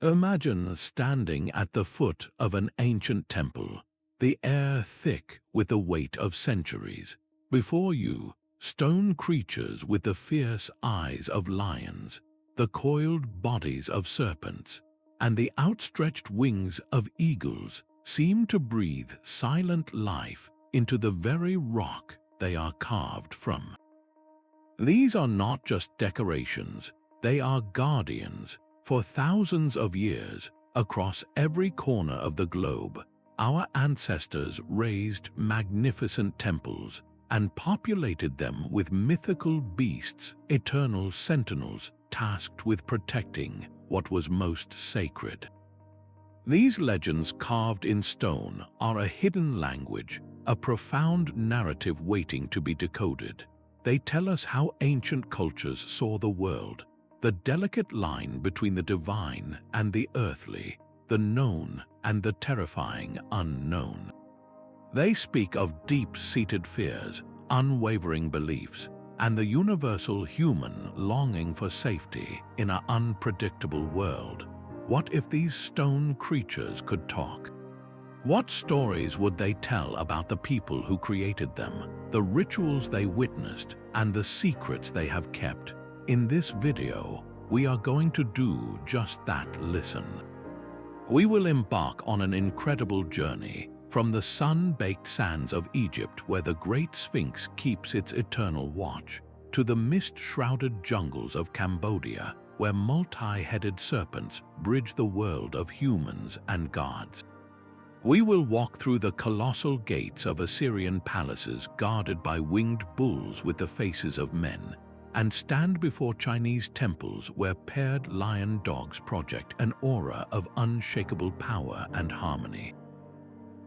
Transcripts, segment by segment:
Imagine standing at the foot of an ancient temple, the air thick with the weight of centuries. Before you, stone creatures with the fierce eyes of lions, the coiled bodies of serpents, and the outstretched wings of eagles seem to breathe silent life into the very rock they are carved from. These are not just decorations, they are guardians. For thousands of years, across every corner of the globe, our ancestors raised magnificent temples and populated them with mythical beasts, eternal sentinels tasked with protecting what was most sacred. These legends carved in stone are a hidden language, a profound narrative waiting to be decoded. They tell us how ancient cultures saw the world, the delicate line between the divine and the earthly, the known and the terrifying unknown. They speak of deep-seated fears, unwavering beliefs, and the universal human longing for safety in an unpredictable world. What if these stone creatures could talk? What stories would they tell about the people who created them, the rituals they witnessed, and the secrets they have kept? In this video, we are going to do just that. Listen. We will embark on an incredible journey from the sun-baked sands of Egypt, where the great Sphinx keeps its eternal watch, to the mist-shrouded jungles of Cambodia, where multi-headed serpents bridge the world of humans and gods. We will walk through the colossal gates of Assyrian palaces guarded by winged bulls with the faces of men, and stand before Chinese temples where paired lion dogs project an aura of unshakable power and harmony.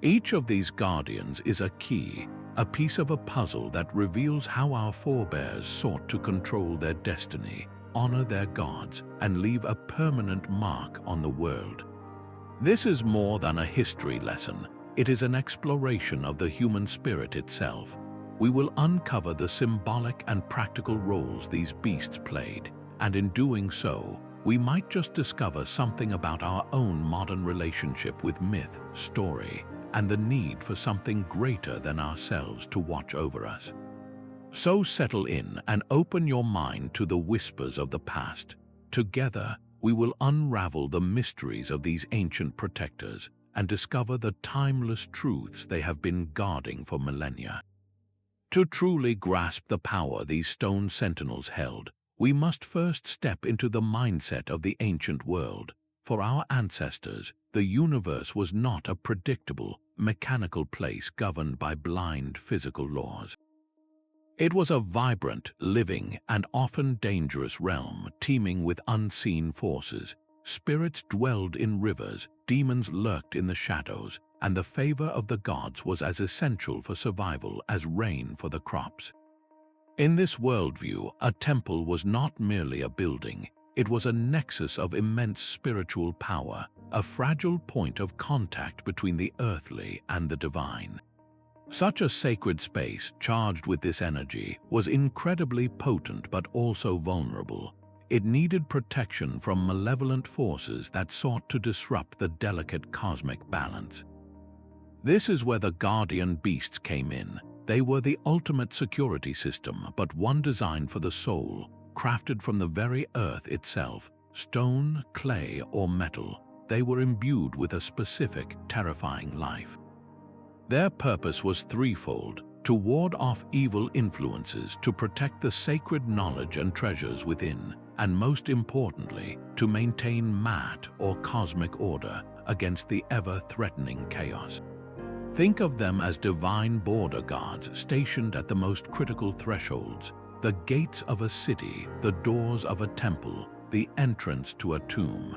Each of these guardians is a key, a piece of a puzzle that reveals how our forebears sought to control their destiny, honor their gods, and leave a permanent mark on the world. This is more than a history lesson. It is an exploration of the human spirit itself. We will uncover the symbolic and practical roles these beasts played, and in doing so, we might just discover something about our own modern relationship with myth, story, and the need for something greater than ourselves to watch over us. So settle in and open your mind to the whispers of the past. Together, we will unravel the mysteries of these ancient protectors and discover the timeless truths they have been guarding for millennia. To truly grasp the power these stone sentinels held, we must first step into the mindset of the ancient world. For our ancestors, the universe was not a predictable, mechanical place governed by blind physical laws. It was a vibrant, living, and often dangerous realm teeming with unseen forces. Spirits dwelled in rivers, demons lurked in the shadows, and the favor of the gods was as essential for survival as rain for the crops. In this worldview, a temple was not merely a building, it was a nexus of immense spiritual power, a fragile point of contact between the earthly and the divine. Such a sacred space, charged with this energy, was incredibly potent but also vulnerable. It needed protection from malevolent forces that sought to disrupt the delicate cosmic balance. This is where the guardian beasts came in. They were the ultimate security system, but one designed for the soul, crafted from the very earth itself, stone, clay, or metal. They were imbued with a specific, terrifying life. Their purpose was threefold: to ward off evil influences, to protect the sacred knowledge and treasures within, and most importantly, to maintain mat or cosmic order against the ever-threatening chaos. Think of them as divine border guards stationed at the most critical thresholds, the gates of a city, the doors of a temple, the entrance to a tomb.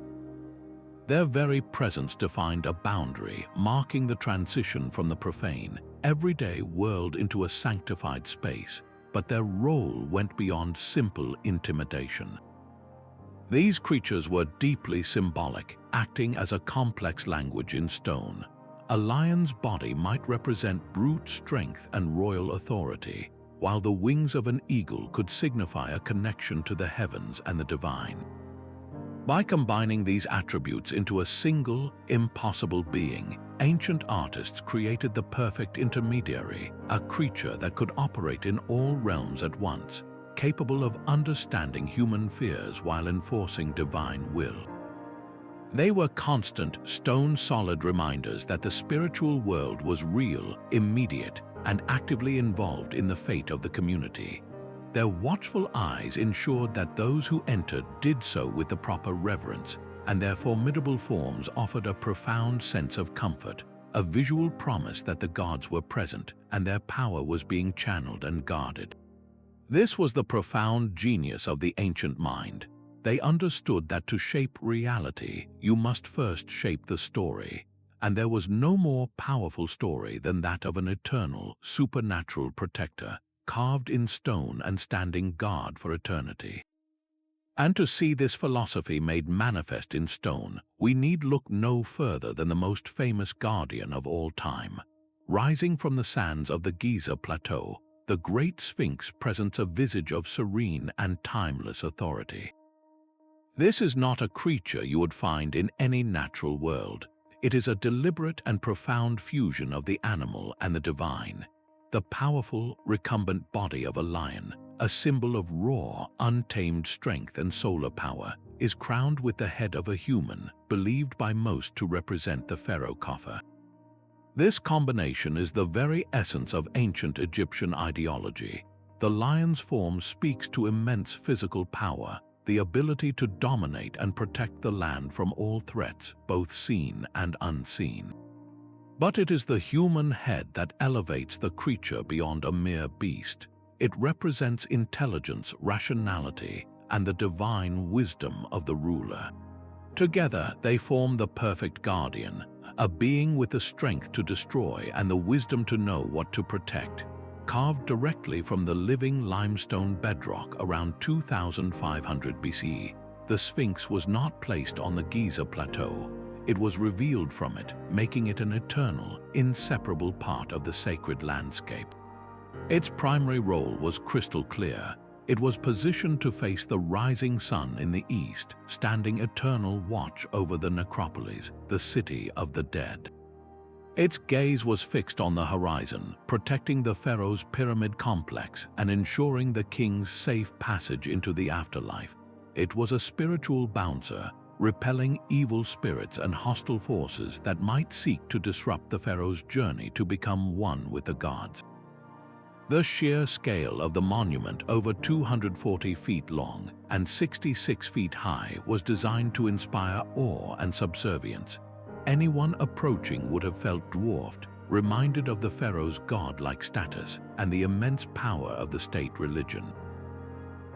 Their very presence defined a boundary, marking the transition from the profane, everyday world into a sanctified space, but their role went beyond simple intimidation. These creatures were deeply symbolic, acting as a complex language in stone. A lion's body might represent brute strength and royal authority, while the wings of an eagle could signify a connection to the heavens and the divine. By combining these attributes into a single, impossible being, ancient artists created the perfect intermediary, a creature that could operate in all realms at once, capable of understanding human fears while enforcing divine will. They were constant, stone-solid reminders that the spiritual world was real, immediate, and actively involved in the fate of the community. Their watchful eyes ensured that those who entered did so with the proper reverence, and their formidable forms offered a profound sense of comfort, a visual promise that the gods were present and their power was being channeled and guarded. This was the profound genius of the ancient mind. They understood that to shape reality, you must first shape the story, and there was no more powerful story than that of an eternal, supernatural protector, carved in stone and standing guard for eternity. And to see this philosophy made manifest in stone, we need look no further than the most famous guardian of all time. Rising from the sands of the Giza Plateau, the great Sphinx presents a visage of serene and timeless authority. This is not a creature you would find in any natural world. It is a deliberate and profound fusion of the animal and the divine. The powerful, recumbent body of a lion, a symbol of raw, untamed strength and solar power, is crowned with the head of a human, believed by most to represent the pharaoh Khafre. This combination is the very essence of ancient Egyptian ideology. The lion's form speaks to immense physical power, the ability to dominate and protect the land from all threats, both seen and unseen. But it is the human head that elevates the creature beyond a mere beast. It represents intelligence, rationality, and the divine wisdom of the ruler. Together, they form the perfect guardian, a being with the strength to destroy and the wisdom to know what to protect. Carved directly from the living limestone bedrock around 2500 BCE, the Sphinx was not placed on the Giza Plateau. It was revealed from it, making it an eternal, inseparable part of the sacred landscape. Its primary role was crystal clear. It was positioned to face the rising sun in the east, standing eternal watch over the necropolis, the city of the dead. Its gaze was fixed on the horizon, protecting the pharaoh's pyramid complex and ensuring the king's safe passage into the afterlife. It was a spiritual bouncer, repelling evil spirits and hostile forces that might seek to disrupt the pharaoh's journey to become one with the gods. The sheer scale of the monument, over 240 feet long and 66 feet high, was designed to inspire awe and subservience. Anyone approaching would have felt dwarfed, reminded of the pharaoh's godlike status and the immense power of the state religion.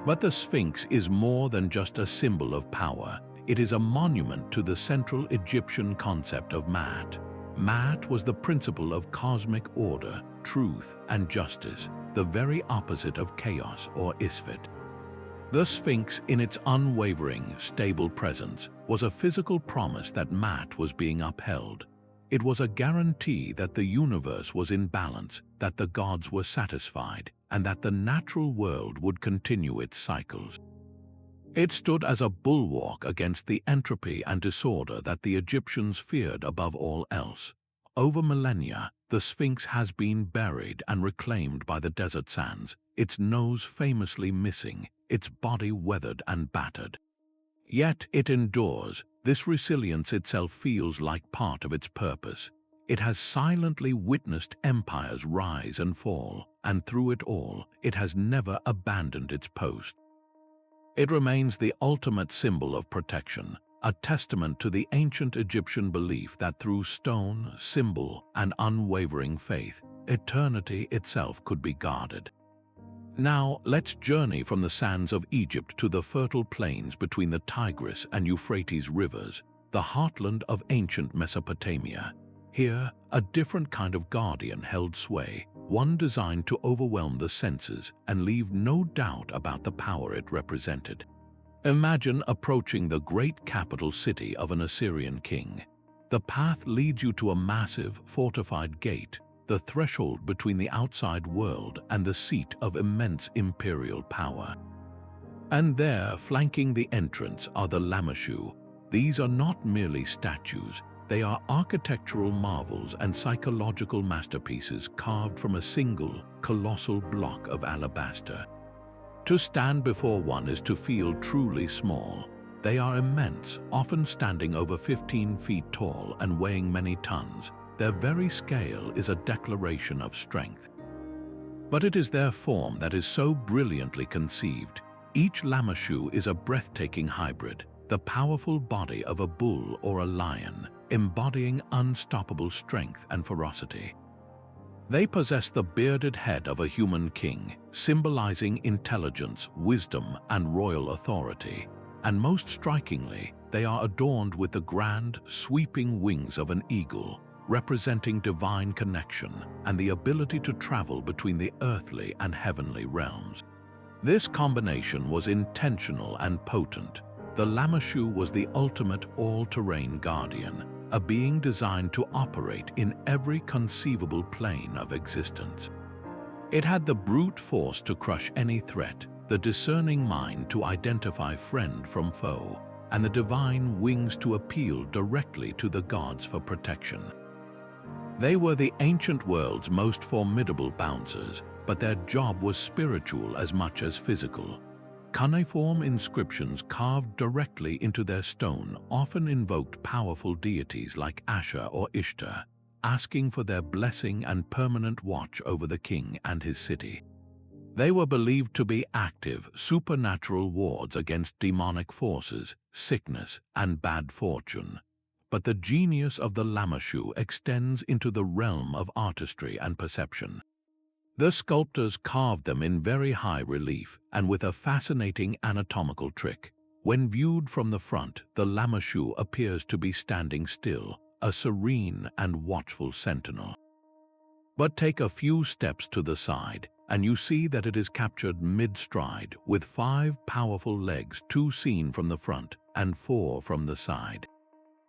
But the Sphinx is more than just a symbol of power. It is a monument to the central Egyptian concept of Maat. Maat was the principle of cosmic order, truth, and justice, the very opposite of chaos or Isfet. The Sphinx, in its unwavering, stable presence, was a physical promise that Maat was being upheld. It was a guarantee that the universe was in balance, that the gods were satisfied, and that the natural world would continue its cycles. It stood as a bulwark against the entropy and disorder that the Egyptians feared above all else. Over millennia, the Sphinx has been buried and reclaimed by the desert sands, its nose famously missing, its body weathered and battered. Yet it endures. This resilience itself feels like part of its purpose. It has silently witnessed empires rise and fall, and through it all, it has never abandoned its post. It remains the ultimate symbol of protection, a testament to the ancient Egyptian belief that through stone, symbol, and unwavering faith, eternity itself could be guarded. Now, let's journey from the sands of Egypt to the fertile plains between the Tigris and Euphrates rivers, the heartland of ancient Mesopotamia. Here, a different kind of guardian held sway, one designed to overwhelm the senses and leave no doubt about the power it represented. Imagine approaching the great capital city of an Assyrian king. The path leads you to a massive, fortified gate, the threshold between the outside world and the seat of immense imperial power. And there, flanking the entrance, are the lamassu. These are not merely statues, they are architectural marvels and psychological masterpieces carved from a single, colossal block of alabaster. To stand before one is to feel truly small. They are immense, often standing over 15 feet tall and weighing many tons. Their very scale is a declaration of strength. But it is their form that is so brilliantly conceived. Each lamassu is a breathtaking hybrid, the powerful body of a bull or a lion, embodying unstoppable strength and ferocity. They possess the bearded head of a human king, symbolizing intelligence, wisdom, and royal authority. And most strikingly, they are adorned with the grand, sweeping wings of an eagle, representing divine connection and the ability to travel between the earthly and heavenly realms. This combination was intentional and potent. The lamassu was the ultimate all-terrain guardian, a being designed to operate in every conceivable plane of existence. It had the brute force to crush any threat, the discerning mind to identify friend from foe, and the divine wings to appeal directly to the gods for protection. They were the ancient world's most formidable bouncers, but their job was spiritual as much as physical. Cuneiform inscriptions carved directly into their stone often invoked powerful deities like Asher or Ishtar, asking for their blessing and permanent watch over the king and his city. They were believed to be active, supernatural wards against demonic forces, sickness, and bad fortune. But the genius of the lamassu extends into the realm of artistry and perception. The sculptors carved them in very high relief and with a fascinating anatomical trick. When viewed from the front, the lamassu appears to be standing still, a serene and watchful sentinel. But take a few steps to the side, and you see that it is captured mid-stride, with 5 powerful legs, 2 seen from the front and 4 from the side.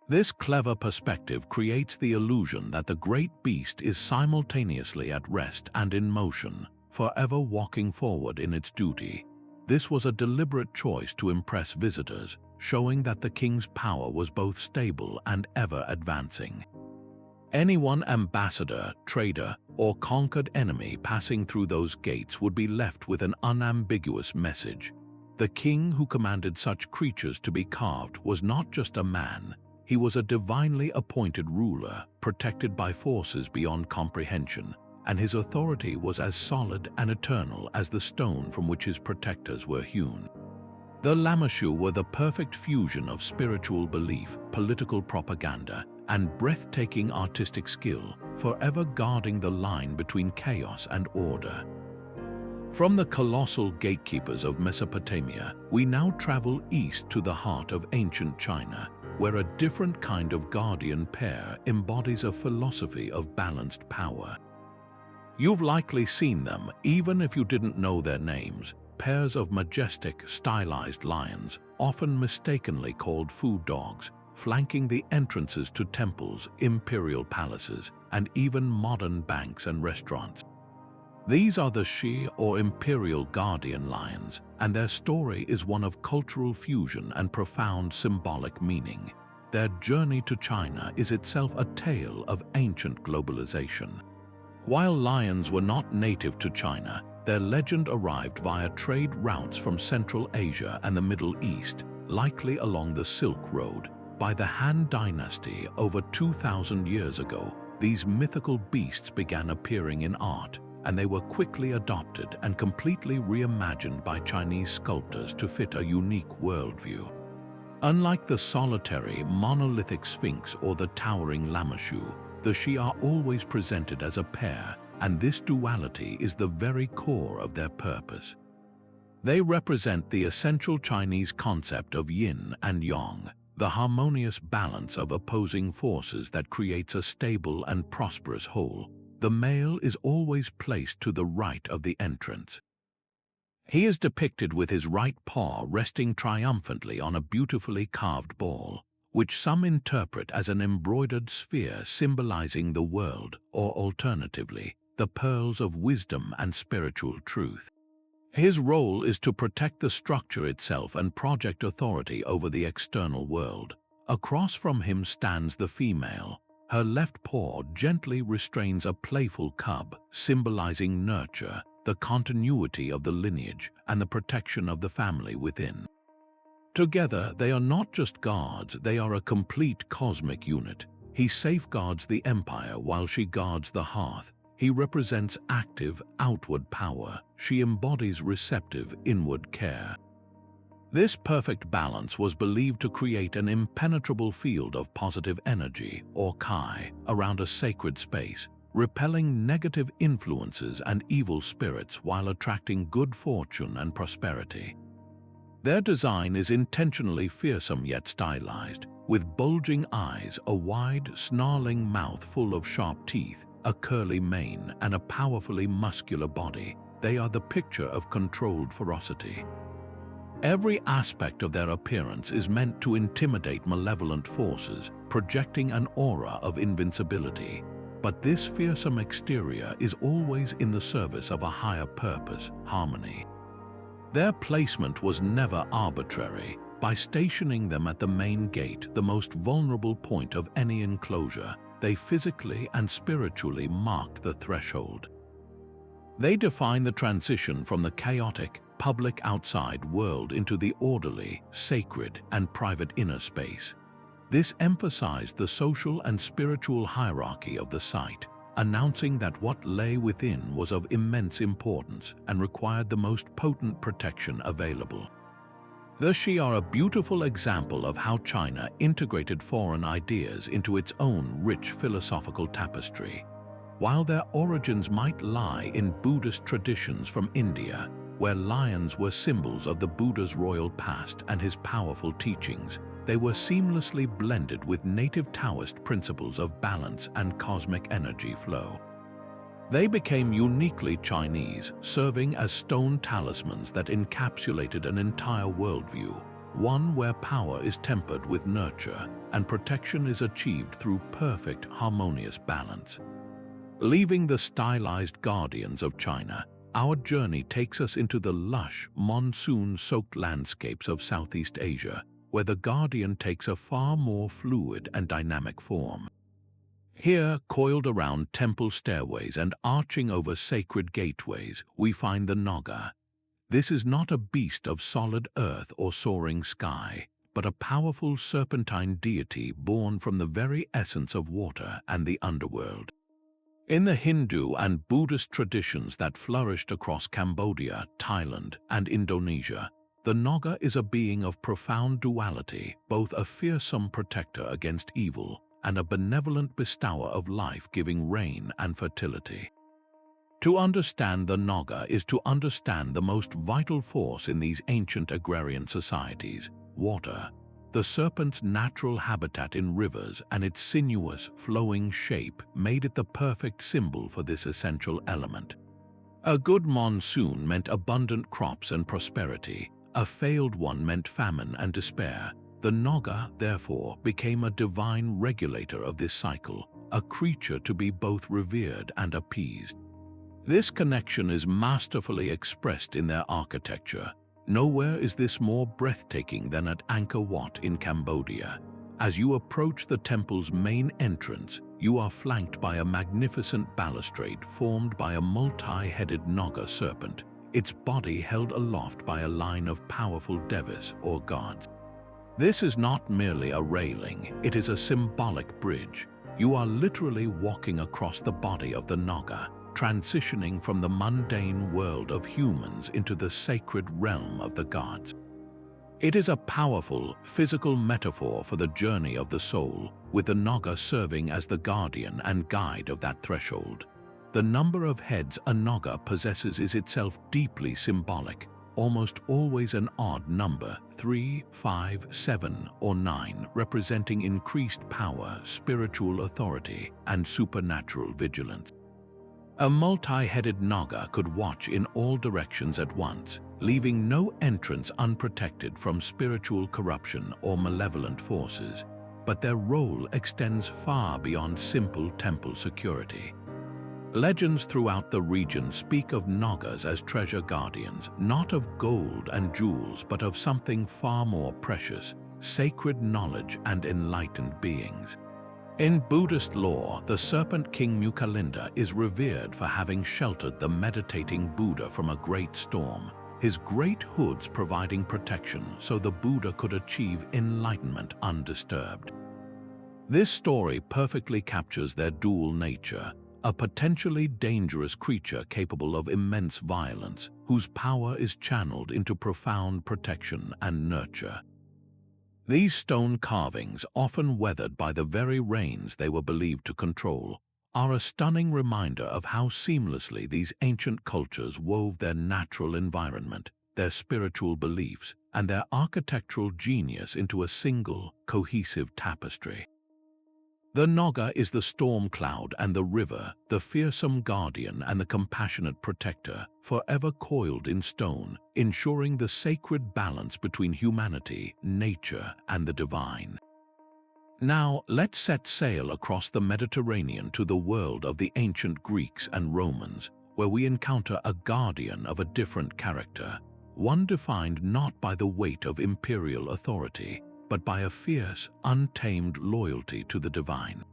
This clever perspective creates the illusion that the great beast is simultaneously at rest and in motion, forever walking forward in its duty. This was a deliberate choice to impress visitors, showing that the king's power was both stable and ever advancing. Anyone ambassador, trader, or conquered enemy passing through those gates would be left with an unambiguous message. The king who commanded such creatures to be carved was not just a man. He was a divinely appointed ruler, protected by forces beyond comprehension, and his authority was as solid and eternal as the stone from which his protectors were hewn. The lamassu were the perfect fusion of spiritual belief, political propaganda, and breathtaking artistic skill, forever guarding the line between chaos and order. From the colossal gatekeepers of Mesopotamia, we now travel east to the heart of ancient China, where a different kind of guardian pair embodies a philosophy of balanced power. You've likely seen them, even if you didn't know their names, pairs of majestic, stylized lions, often mistakenly called food dogs, flanking the entrances to temples, imperial palaces, and even modern banks and restaurants. These are the Shi or imperial guardian lions, and their story is one of cultural fusion and profound symbolic meaning. Their journey to China is itself a tale of ancient globalization. While lions were not native to China, their legend arrived via trade routes from Central Asia and the Middle East, likely along the Silk Road. By the Han Dynasty over 2,000 years ago, these mythical beasts began appearing in art, and they were quickly adopted and completely reimagined by Chinese sculptors to fit a unique worldview. Unlike the solitary, monolithic Sphinx or the towering lamassu, the Shi are always presented as a pair, and this duality is the very core of their purpose. They represent the essential Chinese concept of yin and yang, the harmonious balance of opposing forces that creates a stable and prosperous whole. The male is always placed to the right of the entrance. He is depicted with his right paw resting triumphantly on a beautifully carved ball, which some interpret as an embroidered sphere symbolizing the world, or alternatively, the pearls of wisdom and spiritual truth. His role is to protect the structure itself and project authority over the external world. Across from him stands the female. Her left paw gently restrains a playful cub, symbolizing nurture, the continuity of the lineage, and the protection of the family within. Together, they are not just gods, they are a complete cosmic unit. He safeguards the empire while she guards the hearth. He represents active, outward power. She embodies receptive, inward care. This perfect balance was believed to create an impenetrable field of positive energy, or Kai, around a sacred space, repelling negative influences and evil spirits while attracting good fortune and prosperity. Their design is intentionally fearsome yet stylized, with bulging eyes, a wide, snarling mouth full of sharp teeth, a curly mane, and a powerfully muscular body. They are the picture of controlled ferocity. Every aspect of their appearance is meant to intimidate malevolent forces, projecting an aura of invincibility. But this fearsome exterior is always in the service of a higher purpose, harmony. Their placement was never arbitrary. By stationing them at the main gate, the most vulnerable point of any enclosure, they physically and spiritually marked the threshold. They define the transition from the chaotic, public outside world into the orderly, sacred, and private inner space. This emphasized the social and spiritual hierarchy of the site, announcing that what lay within was of immense importance and required the most potent protection available. The Shi are a beautiful example of how China integrated foreign ideas into its own rich philosophical tapestry. While their origins might lie in Buddhist traditions from India, where lions were symbols of the Buddha's royal past and his powerful teachings, they were seamlessly blended with native Taoist principles of balance and cosmic energy flow. They became uniquely Chinese, serving as stone talismans that encapsulated an entire worldview, one where power is tempered with nurture and protection is achieved through perfect, harmonious balance. Leaving the stylized guardians of China, our journey takes us into the lush, monsoon-soaked landscapes of Southeast Asia, where the guardian takes a far more fluid and dynamic form. Here, coiled around temple stairways and arching over sacred gateways, we find the Naga. This is not a beast of solid earth or soaring sky, but a powerful serpentine deity born from the very essence of water and the underworld. In the Hindu and Buddhist traditions that flourished across Cambodia, Thailand, and Indonesia, the Naga is a being of profound duality, both a fearsome protector against evil and a benevolent bestower of life, giving rain and fertility. To understand the Naga is to understand the most vital force in these ancient agrarian societies, water. The serpent's natural habitat in rivers and its sinuous, flowing shape made it the perfect symbol for this essential element. A good monsoon meant abundant crops and prosperity. A failed one meant famine and despair. The Naga, therefore, became a divine regulator of this cycle, a creature to be both revered and appeased. This connection is masterfully expressed in their architecture. Nowhere is this more breathtaking than at Angkor Wat in Cambodia. As you approach the temple's main entrance, you are flanked by a magnificent balustrade formed by a multi-headed Naga serpent, its body held aloft by a line of powerful devas or gods. This is not merely a railing, it is a symbolic bridge. You are literally walking across the body of the Naga, transitioning from the mundane world of humans into the sacred realm of the gods. It is a powerful, physical metaphor for the journey of the soul, with the Naga serving as the guardian and guide of that threshold. The number of heads a Naga possesses is itself deeply symbolic, almost always an odd number, 3, 5, 7, or 9, representing increased power, spiritual authority, and supernatural vigilance. A multi-headed Naga could watch in all directions at once, leaving no entrance unprotected from spiritual corruption or malevolent forces, but their role extends far beyond simple temple security. Legends throughout the region speak of Nagas as treasure guardians, not of gold and jewels, but of something far more precious, sacred knowledge and enlightened beings. In Buddhist lore, the serpent king Mukalinda is revered for having sheltered the meditating Buddha from a great storm, his great hoods providing protection so the Buddha could achieve enlightenment undisturbed. This story perfectly captures their dual nature, a potentially dangerous creature capable of immense violence, whose power is channeled into profound protection and nurture. These stone carvings, often weathered by the very rains they were believed to control, are a stunning reminder of how seamlessly these ancient cultures wove their natural environment, their spiritual beliefs, and their architectural genius into a single, cohesive tapestry. The Naga is the storm cloud and the river, the fearsome guardian and the compassionate protector, forever coiled in stone, ensuring the sacred balance between humanity, nature, and the divine. Now, let's set sail across the Mediterranean to the world of the ancient Greeks and Romans, where we encounter a guardian of a different character, one defined not by the weight of imperial authority, but by a fierce, untamed loyalty to the divine.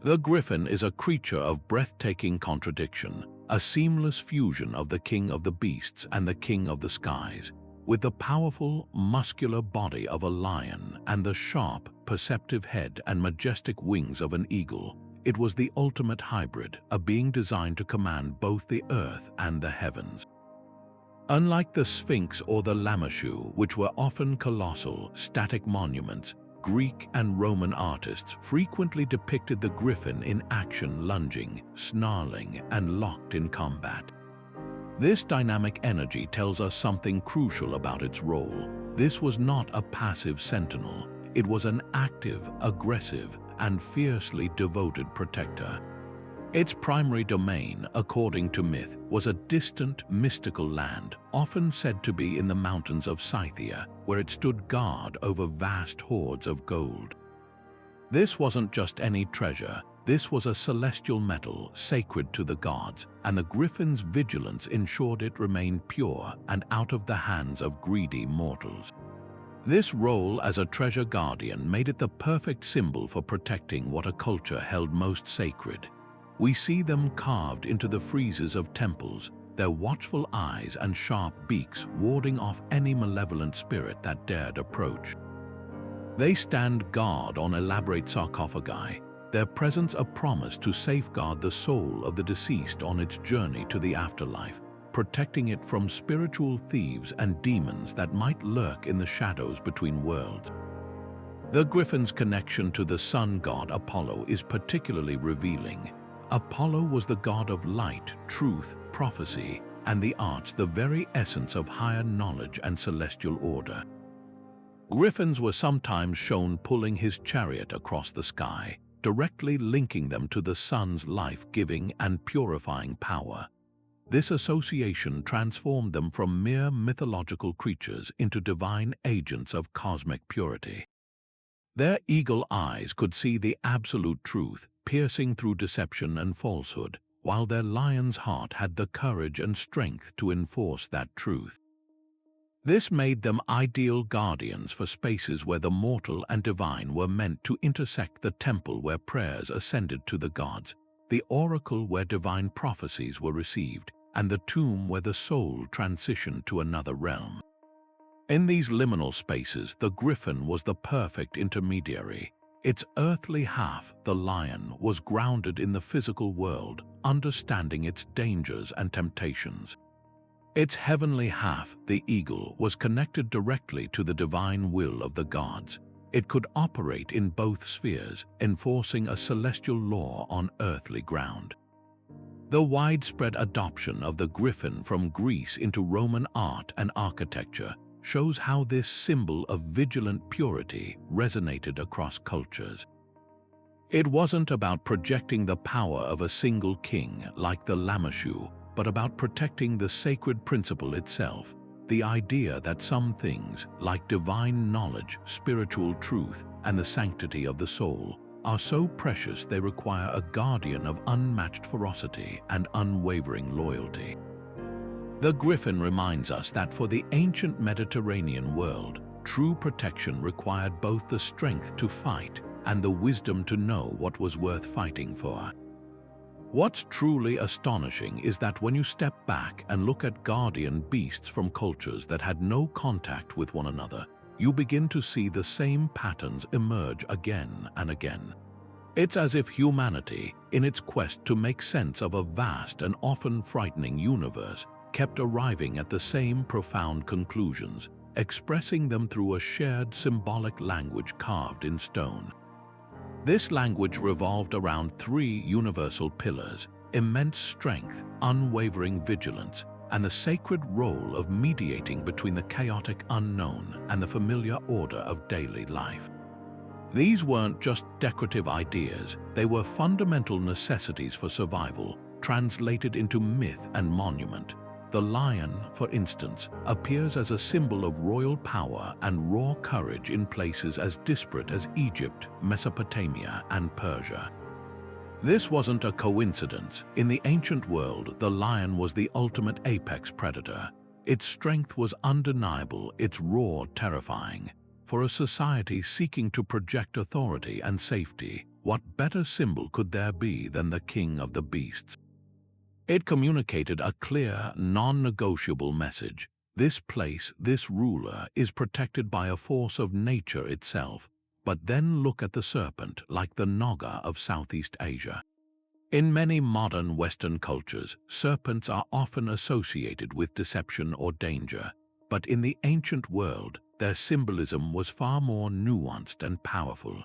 The Griffin is a creature of breathtaking contradiction, a seamless fusion of the king of the beasts and the king of the skies. With the powerful, muscular body of a lion and the sharp, perceptive head and majestic wings of an eagle, it was the ultimate hybrid, a being designed to command both the earth and the heavens. Unlike the Sphinx or the lamassu, which were often colossal, static monuments, Greek and Roman artists frequently depicted the griffin in action, lunging, snarling, and locked in combat. This dynamic energy tells us something crucial about its role. This was not a passive sentinel. It was an active, aggressive, and fiercely devoted protector. Its primary domain, according to myth, was a distant, mystical land, often said to be in the mountains of Scythia, where it stood guard over vast hoards of gold. This wasn't just any treasure. This was a celestial metal sacred to the gods, and the griffin's vigilance ensured it remained pure and out of the hands of greedy mortals. This role as a treasure guardian made it the perfect symbol for protecting what a culture held most sacred. We see them carved into the friezes of temples, their watchful eyes and sharp beaks warding off any malevolent spirit that dared approach. They stand guard on elaborate sarcophagi, their presence a promise to safeguard the soul of the deceased on its journey to the afterlife, protecting it from spiritual thieves and demons that might lurk in the shadows between worlds. The griffin's connection to the sun god Apollo is particularly revealing. Apollo was the god of light, truth, prophecy, and the arts, the very essence of higher knowledge and celestial order. Griffins were sometimes shown pulling his chariot across the sky, directly linking them to the sun's life-giving and purifying power. This association transformed them from mere mythological creatures into divine agents of cosmic purity. Their eagle eyes could see the absolute truth, piercing through deception and falsehood, while their lion's heart had the courage and strength to enforce that truth. This made them ideal guardians for spaces where the mortal and divine were meant to intersect, the temple where prayers ascended to the gods, the oracle where divine prophecies were received, and the tomb where the soul transitioned to another realm. In these liminal spaces, the griffin was the perfect intermediary. Its earthly half, the lion, was grounded in the physical world, understanding its dangers and temptations. Its heavenly half, the eagle, was connected directly to the divine will of the gods. It could operate in both spheres, enforcing a celestial law on earthly ground. The widespread adoption of the griffin from Greece into Roman art and architecture shows how this symbol of vigilant purity resonated across cultures. It wasn't about projecting the power of a single king like the lamassu, but about protecting the sacred principle itself, the idea that some things, like divine knowledge, spiritual truth, and the sanctity of the soul, are so precious they require a guardian of unmatched ferocity and unwavering loyalty. The Griffin reminds us that for the ancient Mediterranean world, true protection required both the strength to fight and the wisdom to know what was worth fighting for. What's truly astonishing is that when you step back and look at guardian beasts from cultures that had no contact with one another, you begin to see the same patterns emerge again and again. It's as if humanity, in its quest to make sense of a vast and often frightening universe, kept arriving at the same profound conclusions, expressing them through a shared symbolic language carved in stone. This language revolved around three universal pillars: immense strength, unwavering vigilance, and the sacred role of mediating between the chaotic unknown and the familiar order of daily life. These weren't just decorative ideas, they were fundamental necessities for survival, translated into myth and monument. The lion, for instance, appears as a symbol of royal power and raw courage in places as disparate as Egypt, Mesopotamia, and Persia. This wasn't a coincidence. In the ancient world, the lion was the ultimate apex predator. Its strength was undeniable, its roar terrifying. For a society seeking to project authority and safety, what better symbol could there be than the king of the beasts? It communicated a clear, non-negotiable message. This place, this ruler, is protected by a force of nature itself. But then look at the serpent, like the Naga of Southeast Asia. In many modern Western cultures, serpents are often associated with deception or danger. But in the ancient world, their symbolism was far more nuanced and powerful.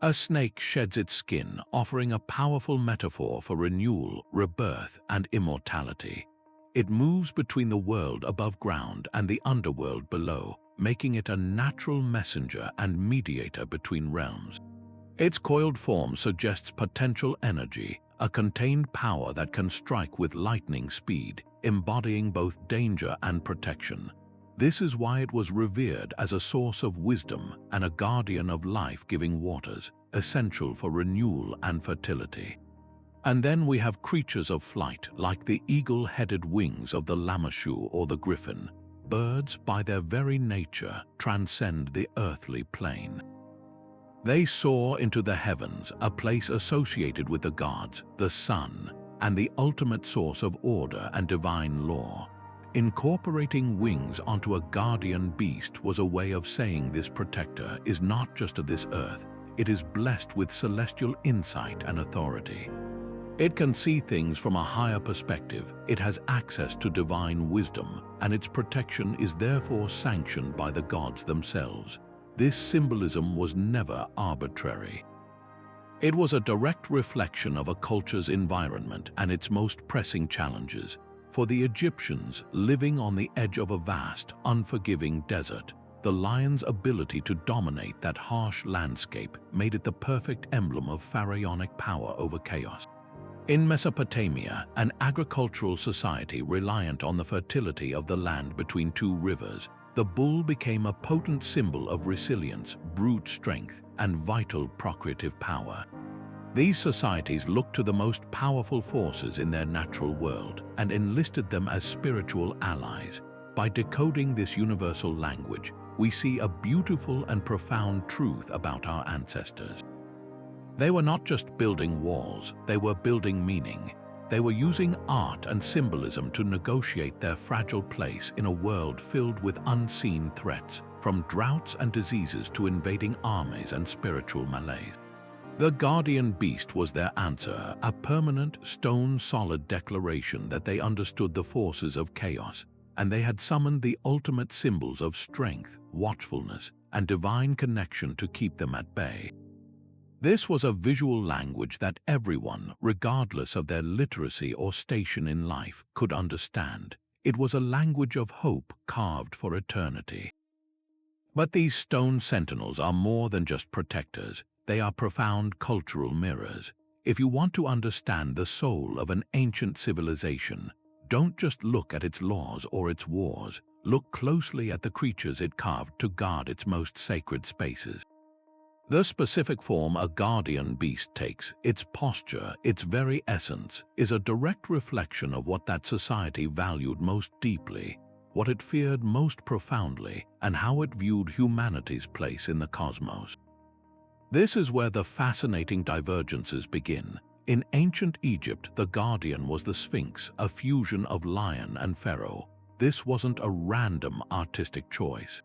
A snake sheds its skin, offering a powerful metaphor for renewal, rebirth, and immortality. It moves between the world above ground and the underworld below, making it a natural messenger and mediator between realms. Its coiled form suggests potential energy, a contained power that can strike with lightning speed, embodying both danger and protection. This is why it was revered as a source of wisdom and a guardian of life-giving waters, essential for renewal and fertility. And then we have creatures of flight, like the eagle-headed wings of the lamassu or the griffin. Birds, by their very nature, transcend the earthly plane. They soar into the heavens, a place associated with the gods, the sun, and the ultimate source of order and divine law. Incorporating wings onto a guardian beast was a way of saying this protector is not just of this earth, it is blessed with celestial insight and authority. It can see things from a higher perspective, it has access to divine wisdom, and its protection is therefore sanctioned by the gods themselves. This symbolism was never arbitrary. It was a direct reflection of a culture's environment and its most pressing challenges. For the Egyptians, living on the edge of a vast, unforgiving desert, the lion's ability to dominate that harsh landscape made it the perfect emblem of pharaonic power over chaos. In Mesopotamia, an agricultural society reliant on the fertility of the land between two rivers, the bull became a potent symbol of resilience, brute strength, and vital procreative power. These societies looked to the most powerful forces in their natural world and enlisted them as spiritual allies. By decoding this universal language, we see a beautiful and profound truth about our ancestors. They were not just building walls, they were building meaning. They were using art and symbolism to negotiate their fragile place in a world filled with unseen threats, from droughts and diseases to invading armies and spiritual malaise. The guardian beast was their answer, a permanent, stone-solid declaration that they understood the forces of chaos, and they had summoned the ultimate symbols of strength, watchfulness, and divine connection to keep them at bay. This was a visual language that everyone, regardless of their literacy or station in life, could understand. It was a language of hope carved for eternity. But these stone sentinels are more than just protectors. They are profound cultural mirrors. If you want to understand the soul of an ancient civilization, don't just look at its laws or its wars. Look closely at the creatures it carved to guard its most sacred spaces. The specific form a guardian beast takes, its posture, its very essence, is a direct reflection of what that society valued most deeply, what it feared most profoundly, and how it viewed humanity's place in the cosmos. This is where the fascinating divergences begin. In ancient Egypt, the guardian was the Sphinx, a fusion of lion and pharaoh. This wasn't a random artistic choice.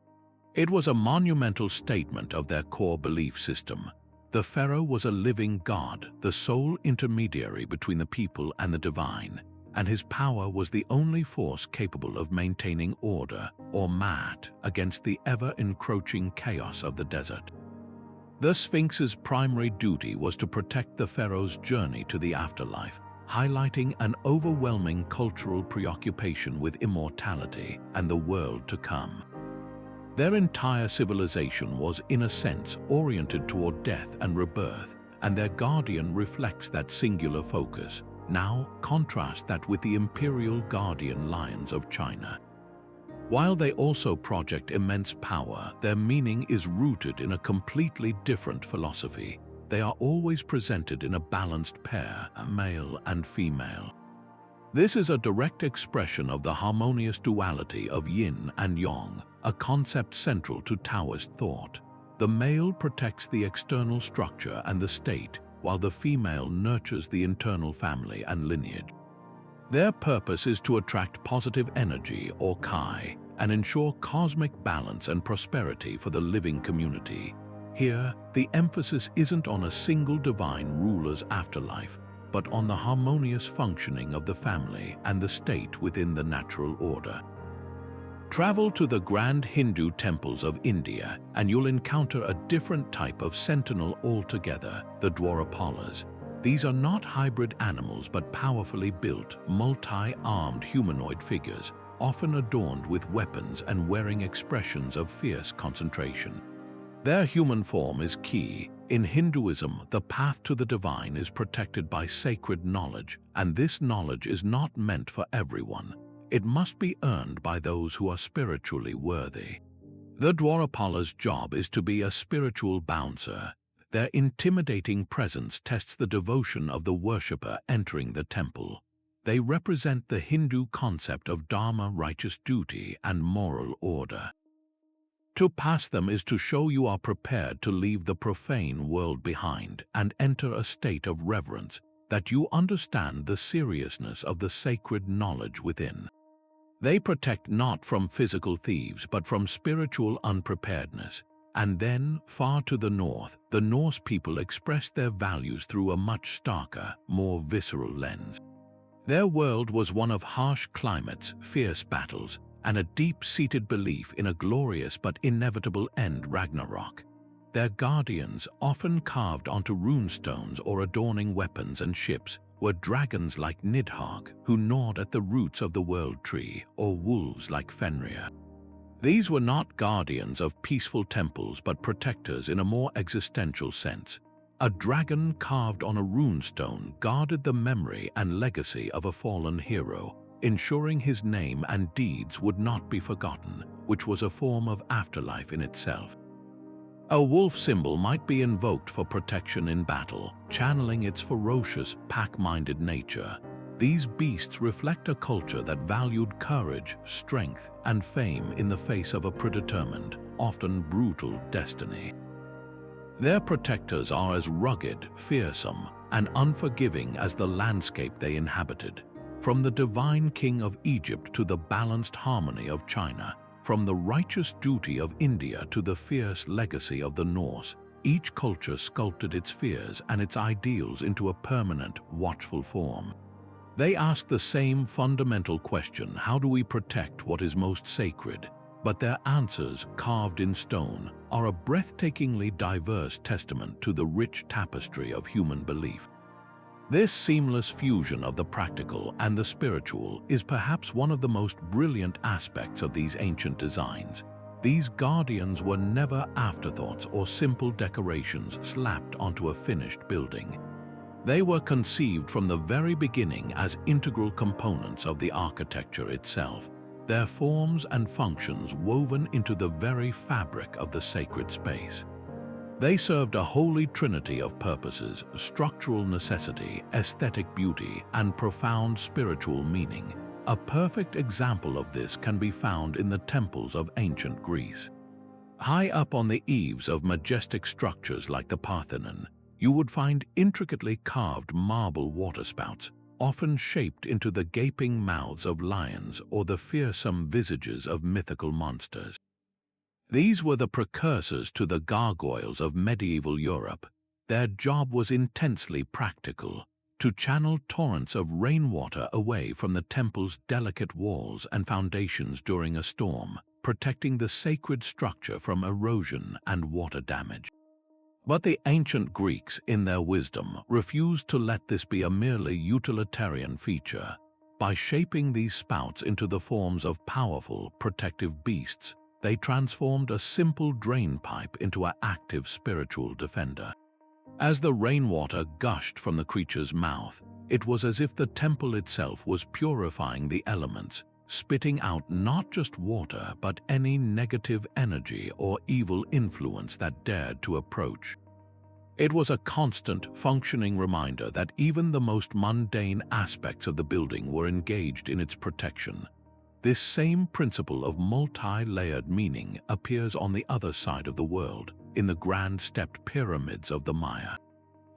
It was a monumental statement of their core belief system. The pharaoh was a living god, the sole intermediary between the people and the divine, and his power was the only force capable of maintaining order, or mat, against the ever-encroaching chaos of the desert. The Sphinx's primary duty was to protect the pharaoh's journey to the afterlife, highlighting an overwhelming cultural preoccupation with immortality and the world to come. Their entire civilization was, in a sense, oriented toward death and rebirth, and their guardian reflects that singular focus. Now, contrast that with the imperial guardian lions of China. While they also project immense power, their meaning is rooted in a completely different philosophy. They are always presented in a balanced pair, male and female. This is a direct expression of the harmonious duality of yin and yang, a concept central to Taoist thought. The male protects the external structure and the state, while the female nurtures the internal family and lineage. Their purpose is to attract positive energy, or kai, and ensure cosmic balance and prosperity for the living community. Here, the emphasis isn't on a single divine ruler's afterlife, but on the harmonious functioning of the family and the state within the natural order. Travel to the grand Hindu temples of India and you'll encounter a different type of sentinel altogether, the Dwarapalas. These are not hybrid animals but powerfully built, multi-armed humanoid figures, often adorned with weapons and wearing expressions of fierce concentration. Their human form is key. In Hinduism, the path to the divine is protected by sacred knowledge, and this knowledge is not meant for everyone. It must be earned by those who are spiritually worthy. The Dwarapala's job is to be a spiritual bouncer. Their intimidating presence tests the devotion of the worshipper entering the temple. They represent the Hindu concept of dharma, righteous duty, and moral order. To pass them is to show you are prepared to leave the profane world behind and enter a state of reverence, that you understand the seriousness of the sacred knowledge within. They protect not from physical thieves but from spiritual unpreparedness. And then, far to the north, the Norse people expressed their values through a much starker, more visceral lens. Their world was one of harsh climates, fierce battles, and a deep-seated belief in a glorious but inevitable end, Ragnarok. Their guardians, often carved onto runestones or adorning weapons and ships, were dragons like Nidhogg, who gnawed at the roots of the world tree, or wolves like Fenrir. These were not guardians of peaceful temples but protectors in a more existential sense. A dragon carved on a runestone guarded the memory and legacy of a fallen hero, ensuring his name and deeds would not be forgotten, which was a form of afterlife in itself. A wolf symbol might be invoked for protection in battle, channeling its ferocious, pack-minded nature. These beasts reflect a culture that valued courage, strength, and fame in the face of a predetermined, often brutal destiny. Their protectors are as rugged, fearsome, and unforgiving as the landscape they inhabited. From the divine king of Egypt to the balanced harmony of China, from the righteous duty of India to the fierce legacy of the Norse, each culture sculpted its fears and its ideals into a permanent, watchful form. They ask the same fundamental question: how do we protect what is most sacred? But their answers, carved in stone, are a breathtakingly diverse testament to the rich tapestry of human belief. This seamless fusion of the practical and the spiritual is perhaps one of the most brilliant aspects of these ancient designs. These guardians were never afterthoughts or simple decorations slapped onto a finished building. They were conceived from the very beginning as integral components of the architecture itself, their forms and functions woven into the very fabric of the sacred space. They served a holy trinity of purposes: structural necessity, aesthetic beauty, and profound spiritual meaning. A perfect example of this can be found in the temples of ancient Greece. High up on the eaves of majestic structures like the Parthenon, you would find intricately carved marble waterspouts, often shaped into the gaping mouths of lions or the fearsome visages of mythical monsters. These were the precursors to the gargoyles of medieval Europe. Their job was intensely practical: to channel torrents of rainwater away from the temple's delicate walls and foundations during a storm, protecting the sacred structure from erosion and water damage. But the ancient Greeks, in their wisdom, refused to let this be a merely utilitarian feature. By shaping these spouts into the forms of powerful, protective beasts, they transformed a simple drain pipe into an active spiritual defender. As the rainwater gushed from the creature's mouth, it was as if the temple itself was purifying the elements, spitting out not just water but any negative energy or evil influence that dared to approach. It was a constant, functioning reminder that even the most mundane aspects of the building were engaged in its protection. This same principle of multi-layered meaning appears on the other side of the world, in the grand stepped pyramids of the Maya.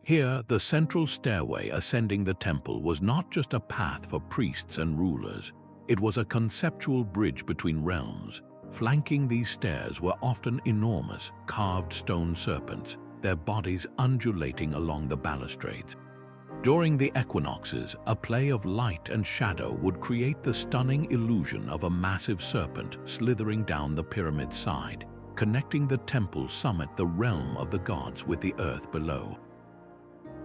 Here, the central stairway ascending the temple was not just a path for priests and rulers. It was a conceptual bridge between realms. Flanking these stairs were often enormous, carved stone serpents, their bodies undulating along the balustrades. During the equinoxes, a play of light and shadow would create the stunning illusion of a massive serpent slithering down the pyramid's side, connecting the temple's summit, the realm of the gods, with the earth below.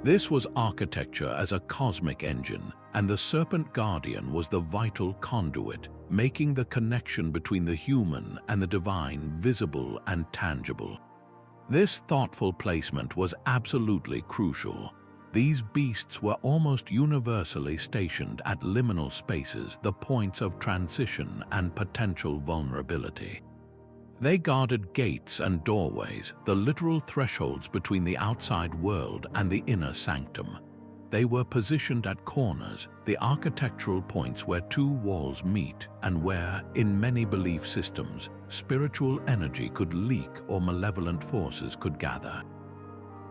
This was architecture as a cosmic engine, and the serpent guardian was the vital conduit, making the connection between the human and the divine visible and tangible. This thoughtful placement was absolutely crucial. These beasts were almost universally stationed at liminal spaces, the points of transition and potential vulnerability. They guarded gates and doorways, the literal thresholds between the outside world and the inner sanctum. They were positioned at corners, the architectural points where two walls meet and where, in many belief systems, spiritual energy could leak or malevolent forces could gather.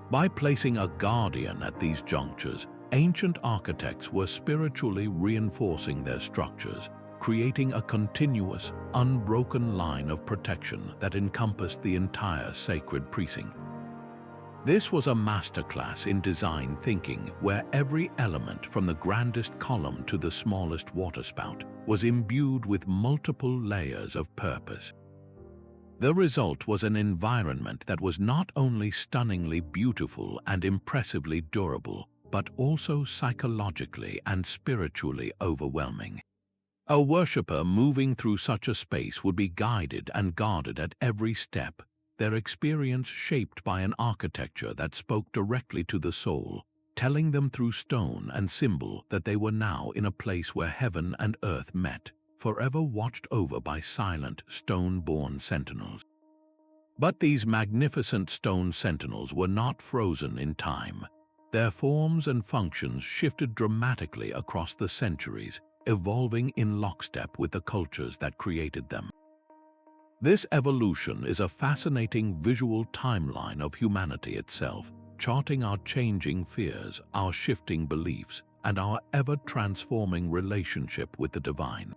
By placing a guardian at these junctures, ancient architects were spiritually reinforcing their structures, creating a continuous, unbroken line of protection that encompassed the entire sacred precinct. This was a masterclass in design thinking, where every element, from the grandest column to the smallest waterspout, was imbued with multiple layers of purpose. The result was an environment that was not only stunningly beautiful and impressively durable, but also psychologically and spiritually overwhelming. A worshipper moving through such a space would be guided and guarded at every step, their experience shaped by an architecture that spoke directly to the soul, telling them through stone and symbol that they were now in a place where heaven and earth met, forever watched over by silent, stone-born sentinels. But these magnificent stone sentinels were not frozen in time. Their forms and functions shifted dramatically across the centuries, evolving in lockstep with the cultures that created them. This evolution is a fascinating visual timeline of humanity itself, charting our changing fears, our shifting beliefs, and our ever-transforming relationship with the divine.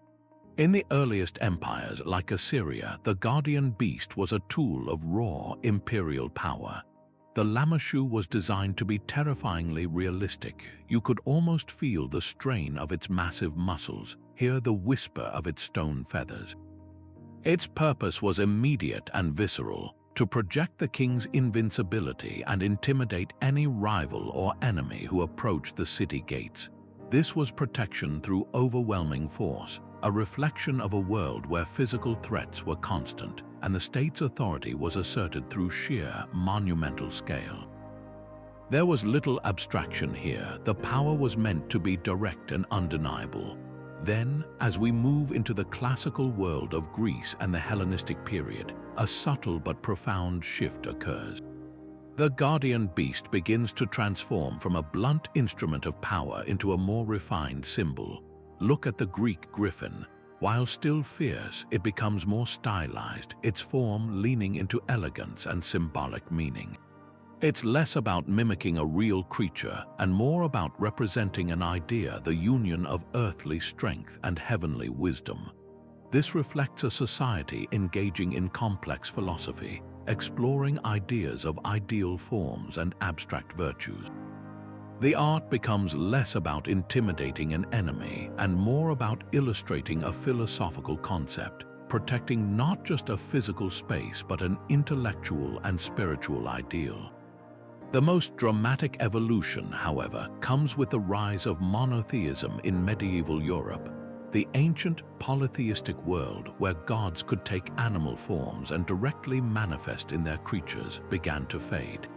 In the earliest empires, like Assyria, the guardian beast was a tool of raw imperial power. The lamassu was designed to be terrifyingly realistic. You could almost feel the strain of its massive muscles, hear the whisper of its stone feathers. Its purpose was immediate and visceral: to project the king's invincibility and intimidate any rival or enemy who approached the city gates. This was protection through overwhelming force, a reflection of a world where physical threats were constant, and the state's authority was asserted through sheer, monumental scale. There was little abstraction here. The power was meant to be direct and undeniable. Then, as we move into the classical world of Greece and the Hellenistic period, a subtle but profound shift occurs. The guardian beast begins to transform from a blunt instrument of power into a more refined symbol. Look at the Greek Griffin. While still fierce, it becomes more stylized, its form leaning into elegance and symbolic meaning. It's less about mimicking a real creature and more about representing an idea, the union of earthly strength and heavenly wisdom. This reflects a society engaging in complex philosophy, exploring ideas of ideal forms and abstract virtues. The art becomes less about intimidating an enemy and more about illustrating a philosophical concept, protecting not just a physical space but an intellectual and spiritual ideal. The most dramatic evolution, however, comes with the rise of monotheism in medieval Europe. The ancient polytheistic world, where gods could take animal forms and directly manifest in their creatures, began to fade.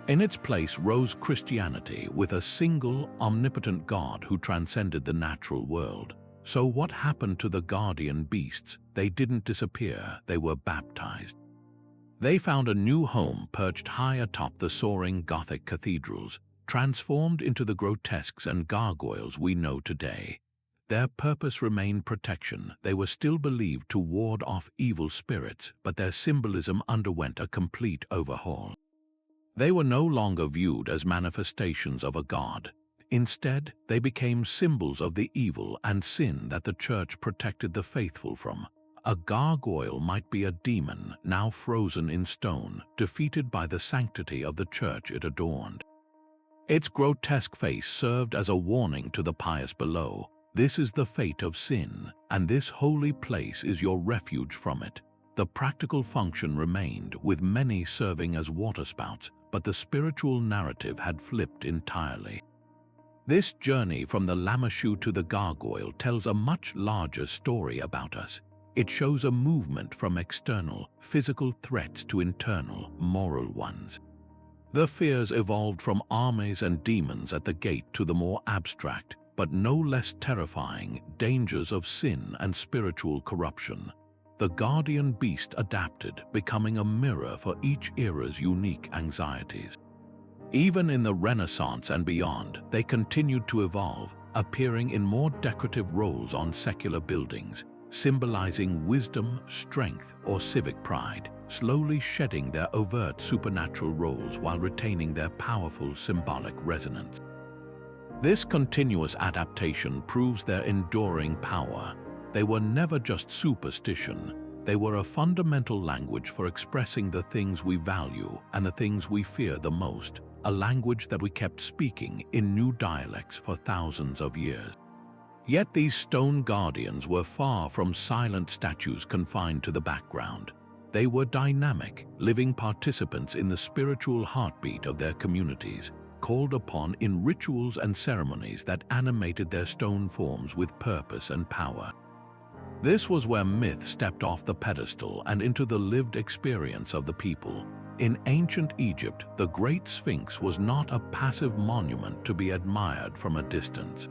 In its place rose Christianity, with a single, omnipotent God who transcended the natural world. So what happened to the guardian beasts? They didn't disappear, they were baptized. They found a new home perched high atop the soaring Gothic cathedrals, transformed into the grotesques and gargoyles we know today. Their purpose remained protection. They were still believed to ward off evil spirits, but their symbolism underwent a complete overhaul. They were no longer viewed as manifestations of a god. Instead, they became symbols of the evil and sin that the church protected the faithful from. A gargoyle might be a demon, now frozen in stone, defeated by the sanctity of the church it adorned. Its grotesque face served as a warning to the pious below. This is the fate of sin, and this holy place is your refuge from it. The practical function remained, with many serving as waterspouts, but the spiritual narrative had flipped entirely. This journey from the lamassu to the gargoyle tells a much larger story about us. It shows a movement from external, physical threats to internal, moral ones. The fears evolved from armies and demons at the gate to the more abstract, but no less terrifying, dangers of sin and spiritual corruption. The guardian beast adapted, becoming a mirror for each era's unique anxieties. Even in the Renaissance and beyond, they continued to evolve, appearing in more decorative roles on secular buildings, symbolizing wisdom, strength, or civic pride, slowly shedding their overt supernatural roles while retaining their powerful symbolic resonance. This continuous adaptation proves their enduring power. They were never just superstition. They were a fundamental language for expressing the things we value and the things we fear the most, a language that we kept speaking in new dialects for thousands of years. Yet these stone guardians were far from silent statues confined to the background. They were dynamic, living participants in the spiritual heartbeat of their communities, called upon in rituals and ceremonies that animated their stone forms with purpose and power. This was where myth stepped off the pedestal and into the lived experience of the people. In ancient Egypt, the Great Sphinx was not a passive monument to be admired from a distance.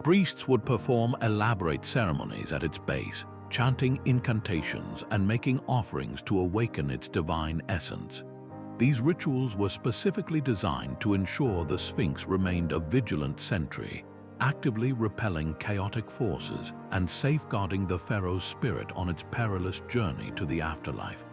Priests would perform elaborate ceremonies at its base, chanting incantations and making offerings to awaken its divine essence. These rituals were specifically designed to ensure the Sphinx remained a vigilant sentry, actively repelling chaotic forces and safeguarding the pharaoh's spirit on its perilous journey to the afterlife.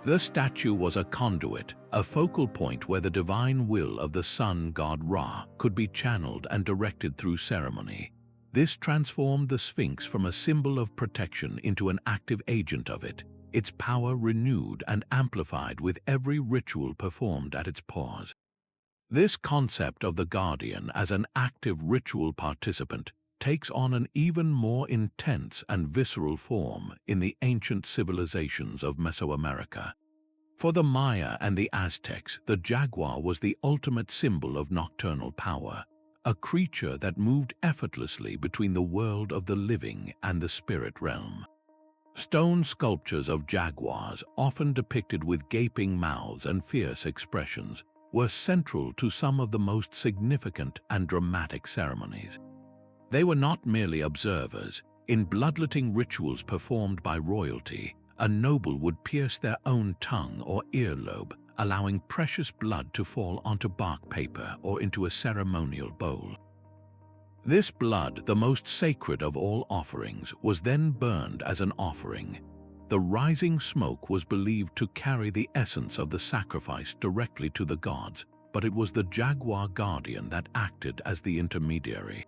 The statue was a conduit, a focal point where the divine will of the sun god Ra could be channeled and directed through ceremony. This transformed the Sphinx from a symbol of protection into an active agent of it, its power renewed and amplified with every ritual performed at its pause. This concept of the guardian as an active ritual participant takes on an even more intense and visceral form in the ancient civilizations of Mesoamerica. For the Maya and the Aztecs, the jaguar was the ultimate symbol of nocturnal power, a creature that moved effortlessly between the world of the living and the spirit realm. Stone sculptures of jaguars, often depicted with gaping mouths and fierce expressions, were central to some of the most significant and dramatic ceremonies. They were not merely observers. In bloodletting rituals performed by royalty, a noble would pierce their own tongue or earlobe, allowing precious blood to fall onto bark paper or into a ceremonial bowl. This blood, the most sacred of all offerings, was then burned as an offering. The rising smoke was believed to carry the essence of the sacrifice directly to the gods, but it was the jaguar guardian that acted as the intermediary.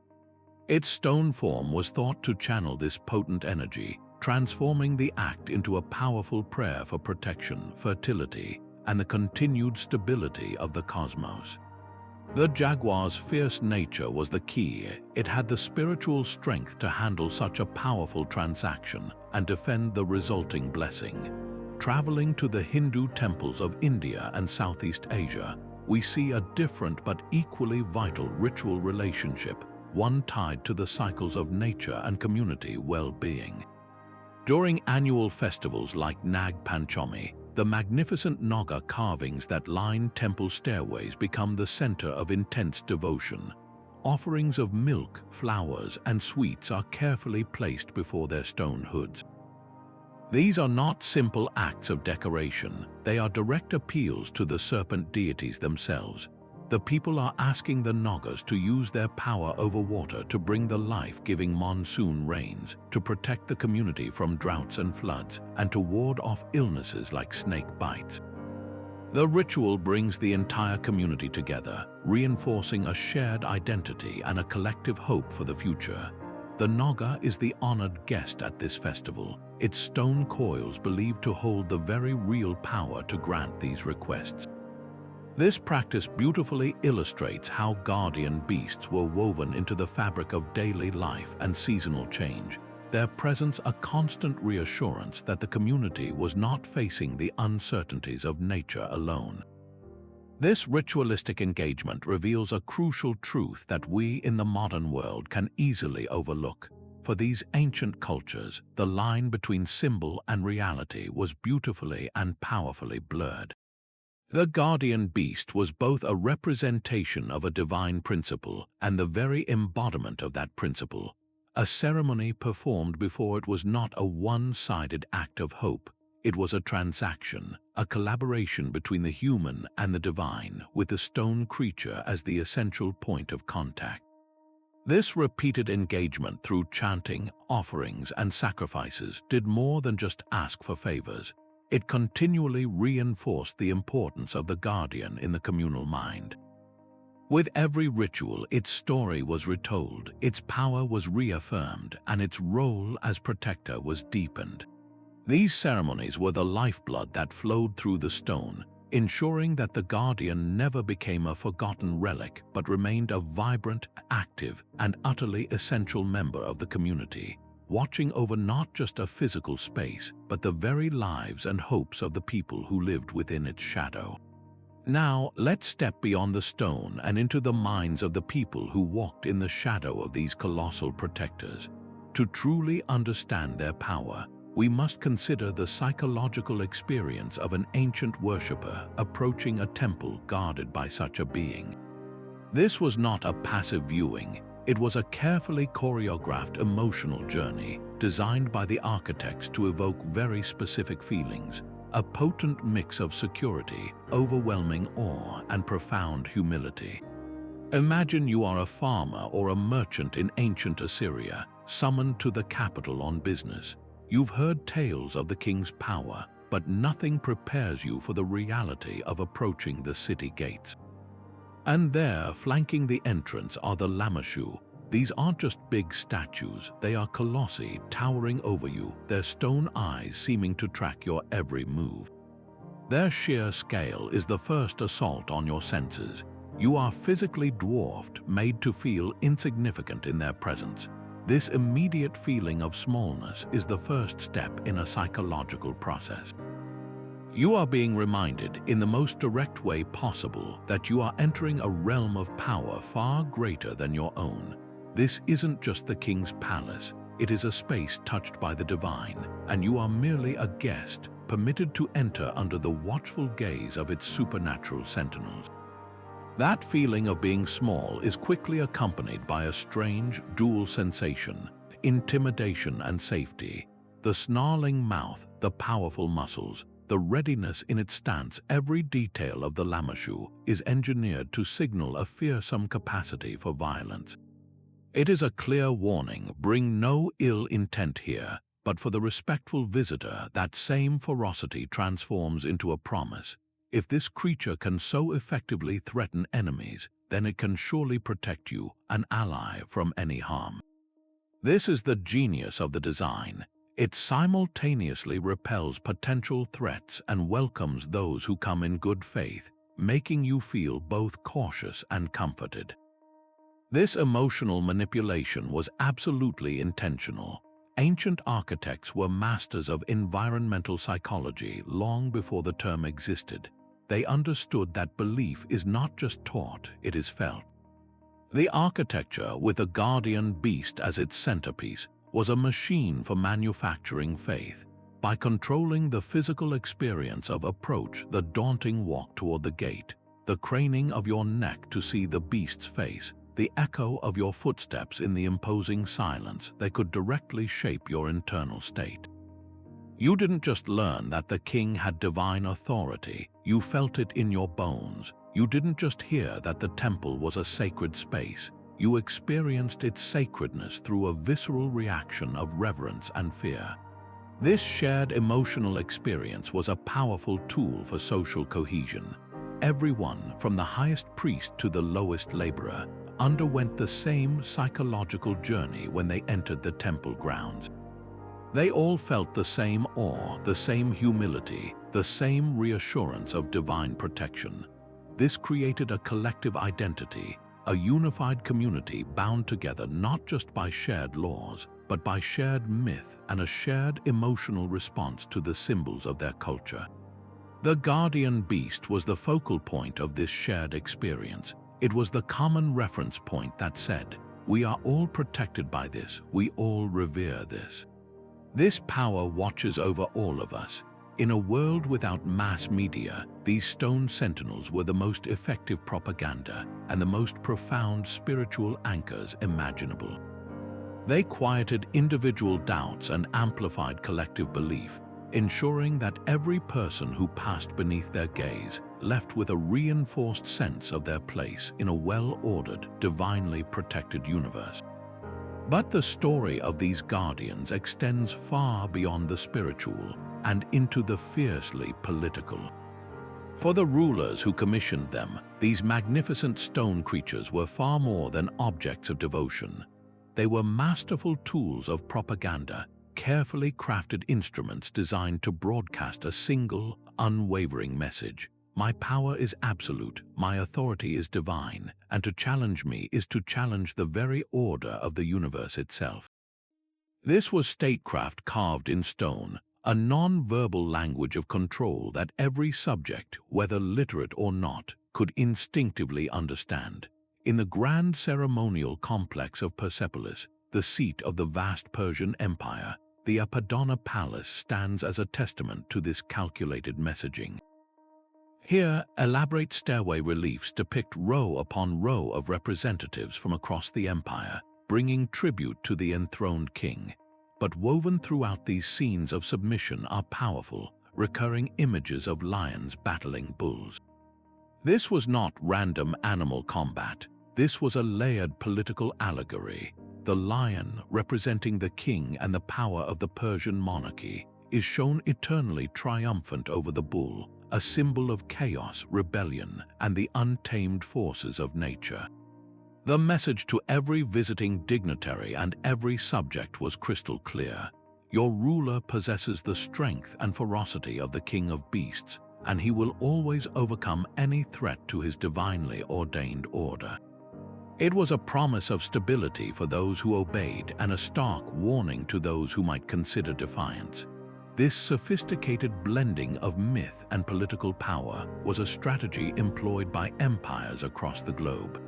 Its stone form was thought to channel this potent energy, transforming the act into a powerful prayer for protection, fertility, and the continued stability of the cosmos. The jaguar's fierce nature was the key. It had the spiritual strength to handle such a powerful transaction and defend the resulting blessing. Traveling to the Hindu temples of India and Southeast Asia, we see a different but equally vital ritual relationship, one tied to the cycles of nature and community well-being. During annual festivals like Nag Panchami, the magnificent Naga carvings that line temple stairways become the center of intense devotion. Offerings of milk, flowers, and sweets are carefully placed before their stone hoods. These are not simple acts of decoration, they are direct appeals to the serpent deities themselves. The people are asking the Nagas to use their power over water to bring the life-giving monsoon rains, to protect the community from droughts and floods, and to ward off illnesses like snake bites. The ritual brings the entire community together, reinforcing a shared identity and a collective hope for the future. The Naga is the honored guest at this festival, its stone coils believed to hold the very real power to grant these requests. This practice beautifully illustrates how guardian beasts were woven into the fabric of daily life and seasonal change, their presence a constant reassurance that the community was not facing the uncertainties of nature alone. This ritualistic engagement reveals a crucial truth that we in the modern world can easily overlook. For these ancient cultures, the line between symbol and reality was beautifully and powerfully blurred. The guardian beast was both a representation of a divine principle and the very embodiment of that principle, a ceremony performed before it was not a one-sided act of hope. It was a transaction, a collaboration between the human and the divine, with the stone creature as the essential point of contact. This repeated engagement through chanting, offerings, and sacrifices did more than just ask for favors. It continually reinforced the importance of the guardian in the communal mind. With every ritual, its story was retold, its power was reaffirmed, and its role as protector was deepened. These ceremonies were the lifeblood that flowed through the stone, ensuring that the guardian never became a forgotten relic but remained a vibrant, active, and utterly essential member of the community, watching over not just a physical space, but the very lives and hopes of the people who lived within its shadow. Now, let's step beyond the stone and into the minds of the people who walked in the shadow of these colossal protectors. To truly understand their power, we must consider the psychological experience of an ancient worshipper approaching a temple guarded by such a being. This was not a passive viewing. It was a carefully choreographed emotional journey designed by the architects to evoke very specific feelings, a potent mix of security, overwhelming awe, and profound humility. Imagine you are a farmer or a merchant in ancient Assyria, summoned to the capital on business. You've heard tales of the king's power, but nothing prepares you for the reality of approaching the city gates. And there, flanking the entrance, are the lamassu. These aren't just big statues, they are colossi towering over you, their stone eyes seeming to track your every move. Their sheer scale is the first assault on your senses. You are physically dwarfed, made to feel insignificant in their presence. This immediate feeling of smallness is the first step in a psychological process. You are being reminded in the most direct way possible that you are entering a realm of power far greater than your own. This isn't just the king's palace, it is a space touched by the divine, and you are merely a guest, permitted to enter under the watchful gaze of its supernatural sentinels. That feeling of being small is quickly accompanied by a strange, dual sensation, intimidation and safety. The snarling mouth, the powerful muscles, the readiness in its stance. Every detail of the lamassu is engineered to signal a fearsome capacity for violence. It is a clear warning: bring no ill intent here, but for the respectful visitor, that same ferocity transforms into a promise. If this creature can so effectively threaten enemies, then it can surely protect you, an ally, from any harm. This is the genius of the design. It simultaneously repels potential threats and welcomes those who come in good faith, making you feel both cautious and comforted. This emotional manipulation was absolutely intentional. Ancient architects were masters of environmental psychology long before the term existed. They understood that belief is not just taught, it is felt. The architecture, with a guardian beast as its centerpiece, was a machine for manufacturing faith. By controlling the physical experience of approach, the daunting walk toward the gate, the craning of your neck to see the beast's face, the echo of your footsteps in the imposing silence, they could directly shape your internal state. You didn't just learn that the king had divine authority, you felt it in your bones. You didn't just hear that the temple was a sacred space, you experienced its sacredness through a visceral reaction of reverence and fear. This shared emotional experience was a powerful tool for social cohesion. Everyone, from the highest priest to the lowest laborer, underwent the same psychological journey when they entered the temple grounds. They all felt the same awe, the same humility, the same reassurance of divine protection. This created a collective identity, a unified community bound together not just by shared laws, but by shared myth and a shared emotional response to the symbols of their culture. The guardian beast was the focal point of this shared experience. It was the common reference point that said, "We are all protected by this, we all revere this." This power watches over all of us. In a world without mass media, these stone sentinels were the most effective propaganda and the most profound spiritual anchors imaginable. They quieted individual doubts and amplified collective belief, ensuring that every person who passed beneath their gaze left with a reinforced sense of their place in a well-ordered, divinely protected universe. But the story of these guardians extends far beyond the spiritual and into the fiercely political. For the rulers who commissioned them, these magnificent stone creatures were far more than objects of devotion. They were masterful tools of propaganda, carefully crafted instruments designed to broadcast a single, unwavering message. My power is absolute, my authority is divine, and to challenge me is to challenge the very order of the universe itself. This was statecraft carved in stone, a non-verbal language of control that every subject, whether literate or not, could instinctively understand. In the grand ceremonial complex of Persepolis, the seat of the vast Persian Empire, the Apadana Palace stands as a testament to this calculated messaging. Here, elaborate stairway reliefs depict row upon row of representatives from across the empire, bringing tribute to the enthroned king. But woven throughout these scenes of submission are powerful, recurring images of lions battling bulls. This was not random animal combat. This was a layered political allegory. The lion, representing the king and the power of the Persian monarchy, is shown eternally triumphant over the bull, a symbol of chaos, rebellion, and the untamed forces of nature. The message to every visiting dignitary and every subject was crystal clear. Your ruler possesses the strength and ferocity of the king of beasts, and he will always overcome any threat to his divinely ordained order. It was a promise of stability for those who obeyed and a stark warning to those who might consider defiance. This sophisticated blending of myth and political power was a strategy employed by empires across the globe.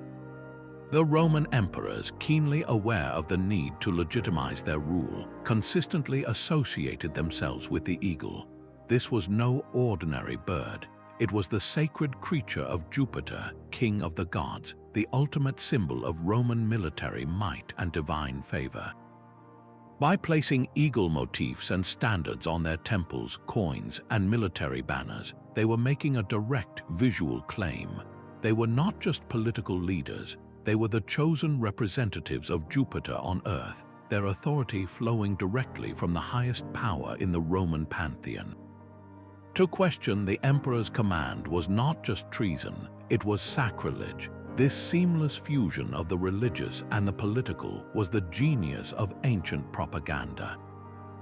The Roman emperors, keenly aware of the need to legitimize their rule, consistently associated themselves with the eagle. This was no ordinary bird. It was the sacred creature of Jupiter, king of the gods, the ultimate symbol of Roman military might and divine favor. By placing eagle motifs and standards on their temples, coins, and military banners, they were making a direct visual claim. They were not just political leaders, they were the chosen representatives of Jupiter on Earth, their authority flowing directly from the highest power in the Roman pantheon. To question the emperor's command was not just treason, it was sacrilege. This seamless fusion of the religious and the political was the genius of ancient propaganda.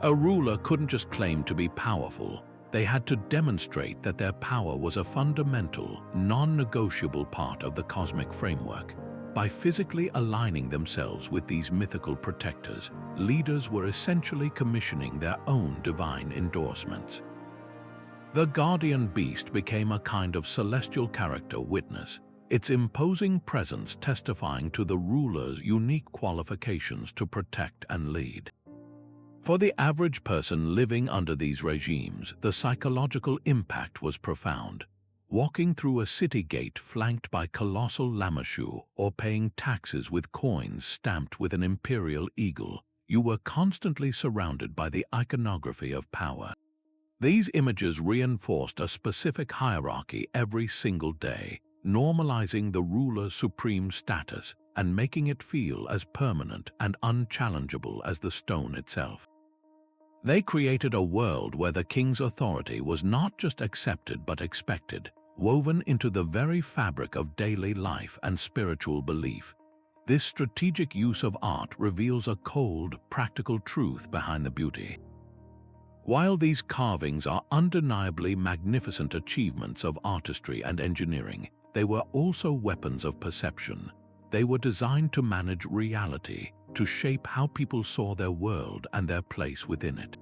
A ruler couldn't just claim to be powerful, they had to demonstrate that their power was a fundamental, non-negotiable part of the cosmic framework. By physically aligning themselves with these mythical protectors, leaders were essentially commissioning their own divine endorsements. The guardian beast became a kind of celestial character witness, its imposing presence testifying to the ruler's unique qualifications to protect and lead. For the average person living under these regimes, the psychological impact was profound. Walking through a city gate flanked by colossal lamassu or paying taxes with coins stamped with an imperial eagle, you were constantly surrounded by the iconography of power. These images reinforced a specific hierarchy every single day, normalizing the ruler's supreme status and making it feel as permanent and unchallengeable as the stone itself. They created a world where the king's authority was not just accepted but expected, woven into the very fabric of daily life and spiritual belief. This strategic use of art reveals a cold, practical truth behind the beauty. While these carvings are undeniably magnificent achievements of artistry and engineering, they were also weapons of perception. They were designed to manage reality, to shape how people saw their world and their place within it.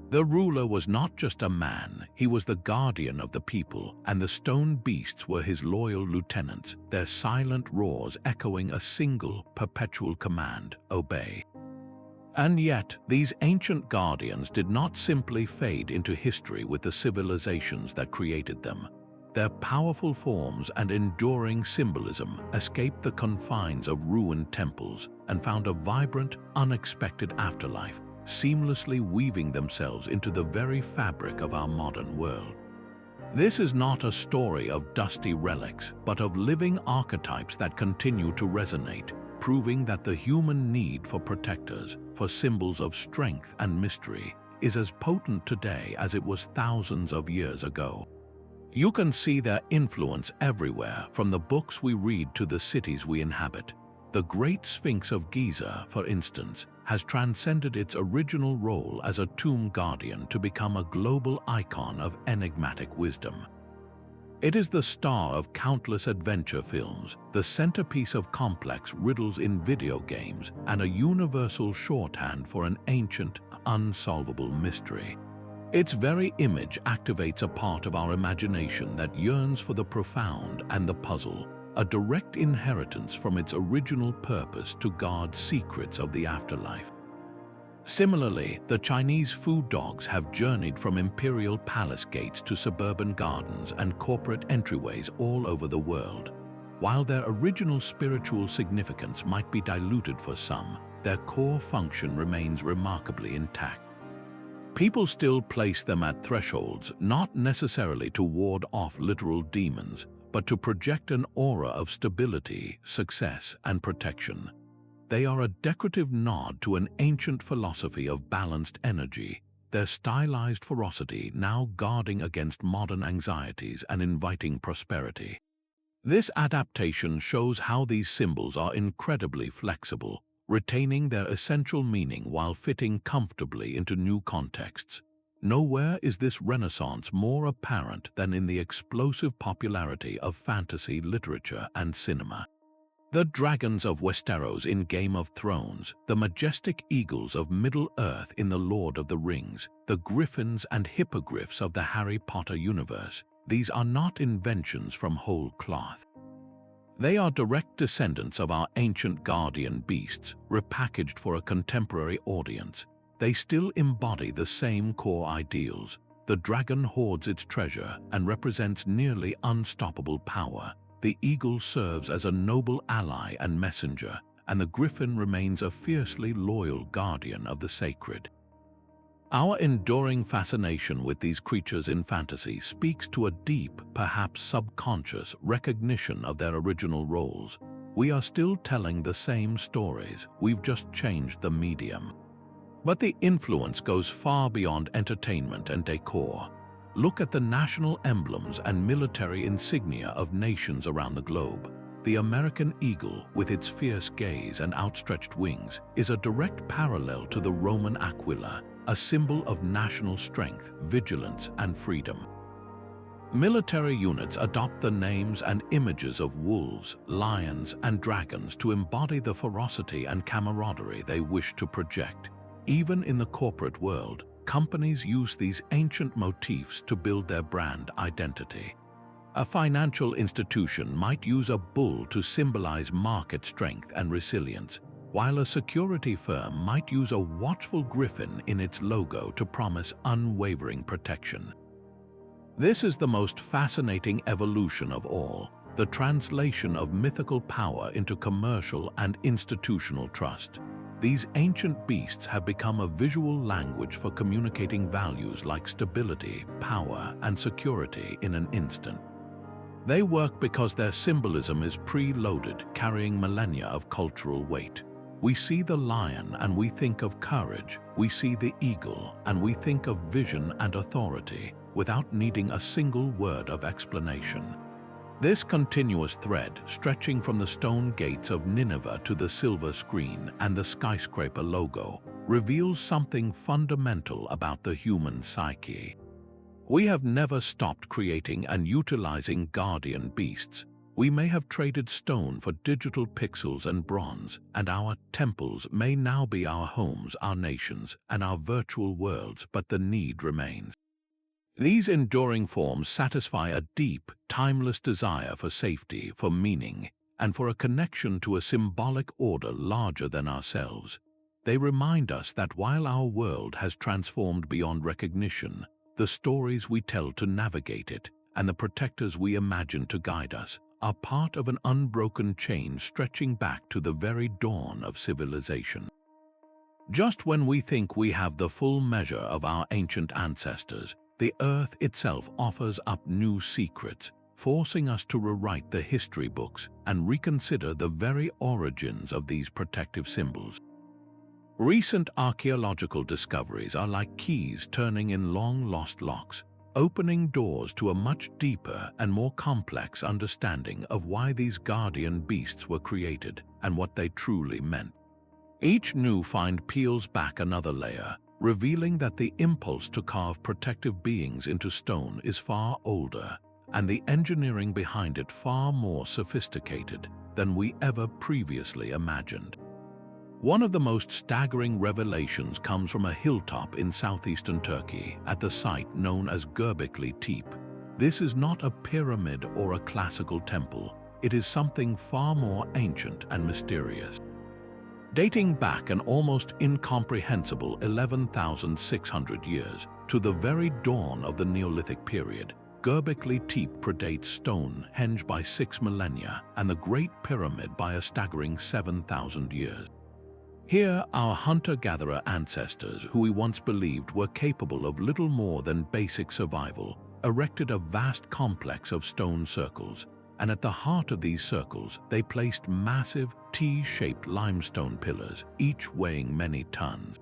The ruler was not just a man, he was the guardian of the people, and the stone beasts were his loyal lieutenants, their silent roars echoing a single, perpetual command: obey. And yet, these ancient guardians did not simply fade into history with the civilizations that created them. Their powerful forms and enduring symbolism escaped the confines of ruined temples and found a vibrant, unexpected afterlife, seamlessly weaving themselves into the very fabric of our modern world. This is not a story of dusty relics, but of living archetypes that continue to resonate, proving that the human need for protectors, for symbols of strength and mystery, is as potent today as it was thousands of years ago. You can see their influence everywhere, from the books we read to the cities we inhabit. The Great Sphinx of Giza, for instance, has transcended its original role as a tomb guardian to become a global icon of enigmatic wisdom. It is the star of countless adventure films, the centerpiece of complex riddles in video games, and a universal shorthand for an ancient, unsolvable mystery. Its very image activates a part of our imagination that yearns for the profound and the puzzle, a direct inheritance from its original purpose to guard secrets of the afterlife. Similarly, the Chinese food dogs have journeyed from imperial palace gates to suburban gardens and corporate entryways all over the world. While their original spiritual significance might be diluted for some, their core function remains remarkably intact. People still place them at thresholds, not necessarily to ward off literal demons, but to project an aura of stability, success, and protection. They are a decorative nod to an ancient philosophy of balanced energy, their stylized ferocity now guarding against modern anxieties and inviting prosperity. This adaptation shows how these symbols are incredibly flexible, retaining their essential meaning while fitting comfortably into new contexts. Nowhere is this renaissance more apparent than in the explosive popularity of fantasy literature and cinema. The dragons of Westeros in Game of Thrones, the majestic eagles of Middle-earth in The Lord of the Rings, the griffins and hippogriffs of the Harry Potter universe, these are not inventions from whole cloth. They are direct descendants of our ancient guardian beasts, repackaged for a contemporary audience. They still embody the same core ideals. The dragon hoards its treasure and represents nearly unstoppable power. The eagle serves as a noble ally and messenger, and the Griffin remains a fiercely loyal guardian of the sacred. Our enduring fascination with these creatures in fantasy speaks to a deep, perhaps subconscious, recognition of their original roles. We are still telling the same stories, we've just changed the medium. But the influence goes far beyond entertainment and decor. Look at the national emblems and military insignia of nations around the globe. The American eagle, with its fierce gaze and outstretched wings, is a direct parallel to the Roman aquila, a symbol of national strength, vigilance, and freedom. Military units adopt the names and images of wolves, lions, and dragons to embody the ferocity and camaraderie they wish to project. Even in the corporate world, companies use these ancient motifs to build their brand identity. A financial institution might use a bull to symbolize market strength and resilience, while a security firm might use a watchful griffin in its logo to promise unwavering protection. This is the most fascinating evolution of all, the translation of mythical power into commercial and institutional trust. These ancient beasts have become a visual language for communicating values like stability, power, and security in an instant. They work because their symbolism is pre-loaded, carrying millennia of cultural weight. We see the lion and we think of courage. We see the eagle and we think of vision and authority, without needing a single word of explanation. This continuous thread, stretching from the stone gates of Nineveh to the silver screen and the skyscraper logo, reveals something fundamental about the human psyche. We have never stopped creating and utilizing guardian beasts. We may have traded stone for digital pixels and bronze, and our temples may now be our homes, our nations, and our virtual worlds, but the need remains. These enduring forms satisfy a deep, timeless desire for safety, for meaning, and for a connection to a symbolic order larger than ourselves. They remind us that while our world has transformed beyond recognition, the stories we tell to navigate it, and the protectors we imagine to guide us, are part of an unbroken chain stretching back to the very dawn of civilization. Just when we think we have the full measure of our ancient ancestors, the earth itself offers up new secrets, forcing us to rewrite the history books and reconsider the very origins of these protective symbols. Recent archaeological discoveries are like keys turning in long-lost locks, opening doors to a much deeper and more complex understanding of why these guardian beasts were created and what they truly meant. Each new find peels back another layer, revealing that the impulse to carve protective beings into stone is far older, and the engineering behind it far more sophisticated than we ever previously imagined. One of the most staggering revelations comes from a hilltop in southeastern Turkey at the site known as Göbekli Tepe. This is not a pyramid or a classical temple. It is something far more ancient and mysterious. Dating back an almost incomprehensible 11,600 years to the very dawn of the Neolithic period, Göbekli Tepe predates Stonehenge by 6 millennia and the Great Pyramid by a staggering 7,000 years. Here, our hunter-gatherer ancestors, who we once believed were capable of little more than basic survival, erected a vast complex of stone circles, and at the heart of these circles they placed massive T-shaped limestone pillars, each weighing many tons.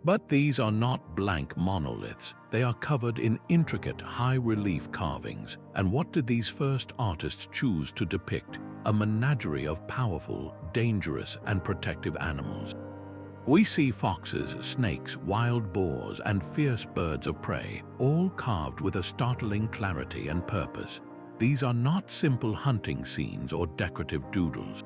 But these are not blank monoliths. They are covered in intricate, high-relief carvings. And what did these first artists choose to depict? A menagerie of powerful, dangerous, and protective animals. We see foxes, snakes, wild boars, and fierce birds of prey, all carved with a startling clarity and purpose. These are not simple hunting scenes or decorative doodles.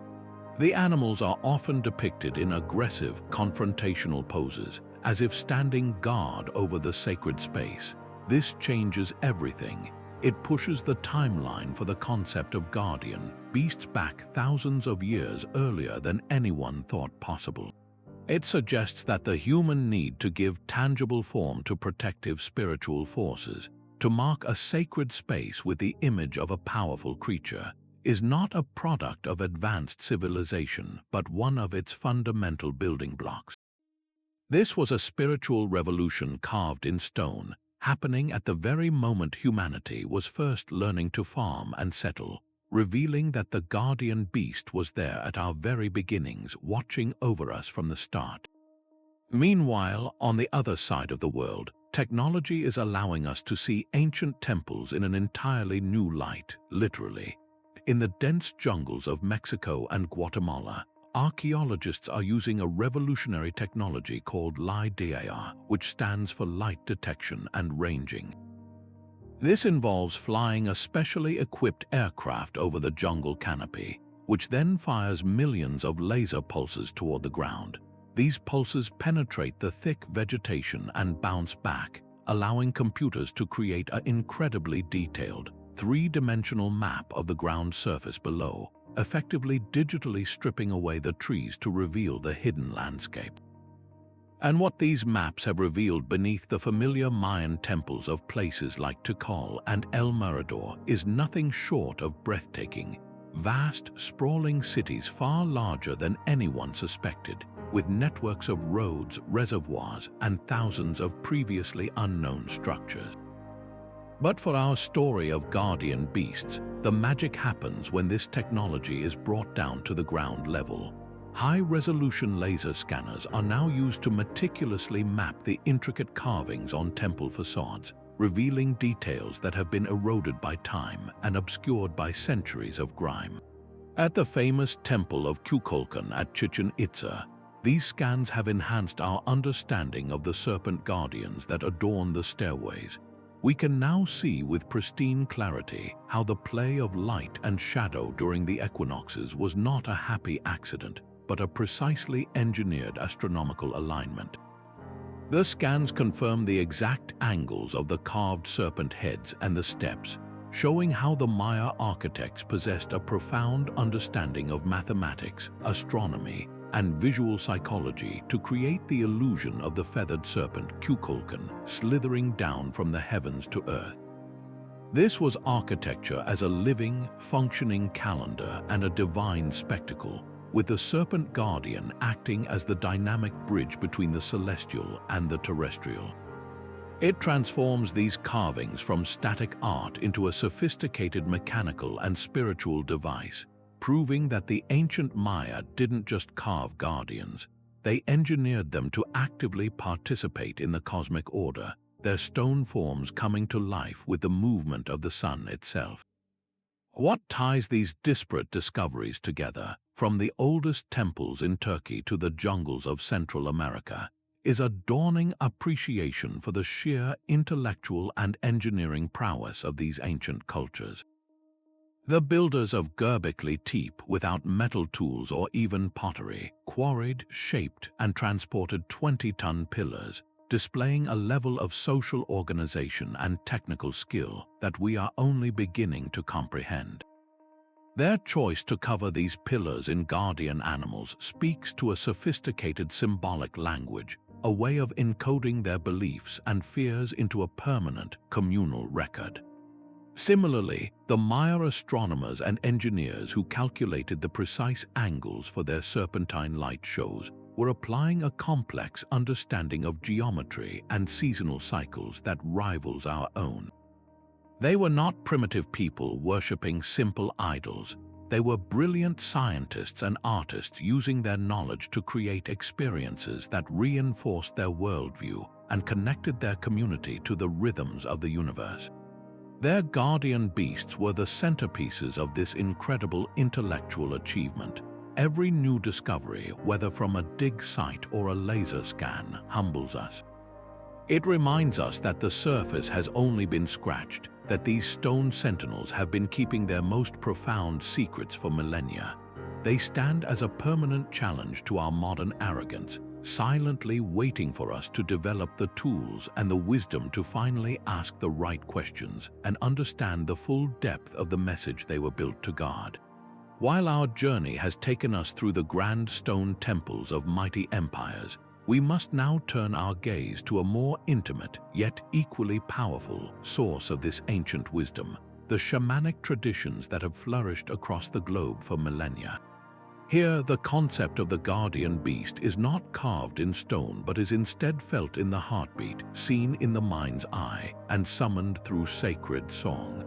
The animals are often depicted in aggressive, confrontational poses, as if standing guard over the sacred space. This changes everything. It pushes the timeline for the concept of guardian beasts back thousands of years earlier than anyone thought possible. It suggests that the human need to give tangible form to protective spiritual forces, to mark a sacred space with the image of a powerful creature, is not a product of advanced civilization, but one of its fundamental building blocks. This was a spiritual revolution carved in stone, happening at the very moment humanity was first learning to farm and settle, revealing that the guardian beast was there at our very beginnings, watching over us from the start. Meanwhile, on the other side of the world, technology is allowing us to see ancient temples in an entirely new light, literally. In the dense jungles of Mexico and Guatemala, archaeologists are using a revolutionary technology called LiDAR, which stands for light detection and ranging. This involves flying a specially equipped aircraft over the jungle canopy, which then fires millions of laser pulses toward the ground. These pulses penetrate the thick vegetation and bounce back, allowing computers to create an incredibly detailed, three-dimensional map of the ground surface below, effectively digitally stripping away the trees to reveal the hidden landscape. And what these maps have revealed beneath the familiar Mayan temples of places like Tikal and El Mirador is nothing short of breathtaking. Vast, sprawling cities far larger than anyone suspected, with networks of roads, reservoirs, and thousands of previously unknown structures. But for our story of guardian beasts, the magic happens when this technology is brought down to the ground level. High-resolution laser scanners are now used to meticulously map the intricate carvings on temple facades, revealing details that have been eroded by time and obscured by centuries of grime. At the famous Temple of Kukulkan at Chichen Itza, these scans have enhanced our understanding of the serpent guardians that adorn the stairways. We can now see with pristine clarity how the play of light and shadow during the equinoxes was not a happy accident, but a precisely engineered astronomical alignment. The scans confirm the exact angles of the carved serpent heads and the steps, showing how the Maya architects possessed a profound understanding of mathematics, astronomy, and visual psychology to create the illusion of the feathered serpent Kukulkan slithering down from the heavens to earth. This was architecture as a living, functioning calendar and a divine spectacle, with the serpent guardian acting as the dynamic bridge between the celestial and the terrestrial. It transforms these carvings from static art into a sophisticated mechanical and spiritual device, proving that the ancient Maya didn't just carve guardians, they engineered them to actively participate in the cosmic order, their stone forms coming to life with the movement of the sun itself. What ties these disparate discoveries together, from the oldest temples in Turkey to the jungles of Central America, is a dawning appreciation for the sheer intellectual and engineering prowess of these ancient cultures. The builders of Göbekli Tepe, without metal tools or even pottery, quarried, shaped, and transported 20-ton pillars, displaying a level of social organization and technical skill that we are only beginning to comprehend. Their choice to cover these pillars in guardian animals speaks to a sophisticated symbolic language, a way of encoding their beliefs and fears into a permanent communal record. Similarly, the Maya astronomers and engineers who calculated the precise angles for their serpentine light shows were applying a complex understanding of geometry and seasonal cycles that rivals our own. They were not primitive people worshipping simple idols. They were brilliant scientists and artists using their knowledge to create experiences that reinforced their worldview and connected their community to the rhythms of the universe. Their guardian beasts were the centerpieces of this incredible intellectual achievement. Every new discovery, whether from a dig site or a laser scan, humbles us. It reminds us that the surface has only been scratched, that these stone sentinels have been keeping their most profound secrets for millennia. They stand as a permanent challenge to our modern arrogance, silently waiting for us to develop the tools and the wisdom to finally ask the right questions and understand the full depth of the message they were built to guard. While our journey has taken us through the grand stone temples of mighty empires, we must now turn our gaze to a more intimate, yet equally powerful, source of this ancient wisdom, the shamanic traditions that have flourished across the globe for millennia. Here, the concept of the guardian beast is not carved in stone but is instead felt in the heartbeat, seen in the mind's eye, and summoned through sacred song.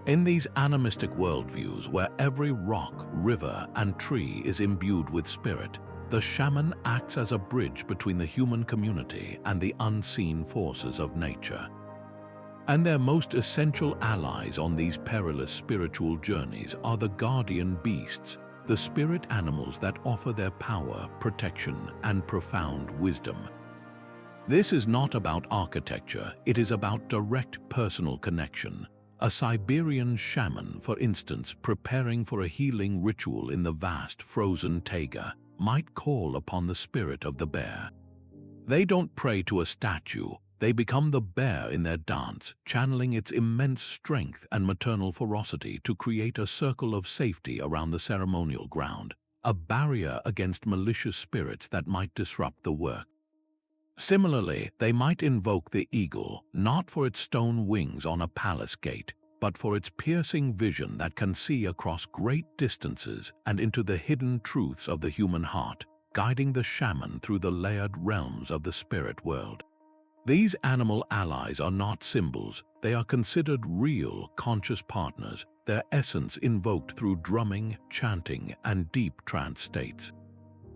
In these animistic worldviews where every rock, river, and tree is imbued with spirit, the shaman acts as a bridge between the human community and the unseen forces of nature. And their most essential allies on these perilous spiritual journeys are the guardian beasts, the spirit animals that offer their power, protection, and profound wisdom. This is not about architecture, it is about direct personal connection. A Siberian shaman, for instance, preparing for a healing ritual in the vast frozen taiga, might call upon the spirit of the bear. They don't pray to a statue, they become the bear in their dance, channeling its immense strength and maternal ferocity to create a circle of safety around the ceremonial ground, a barrier against malicious spirits that might disrupt the work. Similarly, they might invoke the eagle, not for its stone wings on a palace gate, but for its piercing vision that can see across great distances and into the hidden truths of the human heart, guiding the shaman through the layered realms of the spirit world. These animal allies are not symbols, they are considered real, conscious partners, their essence invoked through drumming, chanting, and deep trance states.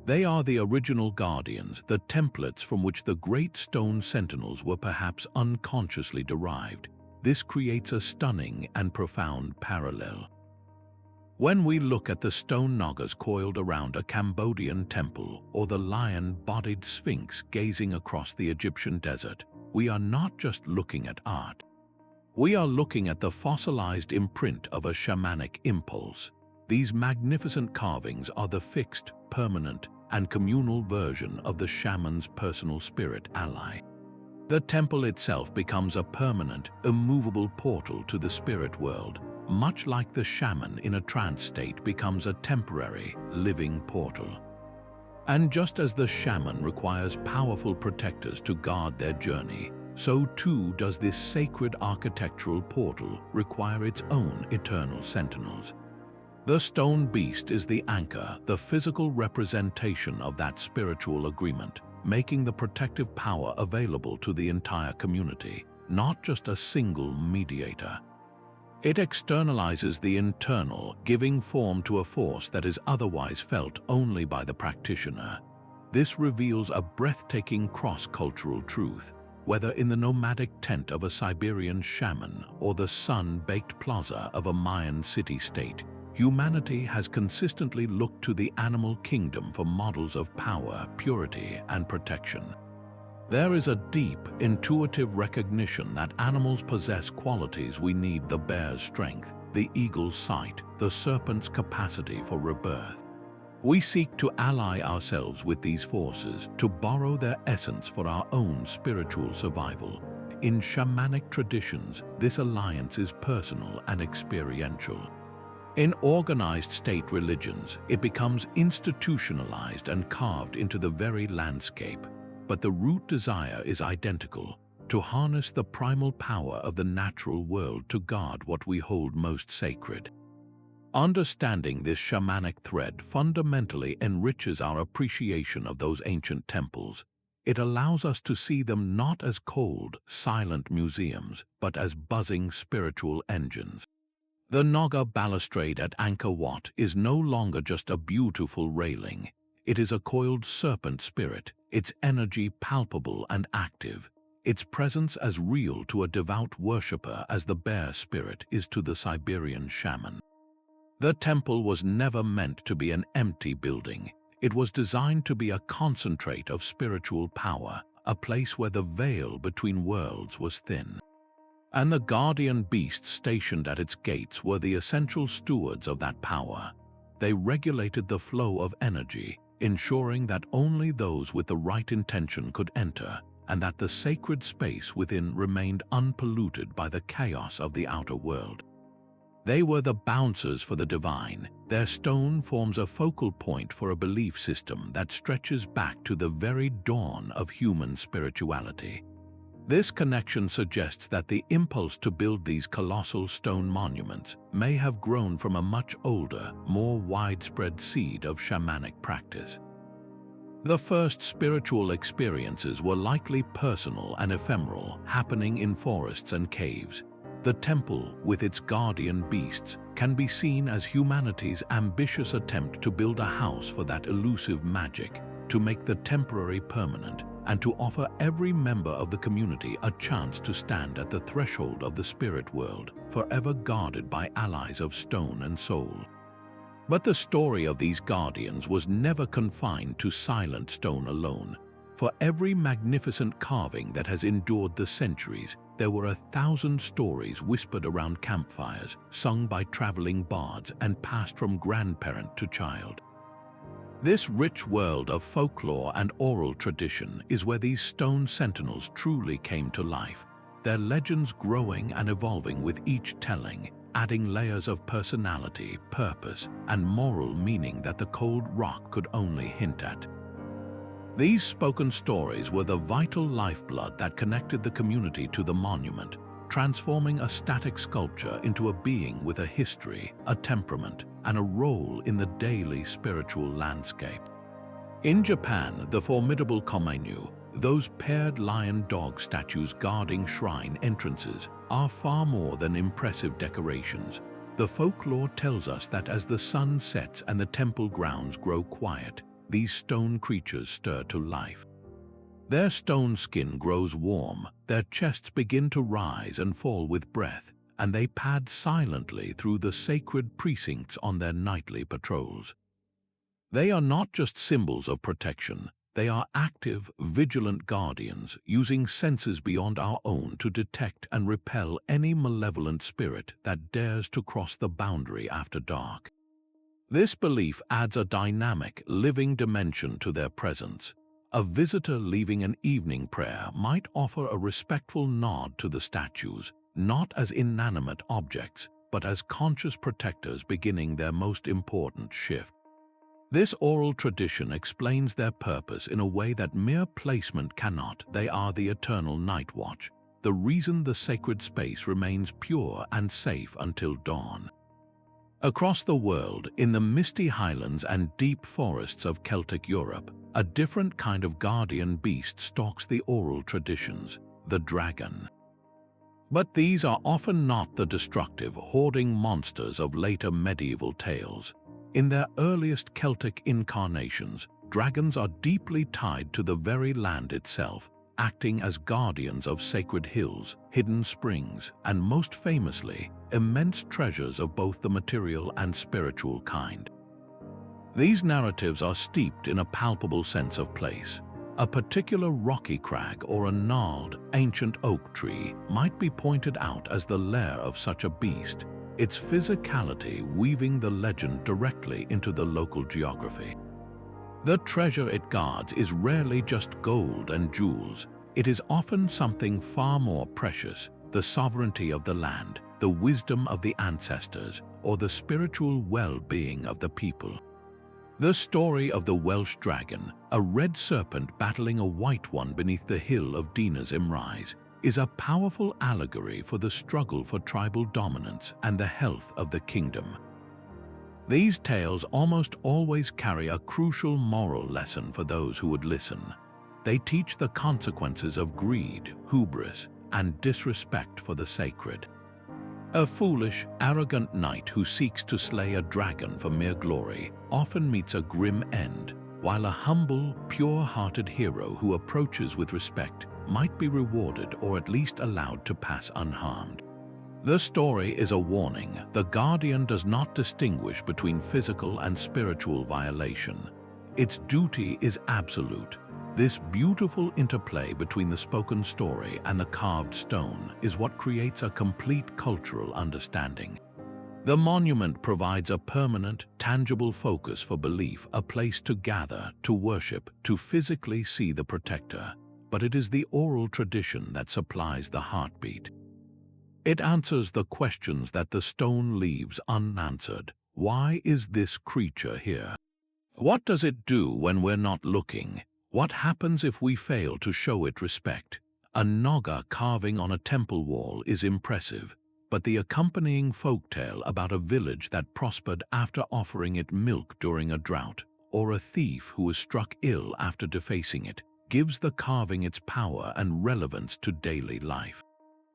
They are the original guardians, the templates from which the great stone sentinels were perhaps unconsciously derived. This creates a stunning and profound parallel. When we look at the stone Nagas coiled around a Cambodian temple or the lion-bodied Sphinx gazing across the Egyptian desert, we are not just looking at art. We are looking at the fossilized imprint of a shamanic impulse. These magnificent carvings are the fixed, permanent, and communal version of the shaman's personal spirit ally. The temple itself becomes a permanent, immovable portal to the spirit world, much like the shaman in a trance state becomes a temporary, living portal. And just as the shaman requires powerful protectors to guard their journey, so too does this sacred architectural portal require its own eternal sentinels. The stone beast is the anchor, the physical representation of that spiritual agreement, making the protective power available to the entire community, not just a single mediator. It externalizes the internal, giving form to a force that is otherwise felt only by the practitioner. This reveals a breathtaking cross-cultural truth. Whether in the nomadic tent of a Siberian shaman or the sun-baked plaza of a Mayan city-state, humanity has consistently looked to the animal kingdom for models of power, purity, and protection. There is a deep, intuitive recognition that animals possess qualities we need: the bear's strength, the eagle's sight, the serpent's capacity for rebirth. We seek to ally ourselves with these forces, to borrow their essence for our own spiritual survival. In shamanic traditions, this alliance is personal and experiential. In organized state religions, it becomes institutionalized and carved into the very landscape. But the root desire is identical: to harness the primal power of the natural world to guard what we hold most sacred. Understanding this shamanic thread fundamentally enriches our appreciation of those ancient temples. It allows us to see them not as cold, silent museums, but as buzzing spiritual engines. The Naga balustrade at Angkor Wat is no longer just a beautiful railing. It is a coiled serpent spirit, its energy palpable and active, its presence as real to a devout worshipper as the bear spirit is to the Siberian shaman. The temple was never meant to be an empty building. It was designed to be a concentrate of spiritual power, a place where the veil between worlds was thin. And the guardian beasts stationed at its gates were the essential stewards of that power. They regulated the flow of energy, ensuring that only those with the right intention could enter, and that the sacred space within remained unpolluted by the chaos of the outer world. They were the bouncers for the divine. Their stone forms a focal point for a belief system that stretches back to the very dawn of human spirituality. This connection suggests that the impulse to build these colossal stone monuments may have grown from a much older, more widespread seed of shamanic practice. The first spiritual experiences were likely personal and ephemeral, happening in forests and caves. The temple, with its guardian beasts, can be seen as humanity's ambitious attempt to build a house for that elusive magic, to make the temporary permanent, and to offer every member of the community a chance to stand at the threshold of the spirit world, forever guarded by allies of stone and soul. But the story of these guardians was never confined to silent stone alone. For every magnificent carving that has endured the centuries, there were 1,000 stories whispered around campfires, sung by traveling bards, and passed from grandparent to child. This rich world of folklore and oral tradition is where these stone sentinels truly came to life, their legends growing and evolving with each telling, adding layers of personality, purpose, and moral meaning that the cold rock could only hint at. These spoken stories were the vital lifeblood that connected the community to the monument, transforming a static sculpture into a being with a history, a temperament, and a role in the daily spiritual landscape. In Japan, the formidable komainu, those paired lion-dog statues guarding shrine entrances, are far more than impressive decorations. The folklore tells us that as the sun sets and the temple grounds grow quiet, these stone creatures stir to life. Their stone skin grows warm, their chests begin to rise and fall with breath, and they pad silently through the sacred precincts on their nightly patrols. They are not just symbols of protection, they are active, vigilant guardians, using senses beyond our own to detect and repel any malevolent spirit that dares to cross the boundary after dark. This belief adds a dynamic, living dimension to their presence. A visitor leaving an evening prayer might offer a respectful nod to the statues, not as inanimate objects, but as conscious protectors beginning their most important shift. This oral tradition explains their purpose in a way that mere placement cannot. They are the eternal night watch, the reason the sacred space remains pure and safe until dawn. Across the world, in the misty highlands and deep forests of Celtic Europe, a different kind of guardian beast stalks the oral traditions, the dragon. But these are often not the destructive, hoarding monsters of later medieval tales. In their earliest Celtic incarnations, dragons are deeply tied to the very land itself, acting as guardians of sacred hills, hidden springs, and most famously, immense treasures of both the material and spiritual kind. These narratives are steeped in a palpable sense of place. A particular rocky crag or a gnarled, ancient oak tree might be pointed out as the lair of such a beast, its physicality weaving the legend directly into the local geography. The treasure it guards is rarely just gold and jewels. It is often something far more precious, the sovereignty of the land, the wisdom of the ancestors, or the spiritual well-being of the people. The story of the Welsh dragon, a red serpent battling a white one beneath the hill of Dinas Imrais, is a powerful allegory for the struggle for tribal dominance and the health of the kingdom. These tales almost always carry a crucial moral lesson for those who would listen. They teach the consequences of greed, hubris, and disrespect for the sacred. A foolish, arrogant knight who seeks to slay a dragon for mere glory often meets a grim end, while a humble, pure-hearted hero who approaches with respect might be rewarded or at least allowed to pass unharmed. The story is a warning. The Guardian does not distinguish between physical and spiritual violation. Its duty is absolute. This beautiful interplay between the spoken story and the carved stone is what creates a complete cultural understanding. The monument provides a permanent, tangible focus for belief, a place to gather, to worship, to physically see the protector. But it is the oral tradition that supplies the heartbeat. It answers the questions that the stone leaves unanswered. Why is this creature here? What does it do when we're not looking? What happens if we fail to show it respect? A Naga carving on a temple wall is impressive, but the accompanying folktale about a village that prospered after offering it milk during a drought, or a thief who was struck ill after defacing it, gives the carving its power and relevance to daily life.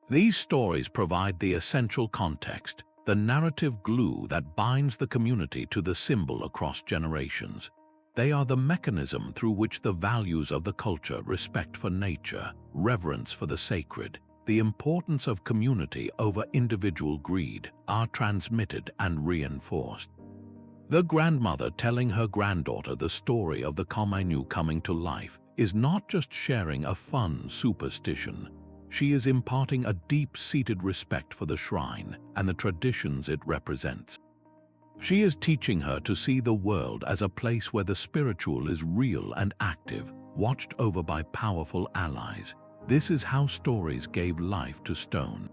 These stories provide the essential context, the narrative glue that binds the community to the symbol across generations. They are the mechanism through which the values of the culture, respect for nature, reverence for the sacred, the importance of community over individual greed, are transmitted and reinforced. The grandmother telling her granddaughter the story of the Kamanu coming to life is not just sharing a fun superstition. She is imparting a deep-seated respect for the shrine and the traditions it represents. She is teaching her to see the world as a place where the spiritual is real and active, watched over by powerful allies. This is how stories gave life to stone.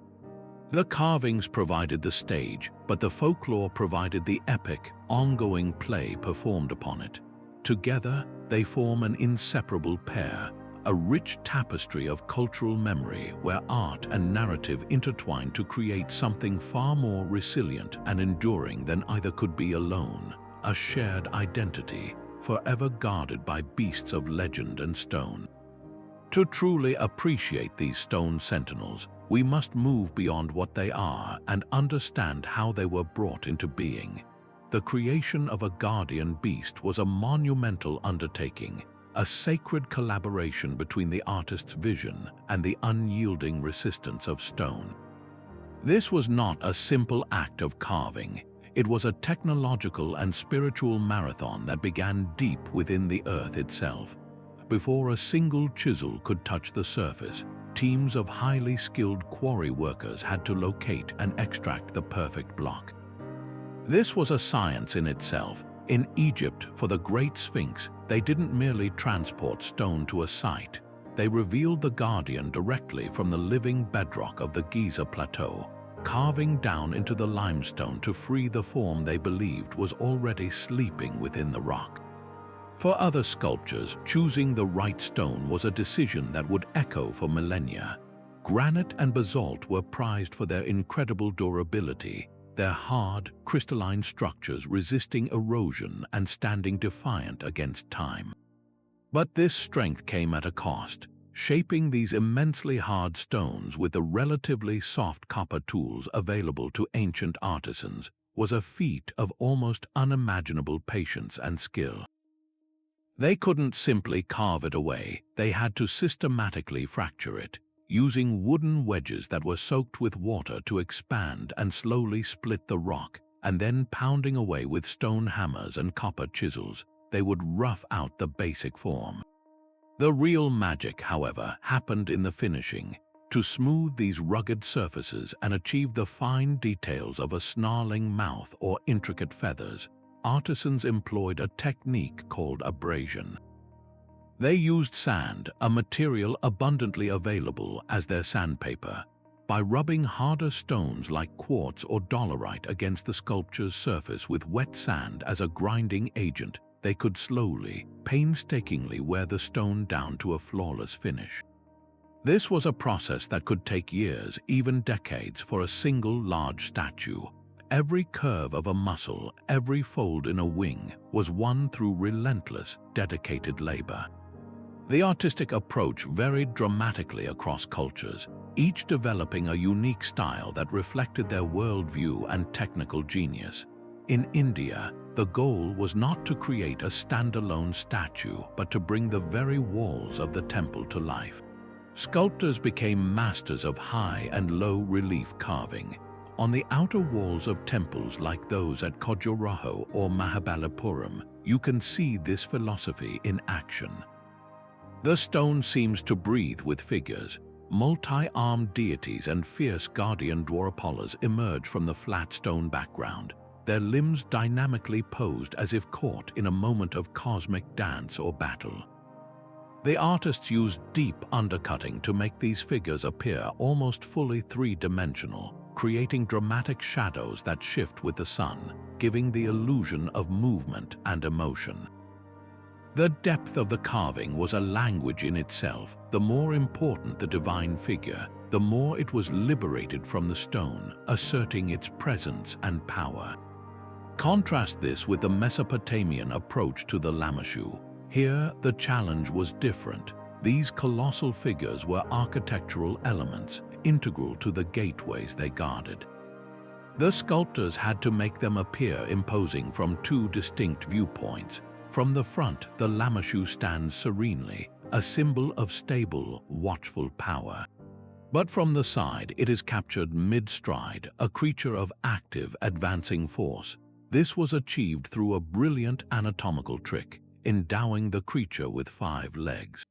The carvings provided the stage, but the folklore provided the epic, ongoing play performed upon it. Together, they form an inseparable pair, a rich tapestry of cultural memory where art and narrative intertwine to create something far more resilient and enduring than either could be alone, a shared identity, forever guarded by beasts of legend and stone. To truly appreciate these stone sentinels, we must move beyond what they are and understand how they were brought into being. The creation of a guardian beast was a monumental undertaking, a sacred collaboration between the artist's vision and the unyielding resistance of stone. This was not a simple act of carving. It was a technological and spiritual marathon that began deep within the earth itself. Before a single chisel could touch the surface, teams of highly skilled quarry workers had to locate and extract the perfect block. This was a science in itself. In Egypt, for the Great Sphinx, they didn't merely transport stone to a site. They revealed the guardian directly from the living bedrock of the Giza Plateau, carving down into the limestone to free the form they believed was already sleeping within the rock. For other sculptures, choosing the right stone was a decision that would echo for millennia. Granite and basalt were prized for their incredible durability, their hard, crystalline structures resisting erosion and standing defiant against time. But this strength came at a cost. Shaping these immensely hard stones with the relatively soft copper tools available to ancient artisans was a feat of almost unimaginable patience and skill. They couldn't simply carve it away, they had to systematically fracture it, using wooden wedges that were soaked with water to expand and slowly split the rock, and then pounding away with stone hammers and copper chisels, they would rough out the basic form. The real magic, however, happened in the finishing. To smooth these rugged surfaces and achieve the fine details of a snarling mouth or intricate feathers, artisans employed a technique called abrasion. They used sand, a material abundantly available, as their sandpaper. By rubbing harder stones like quartz or dolerite against the sculpture's surface with wet sand as a grinding agent, they could slowly, painstakingly wear the stone down to a flawless finish. This was a process that could take years, even decades, for a single large statue. Every curve of a muscle, every fold in a wing, was won through relentless, dedicated labor. The artistic approach varied dramatically across cultures, each developing a unique style that reflected their worldview and technical genius. In India, the goal was not to create a standalone statue, but to bring the very walls of the temple to life. Sculptors became masters of high and low relief carving. On the outer walls of temples like those at Khajuraho or Mahabalipuram, you can see this philosophy in action. The stone seems to breathe with figures. Multi-armed deities and fierce guardian Dwarapalas emerge from the flat stone background, their limbs dynamically posed as if caught in a moment of cosmic dance or battle. The artists used deep undercutting to make these figures appear almost fully three-dimensional, creating dramatic shadows that shift with the sun, giving the illusion of movement and emotion. The depth of the carving was a language in itself. The more important the divine figure, the more it was liberated from the stone, asserting its presence and power. Contrast this with the Mesopotamian approach to the lamassu. Here, the challenge was different. These colossal figures were architectural elements, integral to the gateways they guarded. The sculptors had to make them appear imposing from two distinct viewpoints. From the front, the lamassu stands serenely, a symbol of stable, watchful power. But from the side, it is captured mid-stride, a creature of active, advancing force. This was achieved through a brilliant anatomical trick, endowing the creature with 5 legs.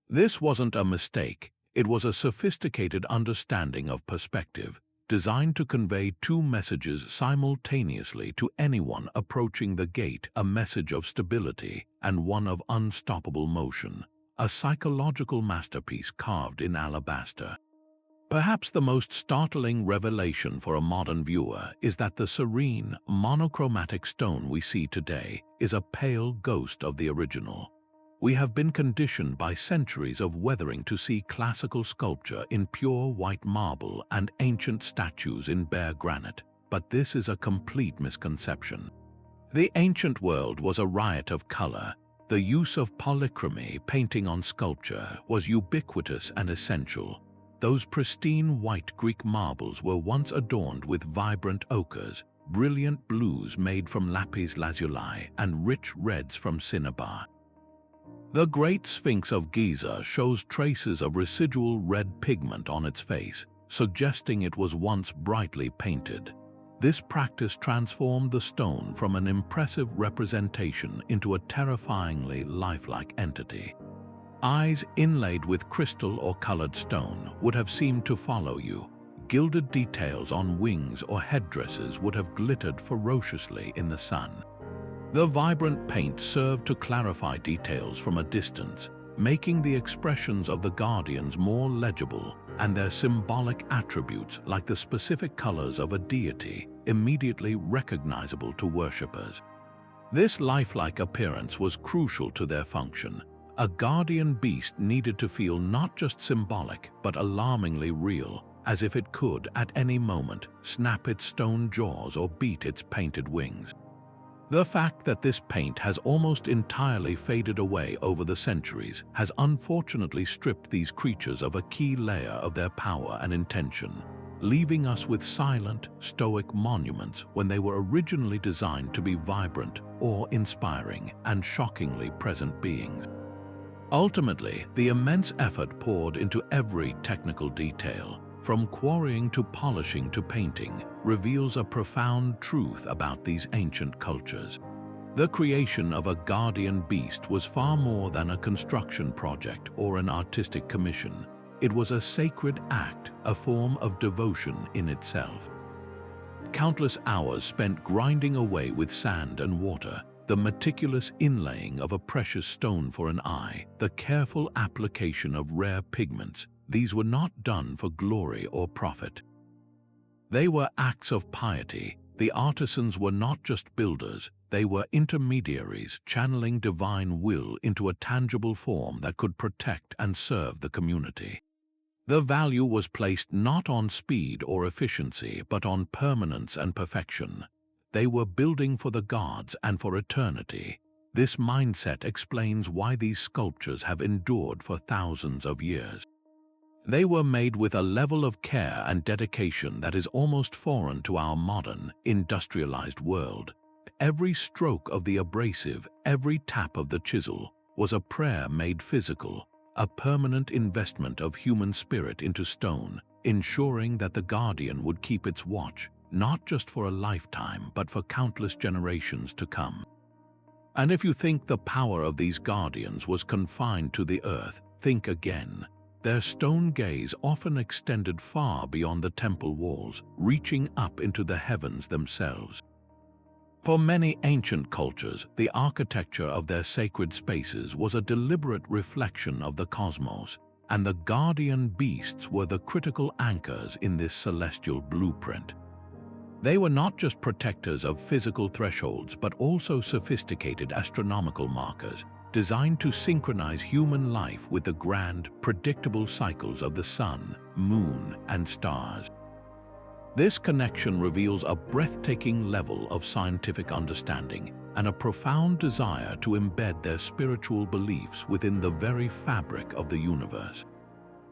This wasn't a mistake, it was a sophisticated understanding of perspective, designed to convey 2 messages simultaneously to anyone approaching the gate: a message of stability and one of unstoppable motion, a psychological masterpiece carved in alabaster. Perhaps the most startling revelation for a modern viewer is that the serene, monochromatic stone we see today is a pale ghost of the original. We have been conditioned by centuries of weathering to see classical sculpture in pure white marble and ancient statues in bare granite, but this is a complete misconception. The ancient world was a riot of color. The use of polychromy, painting on sculpture, was ubiquitous and essential. Those pristine white Greek marbles were once adorned with vibrant ochres, brilliant blues made from lapis lazuli, and rich reds from cinnabar. The Great Sphinx of Giza shows traces of residual red pigment on its face, suggesting it was once brightly painted. This practice transformed the stone from an impressive representation into a terrifyingly lifelike entity. Eyes inlaid with crystal or colored stone would have seemed to follow you. Gilded details on wings or headdresses would have glittered ferociously in the sun. The vibrant paint served to clarify details from a distance, making the expressions of the guardians more legible and their symbolic attributes, like the specific colors of a deity, immediately recognizable to worshippers. This lifelike appearance was crucial to their function. A guardian beast needed to feel not just symbolic, but alarmingly real, as if it could, at any moment, snap its stone jaws or beat its painted wings. The fact that this paint has almost entirely faded away over the centuries has unfortunately stripped these creatures of a key layer of their power and intention, leaving us with silent, stoic monuments when they were originally designed to be vibrant, awe-inspiring, and shockingly present beings. Ultimately, the immense effort poured into every technical detail, from quarrying to polishing to painting, reveals a profound truth about these ancient cultures. The creation of a guardian beast was far more than a construction project or an artistic commission. It was a sacred act, a form of devotion in itself. Countless hours spent grinding away with sand and water, the meticulous inlaying of a precious stone for an eye, the careful application of rare pigments, these were not done for glory or profit. They were acts of piety. The artisans were not just builders, they were intermediaries, channeling divine will into a tangible form that could protect and serve the community. The value was placed not on speed or efficiency, but on permanence and perfection. They were building for the gods and for eternity. This mindset explains why these sculptures have endured for thousands of years. They were made with a level of care and dedication that is almost foreign to our modern, industrialized world. Every stroke of the abrasive, every tap of the chisel, was a prayer made physical, a permanent investment of human spirit into stone, ensuring that the guardian would keep its watch, not just for a lifetime, but for countless generations to come. And if you think the power of these guardians was confined to the earth, think again. Their stone gaze often extended far beyond the temple walls, reaching up into the heavens themselves. For many ancient cultures, the architecture of their sacred spaces was a deliberate reflection of the cosmos, and the guardian beasts were the critical anchors in this celestial blueprint. They were not just protectors of physical thresholds, but also sophisticated astronomical markers, designed to synchronize human life with the grand, predictable cycles of the sun, moon, and stars. This connection reveals a breathtaking level of scientific understanding and a profound desire to embed their spiritual beliefs within the very fabric of the universe.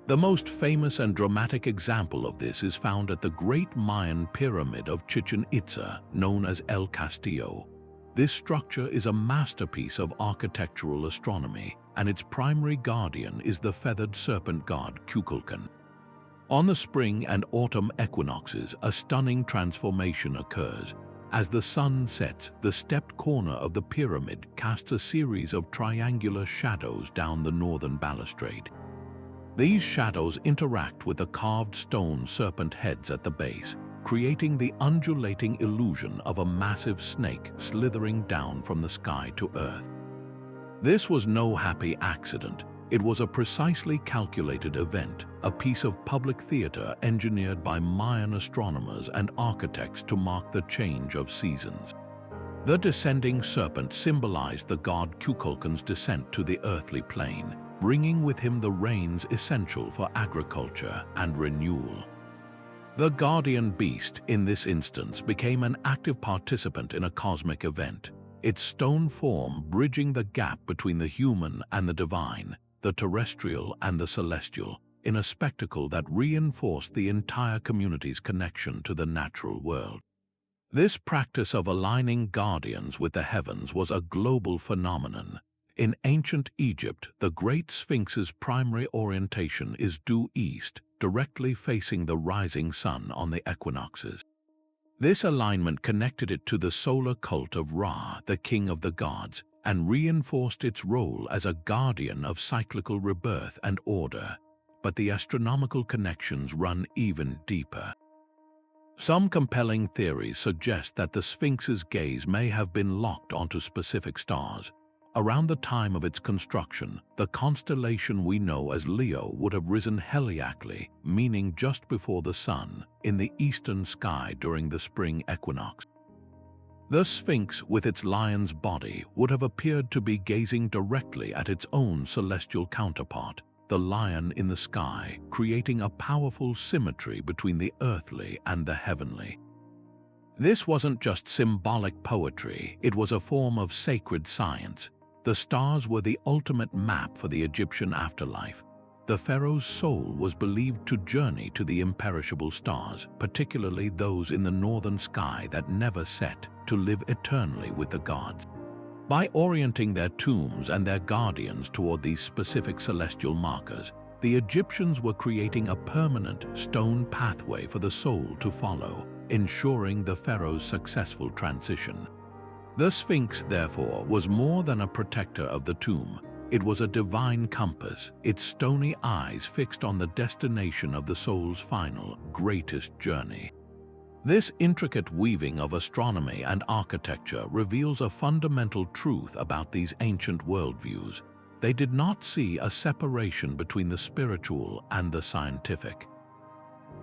The most famous and dramatic example of this is found at the Great Mayan Pyramid of Chichen Itza, known as El Castillo. This structure is a masterpiece of architectural astronomy, and its primary guardian is the feathered serpent god Kukulkan. On the spring and autumn equinoxes, a stunning transformation occurs. As the sun sets, the stepped corner of the pyramid casts a series of triangular shadows down the northern balustrade. These shadows interact with the carved stone serpent heads at the base, creating the undulating illusion of a massive snake slithering down from the sky to earth. This was no happy accident. It was a precisely calculated event, a piece of public theater engineered by Mayan astronomers and architects to mark the change of seasons. The descending serpent symbolized the god Kukulkan's descent to the earthly plane, bringing with him the rains essential for agriculture and renewal. The guardian beast, in this instance, became an active participant in a cosmic event, its stone form bridging the gap between the human and the divine, the terrestrial and the celestial, in a spectacle that reinforced the entire community's connection to the natural world. This practice of aligning guardians with the heavens was a global phenomenon. In ancient Egypt, the great Sphinx's primary orientation is due east, directly facing the rising sun on the equinoxes. This alignment connected it to the solar cult of Ra, the king of the gods, and reinforced its role as a guardian of cyclical rebirth and order. But the astronomical connections run even deeper. Some compelling theories suggest that the Sphinx's gaze may have been locked onto specific stars. Around the time of its construction, the constellation we know as Leo would have risen heliacally, meaning just before the sun, in the eastern sky during the spring equinox. The Sphinx, with its lion's body, would have appeared to be gazing directly at its own celestial counterpart, the lion in the sky, creating a powerful symmetry between the earthly and the heavenly. This wasn't just symbolic poetry, it was a form of sacred science. The stars were the ultimate map for the Egyptian afterlife. The pharaoh's soul was believed to journey to the imperishable stars, particularly those in the northern sky that never set, to live eternally with the gods. By orienting their tombs and their guardians toward these specific celestial markers, the Egyptians were creating a permanent stone pathway for the soul to follow, ensuring the pharaoh's successful transition. The Sphinx, therefore, was more than a protector of the tomb. It was a divine compass, its stony eyes fixed on the destination of the soul's final, greatest journey. This intricate weaving of astronomy and architecture reveals a fundamental truth about these ancient worldviews. They did not see a separation between the spiritual and the scientific.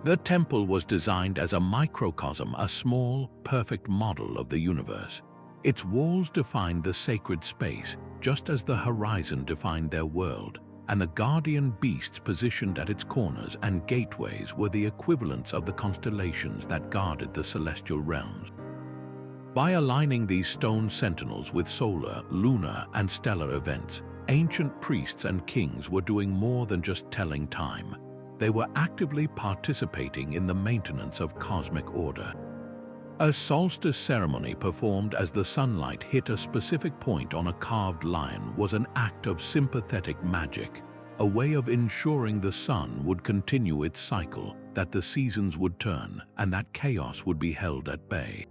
The temple was designed as a microcosm, a small, perfect model of the universe. Its walls defined the sacred space, just as the horizon defined their world, and the guardian beasts positioned at its corners and gateways were the equivalents of the constellations that guarded the celestial realms. By aligning these stone sentinels with solar, lunar, and stellar events, ancient priests and kings were doing more than just telling time. They were actively participating in the maintenance of cosmic order. A solstice ceremony performed as the sunlight hit a specific point on a carved lion was an act of sympathetic magic, a way of ensuring the sun would continue its cycle, that the seasons would turn, and that chaos would be held at bay.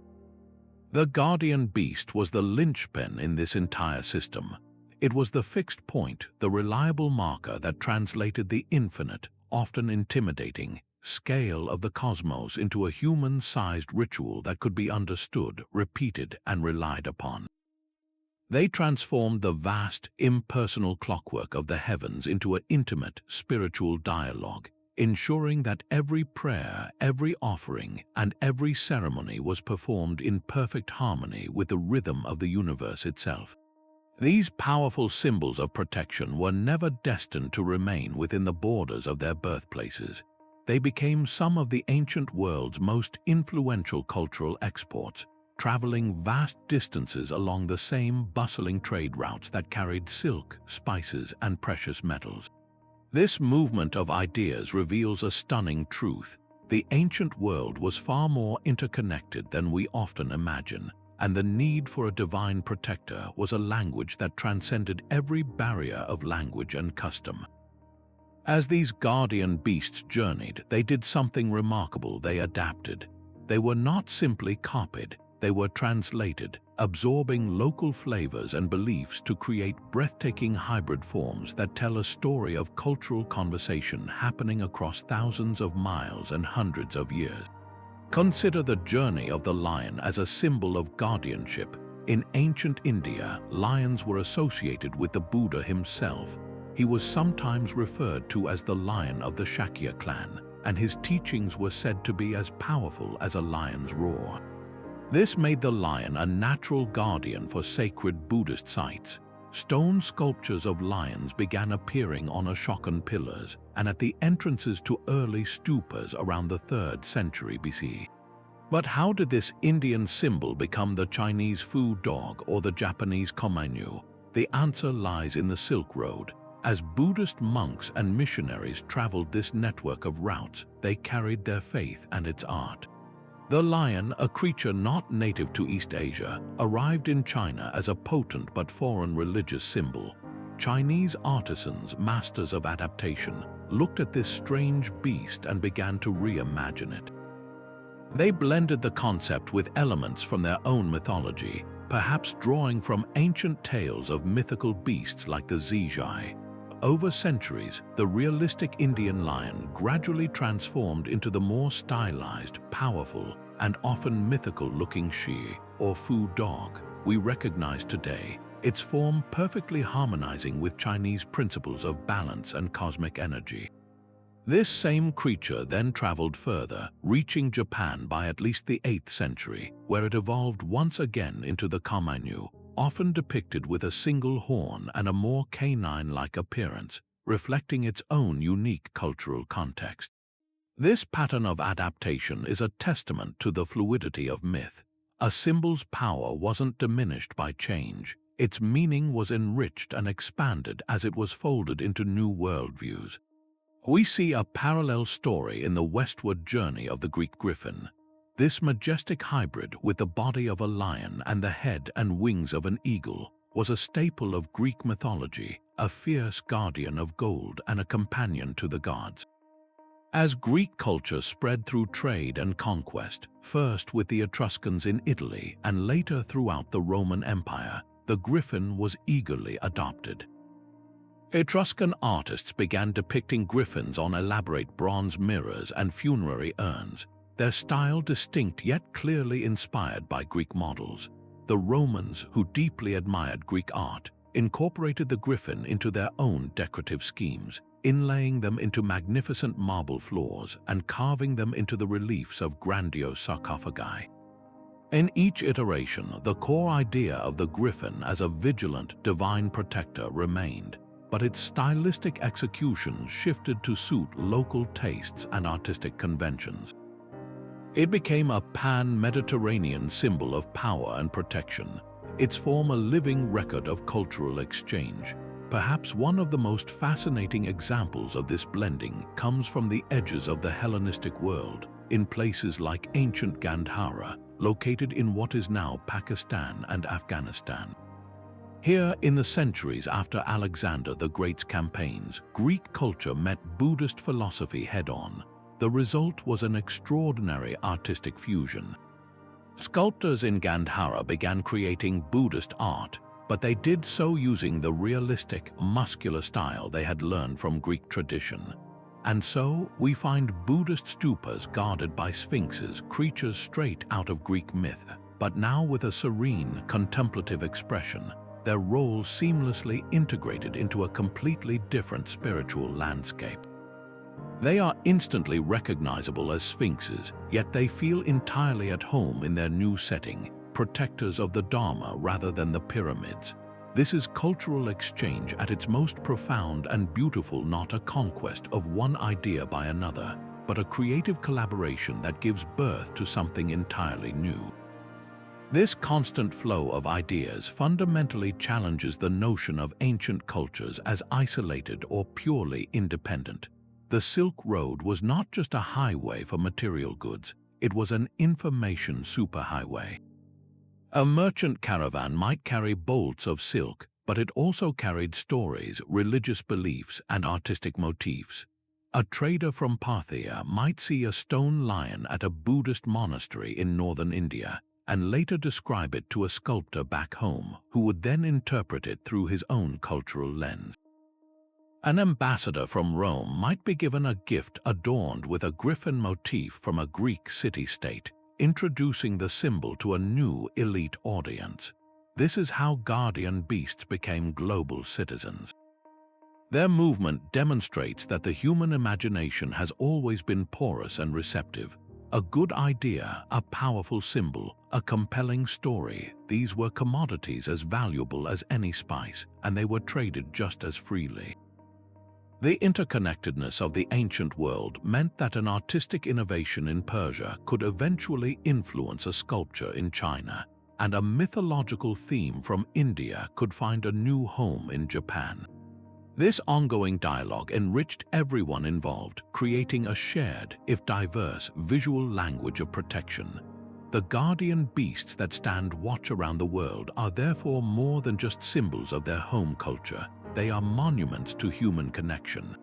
The guardian beast was the linchpin in this entire system. It was the fixed point, the reliable marker that translated the infinite, often intimidating, scale of the cosmos into a human-sized ritual that could be understood, repeated, and relied upon. They transformed the vast, impersonal clockwork of the heavens into an intimate, spiritual dialogue, ensuring that every prayer, every offering, and every ceremony was performed in perfect harmony with the rhythm of the universe itself. These powerful symbols of protection were never destined to remain within the borders of their birthplaces. They became some of the ancient world's most influential cultural exports, traveling vast distances along the same bustling trade routes that carried silk, spices, and precious metals. This movement of ideas reveals a stunning truth. The ancient world was far more interconnected than we often imagine, and the need for a divine protector was a language that transcended every barrier of language and custom. As these guardian beasts journeyed, they did something remarkable. They adapted. They were not simply copied, they were translated, absorbing local flavors and beliefs to create breathtaking hybrid forms that tell a story of cultural conversation happening across thousands of miles and hundreds of years. Consider the journey of the lion as a symbol of guardianship. In ancient India, lions were associated with the Buddha himself. He was sometimes referred to as the lion of the Shakya clan, and his teachings were said to be as powerful as a lion's roar. This made the lion a natural guardian for sacred Buddhist sites. Stone sculptures of lions began appearing on Ashokan pillars and at the entrances to early stupas around the 3rd century BC. But how did this Indian symbol become the Chinese food dog or the Japanese komainu? The answer lies in the Silk Road. As Buddhist monks and missionaries traveled this network of routes, they carried their faith and its art. The lion, a creature not native to East Asia, arrived in China as a potent but foreign religious symbol. Chinese artisans, masters of adaptation, looked at this strange beast and began to reimagine it. They blended the concept with elements from their own mythology, perhaps drawing from ancient tales of mythical beasts like the Zizhai. Over centuries, the realistic Indian lion gradually transformed into the more stylized, powerful, and often mythical-looking she, or food dog, we recognize today, its form perfectly harmonizing with Chinese principles of balance and cosmic energy. This same creature then traveled further, reaching Japan by at least the 8th century, where it evolved once again into the komainu, often depicted with a single horn and a more canine-like appearance, reflecting its own unique cultural context. This pattern of adaptation is a testament to the fluidity of myth. A symbol's power wasn't diminished by change. Its meaning was enriched and expanded as it was folded into new worldviews. We see a parallel story in the westward journey of the Greek Griffin. This majestic hybrid with the body of a lion and the head and wings of an eagle was a staple of Greek mythology, a fierce guardian of gold and a companion to the gods. As Greek culture spread through trade and conquest, first with the Etruscans in Italy and later throughout the Roman Empire, the griffin was eagerly adopted. Etruscan artists began depicting griffins on elaborate bronze mirrors and funerary urns, their style distinct yet clearly inspired by Greek models. The Romans, who deeply admired Greek art, incorporated the griffin into their own decorative schemes, inlaying them into magnificent marble floors and carving them into the reliefs of grandiose sarcophagi. In each iteration, the core idea of the griffin as a vigilant, divine protector remained, but its stylistic execution shifted to suit local tastes and artistic conventions. It became a pan-Mediterranean symbol of power and protection, its form a living record of cultural exchange. Perhaps one of the most fascinating examples of this blending comes from the edges of the Hellenistic world, in places like ancient Gandhara, located in what is now Pakistan and Afghanistan. Here, in the centuries after Alexander the Great's campaigns, Greek culture met Buddhist philosophy head-on. The result was an extraordinary artistic fusion. Sculptors in Gandhara began creating Buddhist art, but they did so using the realistic, muscular style they had learned from Greek tradition. And so, we find Buddhist stupas guarded by sphinxes, creatures straight out of Greek myth, but now with a serene, contemplative expression, their roles seamlessly integrated into a completely different spiritual landscape. They are instantly recognizable as sphinxes, yet they feel entirely at home in their new setting, protectors of the Dharma rather than the pyramids. This is cultural exchange at its most profound and beautiful, not a conquest of one idea by another, but a creative collaboration that gives birth to something entirely new. This constant flow of ideas fundamentally challenges the notion of ancient cultures as isolated or purely independent. The Silk Road was not just a highway for material goods, it was an information superhighway. A merchant caravan might carry bolts of silk, but it also carried stories, religious beliefs, and artistic motifs. A trader from Parthia might see a stone lion at a Buddhist monastery in northern India, and later describe it to a sculptor back home, who would then interpret it through his own cultural lens. An ambassador from Rome might be given a gift adorned with a griffin motif from a Greek city-state, introducing the symbol to a new elite audience. This is how guardian beasts became global citizens. Their movement demonstrates that the human imagination has always been porous and receptive. A good idea, a powerful symbol, a compelling story, these were commodities as valuable as any spice, and they were traded just as freely. The interconnectedness of the ancient world meant that an artistic innovation in Persia could eventually influence a sculpture in China, and a mythological theme from India could find a new home in Japan. This ongoing dialogue enriched everyone involved, creating a shared, if diverse, visual language of protection. The guardian beasts that stand watch around the world are therefore more than just symbols of their home culture. They are monuments to human connection.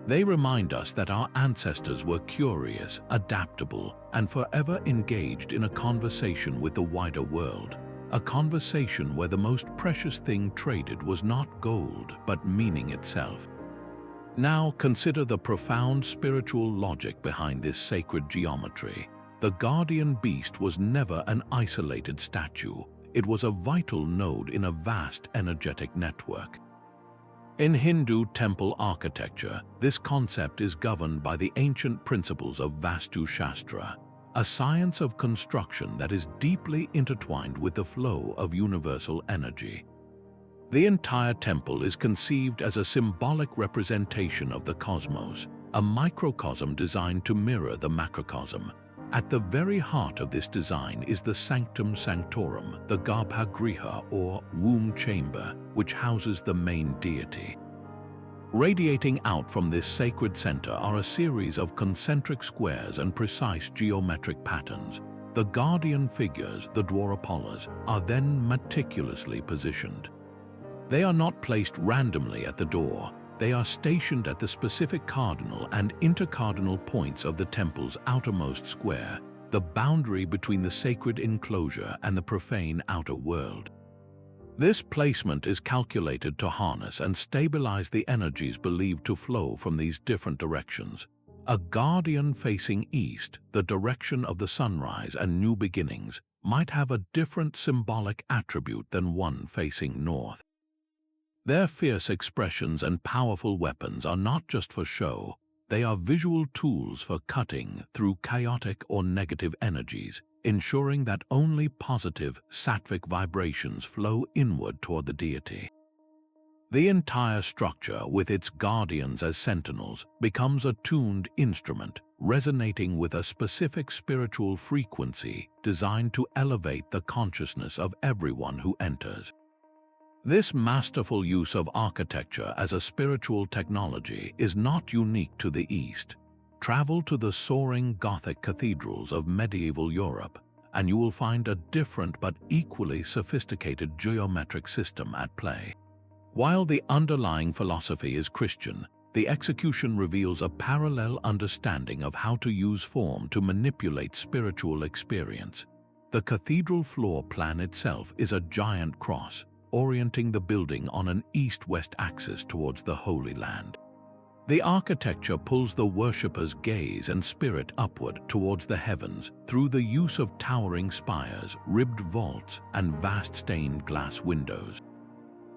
They remind us that our ancestors were curious, adaptable, and forever engaged in a conversation with the wider world. A conversation where the most precious thing traded was not gold, but meaning itself. Now consider the profound spiritual logic behind this sacred geometry. The guardian beast was never an isolated statue. It was a vital node in a vast energetic network. In Hindu temple architecture, this concept is governed by the ancient principles of Vastu Shastra, a science of construction that is deeply intertwined with the flow of universal energy. The entire temple is conceived as a symbolic representation of the cosmos, a microcosm designed to mirror the macrocosm. At the very heart of this design is the Sanctum Sanctorum, the Garbhagriha or womb chamber, which houses the main deity. Radiating out from this sacred center are a series of concentric squares and precise geometric patterns. The guardian figures, the Dwarapalas, are then meticulously positioned. They are not placed randomly at the door. They are stationed at the specific cardinal and intercardinal points of the temple's outermost square, the boundary between the sacred enclosure and the profane outer world. This placement is calculated to harness and stabilize the energies believed to flow from these different directions. A guardian facing east, the direction of the sunrise and new beginnings, might have a different symbolic attribute than one facing north. Their fierce expressions and powerful weapons are not just for show, they are visual tools for cutting through chaotic or negative energies, ensuring that only positive, sattvic vibrations flow inward toward the deity. The entire structure, with its guardians as sentinels, becomes a tuned instrument, resonating with a specific spiritual frequency designed to elevate the consciousness of everyone who enters. This masterful use of architecture as a spiritual technology is not unique to the East. Travel to the soaring Gothic cathedrals of medieval Europe, and you will find a different but equally sophisticated geometric system at play. While the underlying philosophy is Christian, the execution reveals a parallel understanding of how to use form to manipulate spiritual experience. The cathedral floor plan itself is a giant cross, orienting the building on an east-west axis towards the Holy Land. The architecture pulls the worshipper's gaze and spirit upward towards the heavens through the use of towering spires, ribbed vaults, and vast stained glass windows.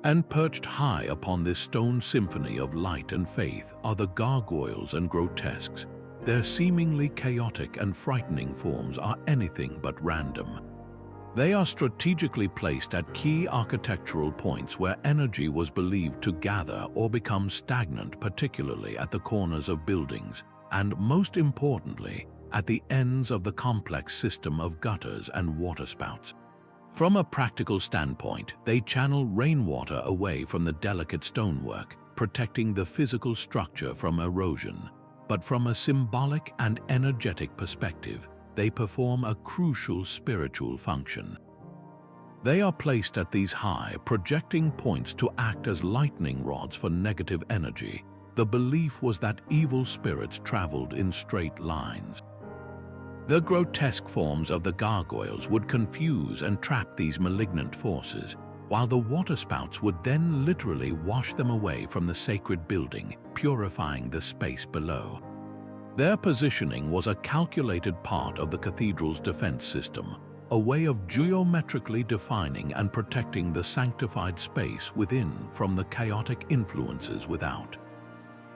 And perched high upon this stone symphony of light and faith are the gargoyles and grotesques. Their seemingly chaotic and frightening forms are anything but random. They are strategically placed at key architectural points where energy was believed to gather or become stagnant, particularly at the corners of buildings, and most importantly, at the ends of the complex system of gutters and waterspouts. From a practical standpoint, they channel rainwater away from the delicate stonework, protecting the physical structure from erosion. But from a symbolic and energetic perspective, they perform a crucial spiritual function. They are placed at these high, projecting points to act as lightning rods for negative energy. The belief was that evil spirits traveled in straight lines. The grotesque forms of the gargoyles would confuse and trap these malignant forces, while the waterspouts would then literally wash them away from the sacred building, purifying the space below. Their positioning was a calculated part of the cathedral's defense system, a way of geometrically defining and protecting the sanctified space within from the chaotic influences without.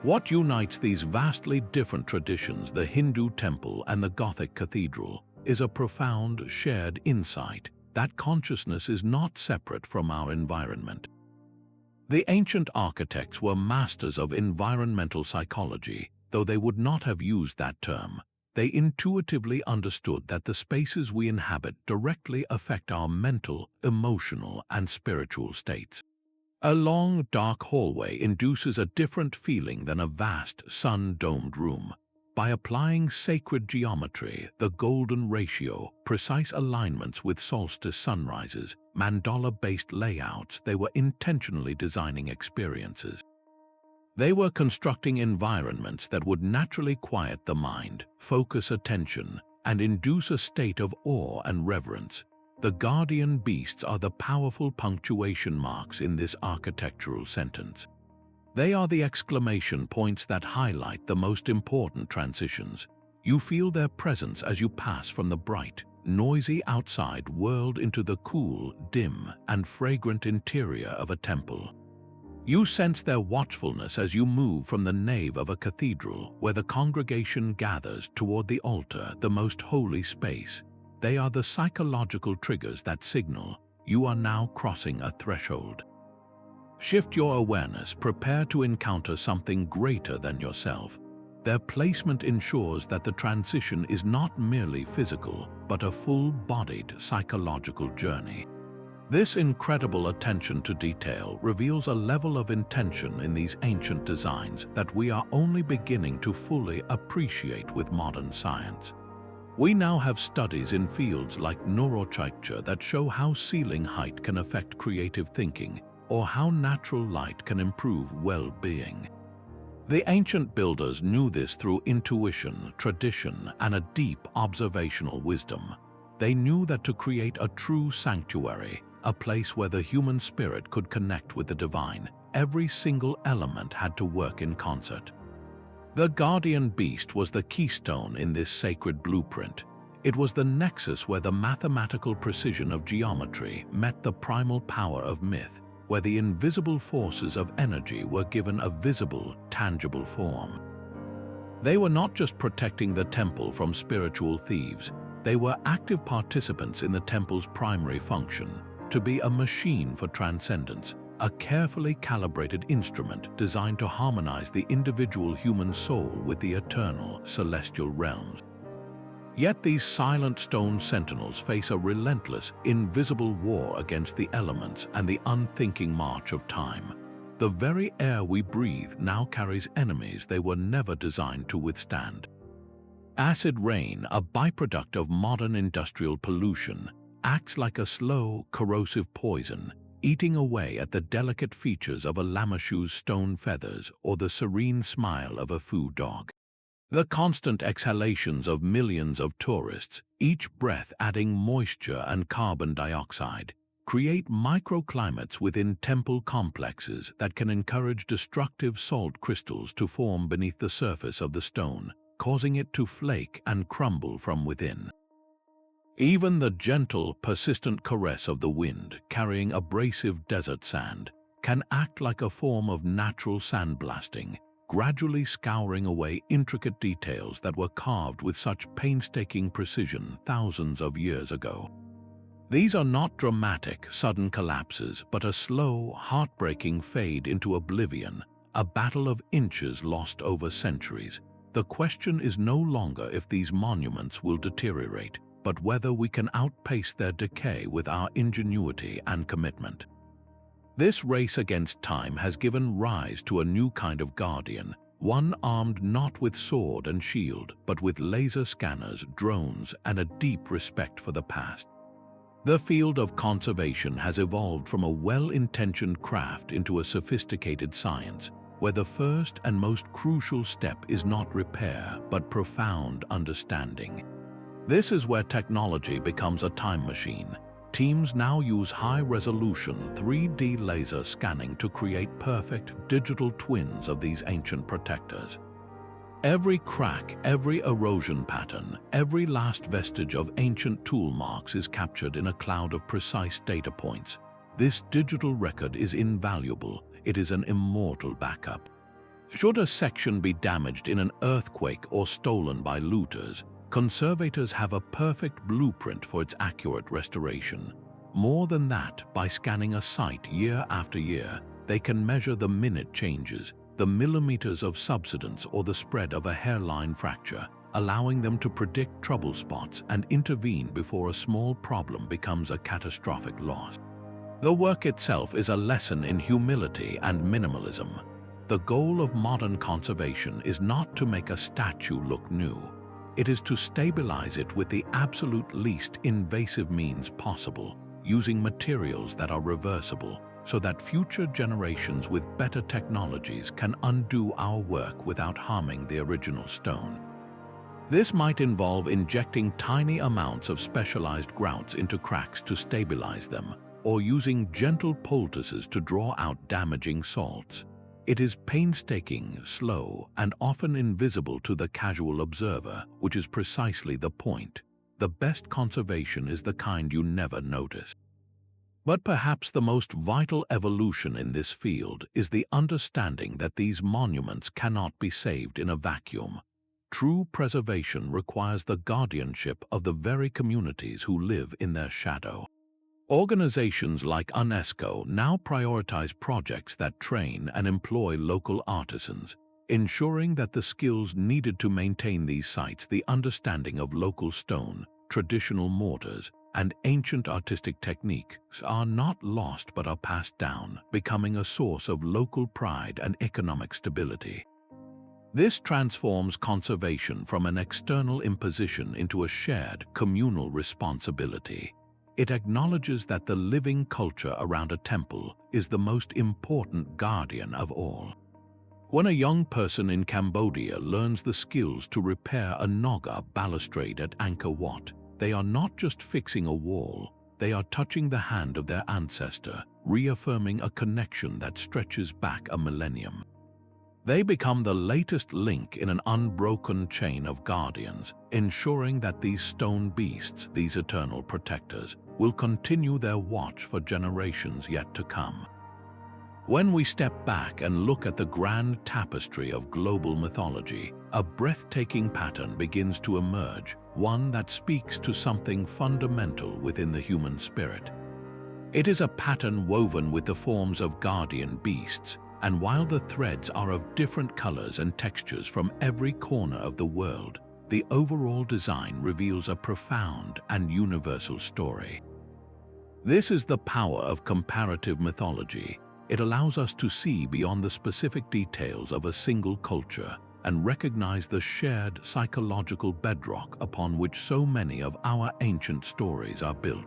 What unites these vastly different traditions, the Hindu temple and the Gothic cathedral, is a profound shared insight that consciousness is not separate from our environment. The ancient architects were masters of environmental psychology, though they would not have used that term. They intuitively understood that the spaces we inhabit directly affect our mental, emotional, and spiritual states. A long, dark hallway induces a different feeling than a vast, sun-domed room. By applying sacred geometry, the golden ratio, precise alignments with solstice sunrises, mandala-based layouts, they were intentionally designing experiences. They were constructing environments that would naturally quiet the mind, focus attention, and induce a state of awe and reverence. The guardian beasts are the powerful punctuation marks in this architectural sentence. They are the exclamation points that highlight the most important transitions. You feel their presence as you pass from the bright, noisy outside world into the cool, dim, and fragrant interior of a temple. You sense their watchfulness as you move from the nave of a cathedral, where the congregation gathers, toward the altar, the most holy space. They are the psychological triggers that signal you are now crossing a threshold. Shift your awareness, prepare to encounter something greater than yourself. Their placement ensures that the transition is not merely physical, but a full-bodied psychological journey. This incredible attention to detail reveals a level of intention in these ancient designs that we are only beginning to fully appreciate with modern science. We now have studies in fields like neuroarchitecture that show how ceiling height can affect creative thinking, or how natural light can improve well-being. The ancient builders knew this through intuition, tradition, and a deep observational wisdom. They knew that to create a true sanctuary, a place where the human spirit could connect with the divine, every single element had to work in concert. The guardian beast was the keystone in this sacred blueprint. It was the nexus where the mathematical precision of geometry met the primal power of myth, where the invisible forces of energy were given a visible, tangible form. They were not just protecting the temple from spiritual thieves, they were active participants in the temple's primary function, to be a machine for transcendence, a carefully calibrated instrument designed to harmonize the individual human soul with the eternal, celestial realms. Yet these silent stone sentinels face a relentless, invisible war against the elements and the unthinking march of time. The very air we breathe now carries enemies they were never designed to withstand. Acid rain, a byproduct of modern industrial pollution, acts like a slow, corrosive poison, eating away at the delicate features of a lamassu's stone feathers or the serene smile of a foo dog. The constant exhalations of millions of tourists, each breath adding moisture and carbon dioxide, create microclimates within temple complexes that can encourage destructive salt crystals to form beneath the surface of the stone, causing it to flake and crumble from within. Even the gentle, persistent caress of the wind, carrying abrasive desert sand, can act like a form of natural sandblasting, gradually scouring away intricate details that were carved with such painstaking precision thousands of years ago. These are not dramatic, sudden collapses, but a slow, heartbreaking fade into oblivion, a battle of inches lost over centuries. The question is no longer if these monuments will deteriorate, but whether we can outpace their decay with our ingenuity and commitment. This race against time has given rise to a new kind of guardian, one armed not with sword and shield, but with laser scanners, drones, and a deep respect for the past. The field of conservation has evolved from a well-intentioned craft into a sophisticated science, where the first and most crucial step is not repair, but profound understanding. This is where technology becomes a time machine. Teams now use high-resolution 3D laser scanning to create perfect digital twins of these ancient protectors. Every crack, every erosion pattern, every last vestige of ancient tool marks is captured in a cloud of precise data points. This digital record is invaluable. It is an immortal backup. Should a section be damaged in an earthquake or stolen by looters, conservators have a perfect blueprint for its accurate restoration. More than that, by scanning a site year after year, they can measure the minute changes, the millimeters of subsidence or the spread of a hairline fracture, allowing them to predict trouble spots and intervene before a small problem becomes a catastrophic loss. The work itself is a lesson in humility and minimalism. The goal of modern conservation is not to make a statue look new. It is to stabilize it with the absolute least invasive means possible, using materials that are reversible, so that future generations with better technologies can undo our work without harming the original stone. This might involve injecting tiny amounts of specialized grouts into cracks to stabilize them, or using gentle poultices to draw out damaging salts. It is painstaking, slow, and often invisible to the casual observer, which is precisely the point. The best conservation is the kind you never notice. But perhaps the most vital evolution in this field is the understanding that these monuments cannot be saved in a vacuum. True preservation requires the guardianship of the very communities who live in their shadow. Organizations like UNESCO now prioritize projects that train and employ local artisans, ensuring that the skills needed to maintain these sites, the understanding of local stone, traditional mortars, and ancient artistic techniques are not lost but are passed down, becoming a source of local pride and economic stability. This transforms conservation from an external imposition into a shared, communal responsibility. It acknowledges that the living culture around a temple is the most important guardian of all. When a young person in Cambodia learns the skills to repair a Naga balustrade at Angkor Wat, they are not just fixing a wall, they are touching the hand of their ancestor, reaffirming a connection that stretches back a millennium. They become the latest link in an unbroken chain of guardians, ensuring that these stone beasts, these eternal protectors, will continue their watch for generations yet to come. When we step back and look at the grand tapestry of global mythology, a breathtaking pattern begins to emerge, one that speaks to something fundamental within the human spirit. It is a pattern woven with the forms of guardian beasts, and while the threads are of different colors and textures from every corner of the world, the overall design reveals a profound and universal story. This is the power of comparative mythology. It allows us to see beyond the specific details of a single culture and recognize the shared psychological bedrock upon which so many of our ancient stories are built.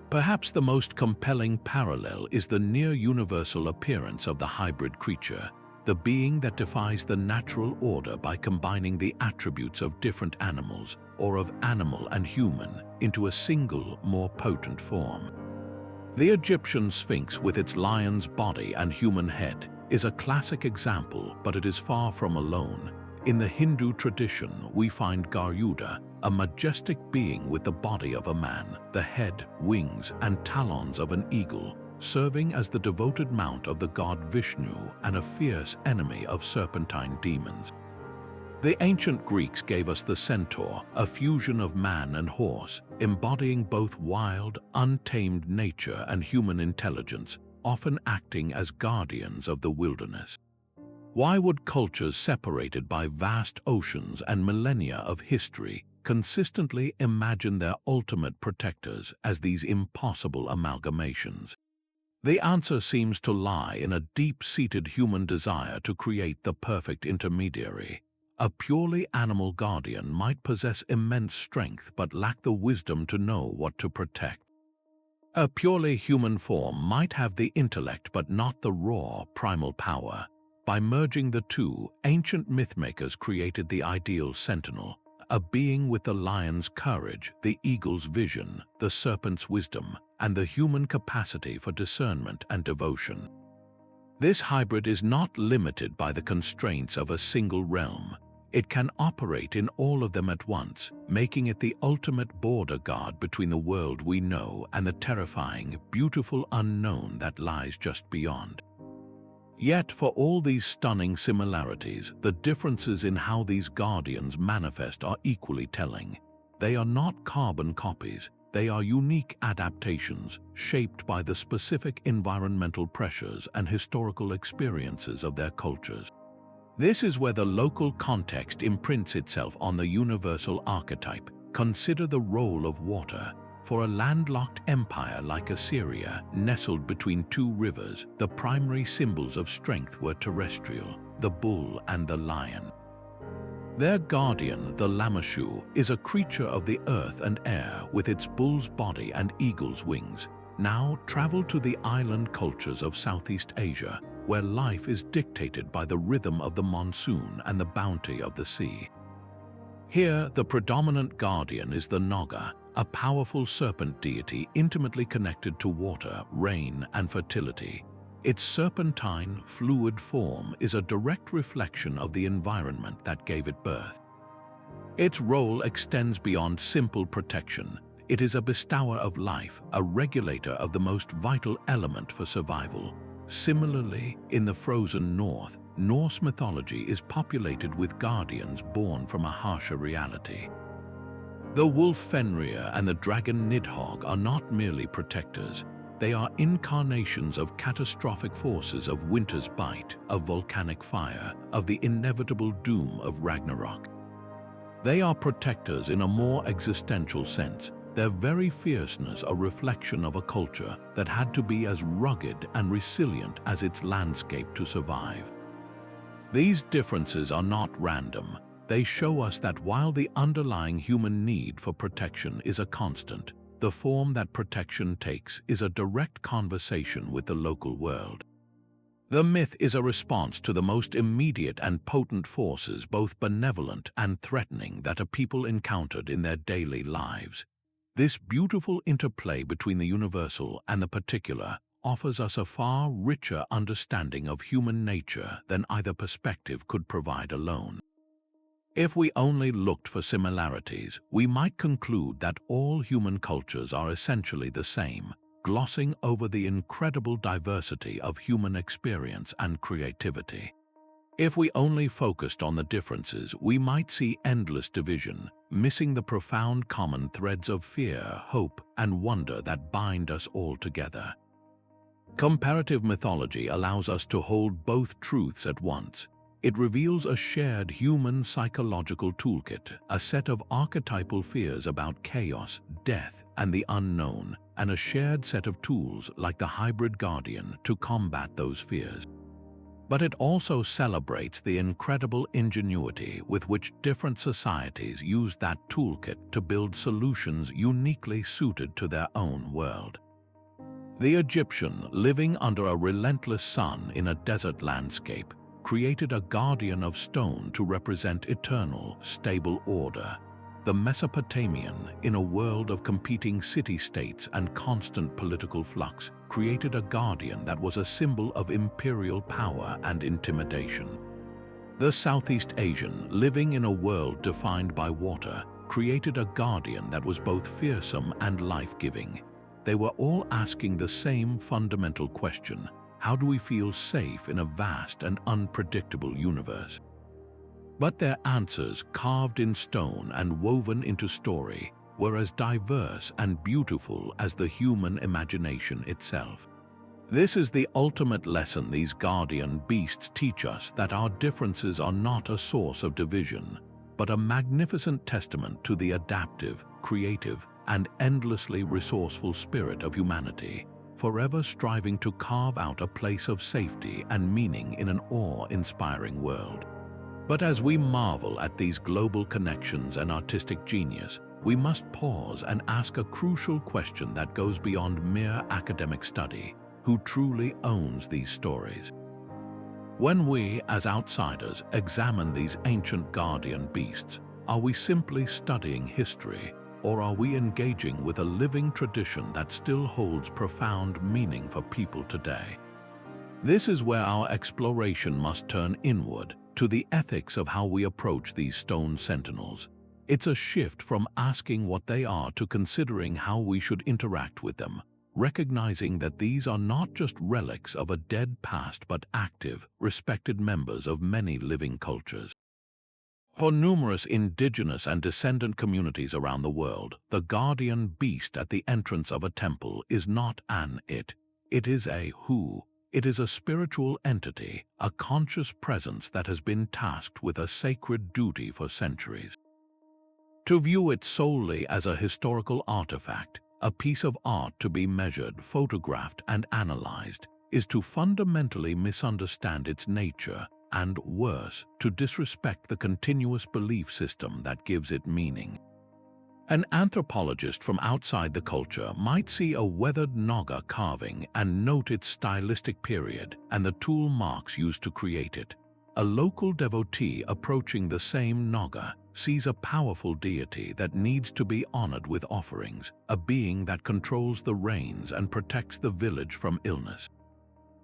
Perhaps the most compelling parallel is the near-universal appearance of the hybrid creature, the being that defies the natural order by combining the attributes of different animals or of animal and human into a single, more potent form. The Egyptian Sphinx, with its lion's body and human head, is a classic example, but it is far from alone. In the Hindu tradition, we find Garuda, a majestic being with the body of a man, the head, wings, and talons of an eagle, serving as the devoted mount of the god Vishnu and a fierce enemy of serpentine demons. The ancient Greeks gave us the centaur, a fusion of man and horse, embodying both wild, untamed nature and human intelligence, often acting as guardians of the wilderness. Why would cultures separated by vast oceans and millennia of history consistently imagine their ultimate protectors as these impossible amalgamations? The answer seems to lie in a deep-seated human desire to create the perfect intermediary. A purely animal guardian might possess immense strength but lack the wisdom to know what to protect. A purely human form might have the intellect but not the raw, primal power. By merging the two, ancient mythmakers created the ideal sentinel, a being with the lion's courage, the eagle's vision, the serpent's wisdom, and the human capacity for discernment and devotion. This hybrid is not limited by the constraints of a single realm. It can operate in all of them at once, making it the ultimate border guard between the world we know and the terrifying, beautiful unknown that lies just beyond. Yet, for all these stunning similarities, the differences in how these guardians manifest are equally telling. They are not carbon copies, they are unique adaptations shaped by the specific environmental pressures and historical experiences of their cultures. This is where the local context imprints itself on the universal archetype. Consider the role of water. For a landlocked empire like Assyria, nestled between two rivers, the primary symbols of strength were terrestrial, the bull and the lion. Their guardian, the lamassu, is a creature of the earth and air with its bull's body and eagle's wings. Now travel to the island cultures of Southeast Asia, where life is dictated by the rhythm of the monsoon and the bounty of the sea. Here, the predominant guardian is the Naga, a powerful serpent deity intimately connected to water, rain, and fertility. Its serpentine, fluid form is a direct reflection of the environment that gave it birth. Its role extends beyond simple protection. It is a bestower of life, a regulator of the most vital element for survival. Similarly, in the frozen north, Norse mythology is populated with guardians born from a harsher reality. The wolf Fenrir and the dragon Nidhogg are not merely protectors. They are incarnations of catastrophic forces of winter's bite, of volcanic fire, of the inevitable doom of Ragnarok. They are protectors in a more existential sense, their very fierceness a reflection of a culture that had to be as rugged and resilient as its landscape to survive. These differences are not random. They show us that while the underlying human need for protection is a constant, the form that protection takes is a direct conversation with the local world. The myth is a response to the most immediate and potent forces, both benevolent and threatening, that a people encountered in their daily lives. This beautiful interplay between the universal and the particular offers us a far richer understanding of human nature than either perspective could provide alone. If we only looked for similarities, we might conclude that all human cultures are essentially the same, glossing over the incredible diversity of human experience and creativity. If we only focused on the differences, we might see endless division, missing the profound common threads of fear, hope, and wonder that bind us all together. Comparative mythology allows us to hold both truths at once. It reveals a shared human psychological toolkit, a set of archetypal fears about chaos, death, and the unknown, and a shared set of tools like the hybrid guardian to combat those fears. But it also celebrates the incredible ingenuity with which different societies use that toolkit to build solutions uniquely suited to their own world. The Egyptian, living under a relentless sun in a desert landscape, created a guardian of stone to represent eternal, stable order. The Mesopotamian, in a world of competing city-states and constant political flux, created a guardian that was a symbol of imperial power and intimidation. The Southeast Asian, living in a world defined by water, created a guardian that was both fearsome and life-giving. They were all asking the same fundamental question: how do we feel safe in a vast and unpredictable universe? But their answers, carved in stone and woven into story, were as diverse and beautiful as the human imagination itself. This is the ultimate lesson these guardian beasts teach us, that our differences are not a source of division, but a magnificent testament to the adaptive, creative, and endlessly resourceful spirit of humanity, forever striving to carve out a place of safety and meaning in an awe-inspiring world. But as we marvel at these global connections and artistic genius, we must pause and ask a crucial question that goes beyond mere academic study: who truly owns these stories? When we, as outsiders, examine these ancient guardian beasts, are we simply studying history, or are we engaging with a living tradition that still holds profound meaning for people today? This is where our exploration must turn inward, to the ethics of how we approach these stone sentinels. It's a shift from asking what they are to considering how we should interact with them, recognizing that these are not just relics of a dead past but active, respected members of many living cultures. For numerous indigenous and descendant communities around the world, the guardian beast at the entrance of a temple is not an it is a who. It is a spiritual entity, a conscious presence that has been tasked with a sacred duty for centuries. To view it solely as a historical artifact, a piece of art to be measured, photographed, and analyzed, is to fundamentally misunderstand its nature and, worse, to disrespect the continuous belief system that gives it meaning. An anthropologist from outside the culture might see a weathered Naga carving and note its stylistic period and the tool marks used to create it. A local devotee approaching the same Naga sees a powerful deity that needs to be honored with offerings, a being that controls the rains and protects the village from illness.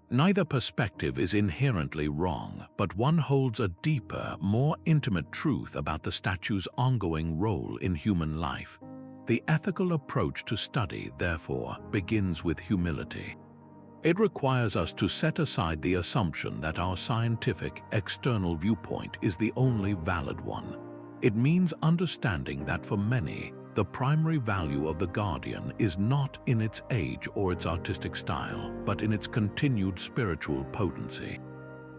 Neither perspective is inherently wrong, but one holds a deeper, more intimate truth about the statue's ongoing role in human life. The ethical approach to study, therefore, begins with humility. It requires us to set aside the assumption that our scientific, external viewpoint is the only valid one. It means understanding that for many, the primary value of the guardian is not in its age or its artistic style, but in its continued spiritual potency.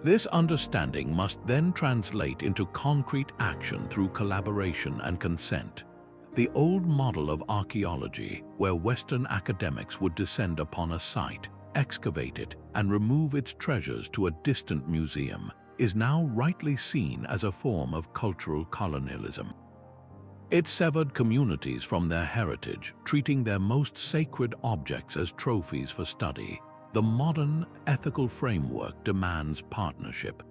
This understanding must then translate into concrete action through collaboration and consent. The old model of archaeology, where Western academics would descend upon a site, excavate it, and remove its treasures to a distant museum, is now rightly seen as a form of cultural colonialism. It severed communities from their heritage, treating their most sacred objects as trophies for study. The modern ethical framework demands partnership.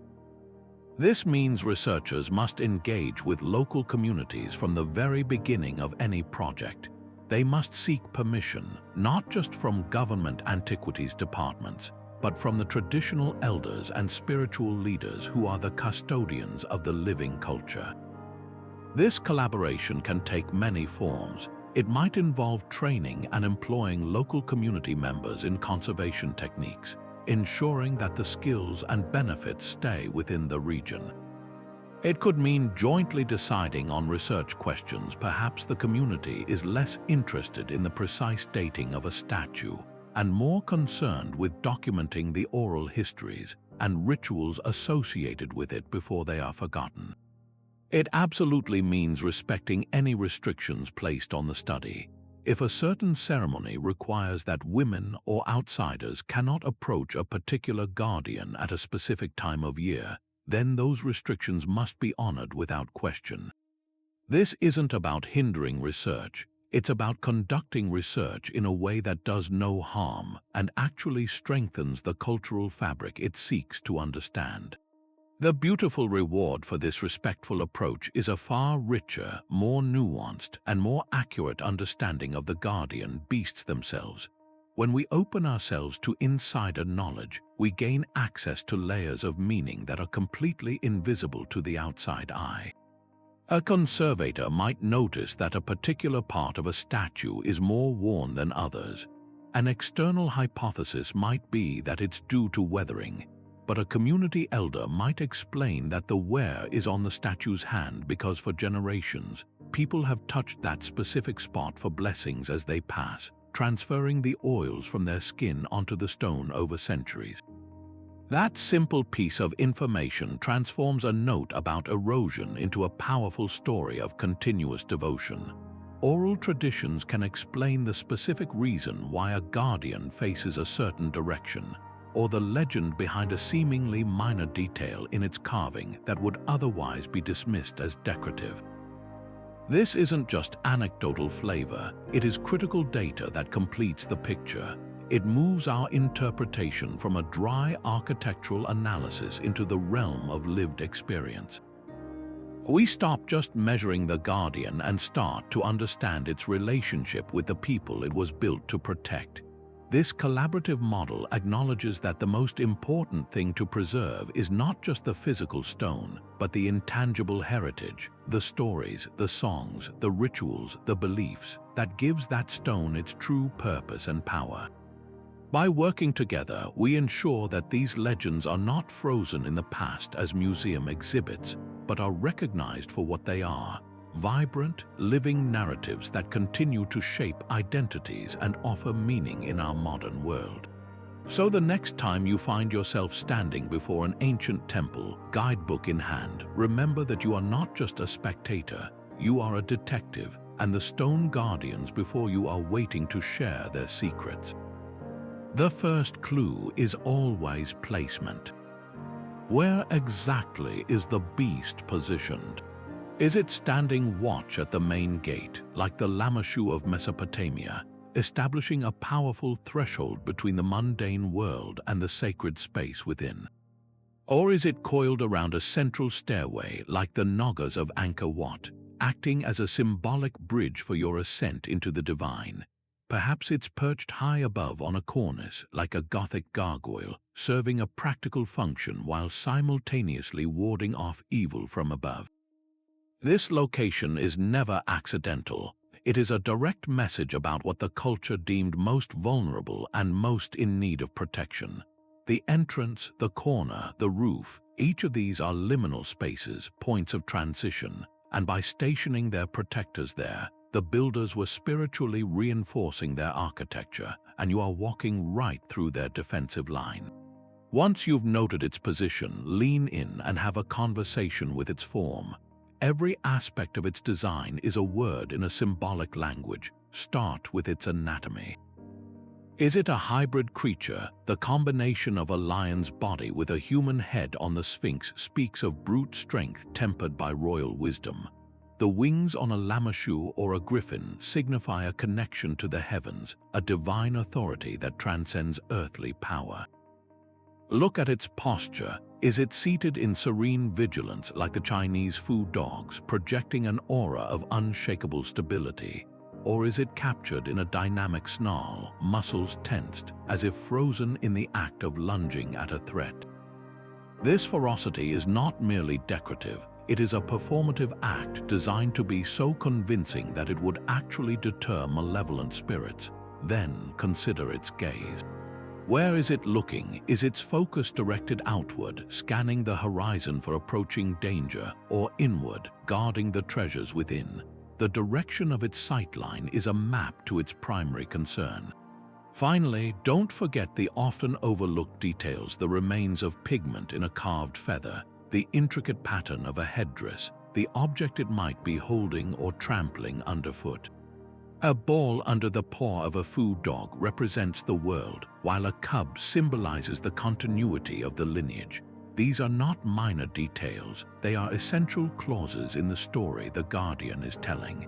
This means researchers must engage with local communities from the very beginning of any project. They must seek permission, not just from government antiquities departments, but from the traditional elders and spiritual leaders who are the custodians of the living culture. This collaboration can take many forms. It might involve training and employing local community members in conservation techniques, ensuring that the skills and benefits stay within the region. It could mean jointly deciding on research questions. Perhaps the community is less interested in the precise dating of a statue and more concerned with documenting the oral histories and rituals associated with it before they are forgotten. It absolutely means respecting any restrictions placed on the study. If a certain ceremony requires that women or outsiders cannot approach a particular guardian at a specific time of year, then those restrictions must be honored without question. This isn't about hindering research, it's about conducting research in a way that does no harm and actually strengthens the cultural fabric it seeks to understand. The beautiful reward for this respectful approach is a far richer, more nuanced, and more accurate understanding of the guardian beasts themselves. When we open ourselves to insider knowledge, we gain access to layers of meaning that are completely invisible to the outside eye. A conservator might notice that a particular part of a statue is more worn than others. An external hypothesis might be that it's due to weathering. but a community elder might explain that the wear is on the statue's hand because for generations, people have touched that specific spot for blessings as they pass, transferring the oils from their skin onto the stone over centuries. That simple piece of information transforms a note about erosion into a powerful story of continuous devotion. Oral traditions can explain the specific reason why a guardian faces a certain direction, or the legend behind a seemingly minor detail in its carving that would otherwise be dismissed as decorative. This isn't just anecdotal flavor, it is critical data that completes the picture. It moves our interpretation from a dry architectural analysis into the realm of lived experience. We stop just measuring the guardian and start to understand its relationship with the people it was built to protect. This collaborative model acknowledges that the most important thing to preserve is not just the physical stone, but the intangible heritage, the stories, the songs, the rituals, the beliefs that gives that stone its true purpose and power. By working together, we ensure that these legends are not frozen in the past as museum exhibits, but are recognized for what they are: vibrant, living narratives that continue to shape identities and offer meaning in our modern world. So the next time you find yourself standing before an ancient temple, guidebook in hand, remember that you are not just a spectator, you are a detective, and the stone guardians before you are waiting to share their secrets. The first clue is always placement. Where exactly is the beast positioned? Is it standing watch at the main gate, like the lamassu of Mesopotamia, establishing a powerful threshold between the mundane world and the sacred space within? Or is it coiled around a central stairway like the Nagas of Angkor Wat, acting as a symbolic bridge for your ascent into the divine? Perhaps it's perched high above on a cornice like a Gothic gargoyle, serving a practical function while simultaneously warding off evil from above. This location is never accidental. It is a direct message about what the culture deemed most vulnerable and most in need of protection. The entrance, the corner, the roof, each of these are liminal spaces, points of transition, and by stationing their protectors there, the builders were spiritually reinforcing their architecture, and you are walking right through their defensive line. Once you've noted its position, lean in and have a conversation with its form. Every aspect of its design is a word in a symbolic language. Start with its anatomy. Is it a hybrid creature? The combination of a lion's body with a human head on the Sphinx speaks of brute strength tempered by royal wisdom. The wings on a lamassu or a griffin signify a connection to the heavens, a divine authority that transcends earthly power. Look at its posture. Is it seated in serene vigilance like the Chinese fu dogs, projecting an aura of unshakable stability? Or is it captured in a dynamic snarl, muscles tensed, as if frozen in the act of lunging at a threat? This ferocity is not merely decorative. It is a performative act designed to be so convincing that it would actually deter malevolent spirits. Then consider its gaze. Where is it looking? Is its focus directed outward, scanning the horizon for approaching danger, or inward, guarding the treasures within? The direction of its sightline is a map to its primary concern. Finally, don't forget the often overlooked details: the remains of pigment in a carved feather, the intricate pattern of a headdress, the object it might be holding or trampling underfoot. A ball under the paw of a fu dog represents the world, while a cub symbolizes the continuity of the lineage. These are not minor details, they are essential clauses in the story the Guardian is telling.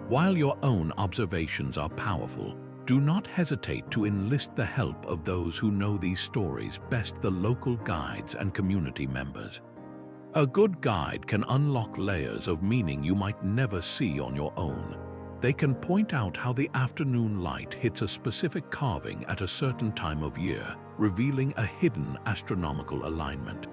While your own observations are powerful, do not hesitate to enlist the help of those who know these stories best: the local guides and community members. A good guide can unlock layers of meaning you might never see on your own. They can point out how the afternoon light hits a specific carving at a certain time of year, revealing a hidden astronomical alignment.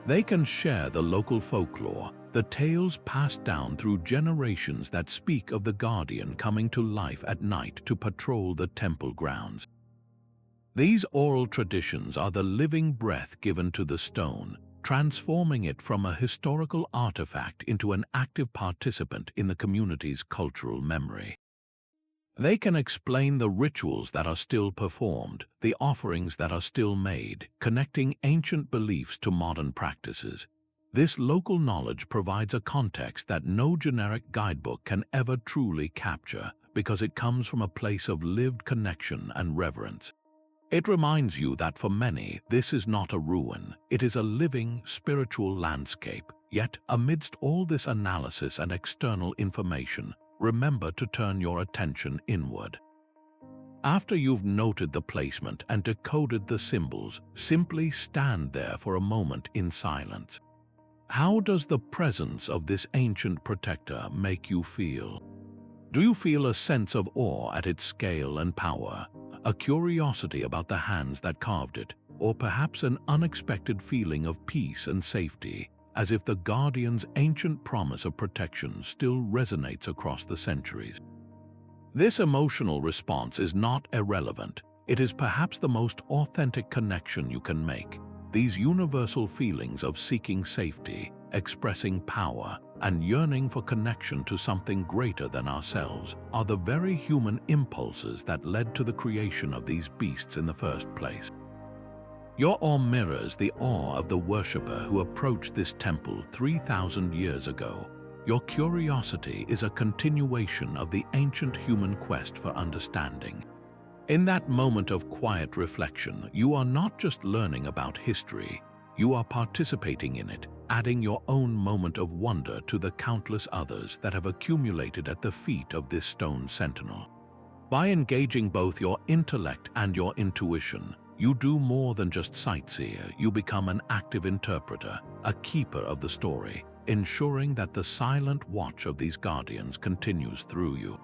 They can share the local folklore, the tales passed down through generations that speak of the Guardian coming to life at night to patrol the temple grounds. These oral traditions are the living breath given to the stone, transforming it from a historical artifact into an active participant in the community's cultural memory. They can explain the rituals that are still performed, the offerings that are still made, connecting ancient beliefs to modern practices. This local knowledge provides a context that no generic guidebook can ever truly capture because it comes from a place of lived connection and reverence. It reminds you that for many, this is not a ruin, it is a living, spiritual landscape. Yet, amidst all this analysis and external information, remember to turn your attention inward. After you've noted the placement and decoded the symbols, simply stand there for a moment in silence. How does the presence of this ancient protector make you feel? Do you feel a sense of awe at its scale and power, a curiosity about the hands that carved it, or perhaps an unexpected feeling of peace and safety, as if the Guardian's ancient promise of protection still resonates across the centuries? This emotional response is not irrelevant. It is perhaps the most authentic connection you can make. These universal feelings of seeking safety, expressing power, and yearning for connection to something greater than ourselves are the very human impulses that led to the creation of these beasts in the first place. Your awe mirrors the awe of the worshipper who approached this temple 3,000 years ago. Your curiosity is a continuation of the ancient human quest for understanding. In that moment of quiet reflection, you are not just learning about history, you are participating in it, adding your own moment of wonder to the countless others that have accumulated at the feet of this stone sentinel. By engaging both your intellect and your intuition, you do more than just sightseer. You become an active interpreter, a keeper of the story, ensuring that the silent watch of these guardians continues through you.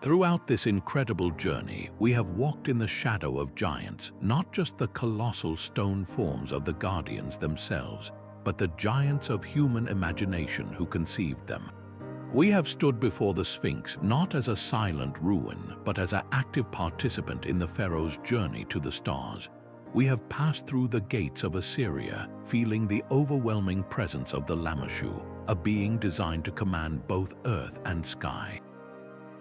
Throughout this incredible journey, we have walked in the shadow of giants, not just the colossal stone forms of the guardians themselves, but the giants of human imagination who conceived them. We have stood before the Sphinx not as a silent ruin, but as an active participant in the pharaoh's journey to the stars. We have passed through the gates of Assyria, feeling the overwhelming presence of the lamassu, a being designed to command both earth and sky.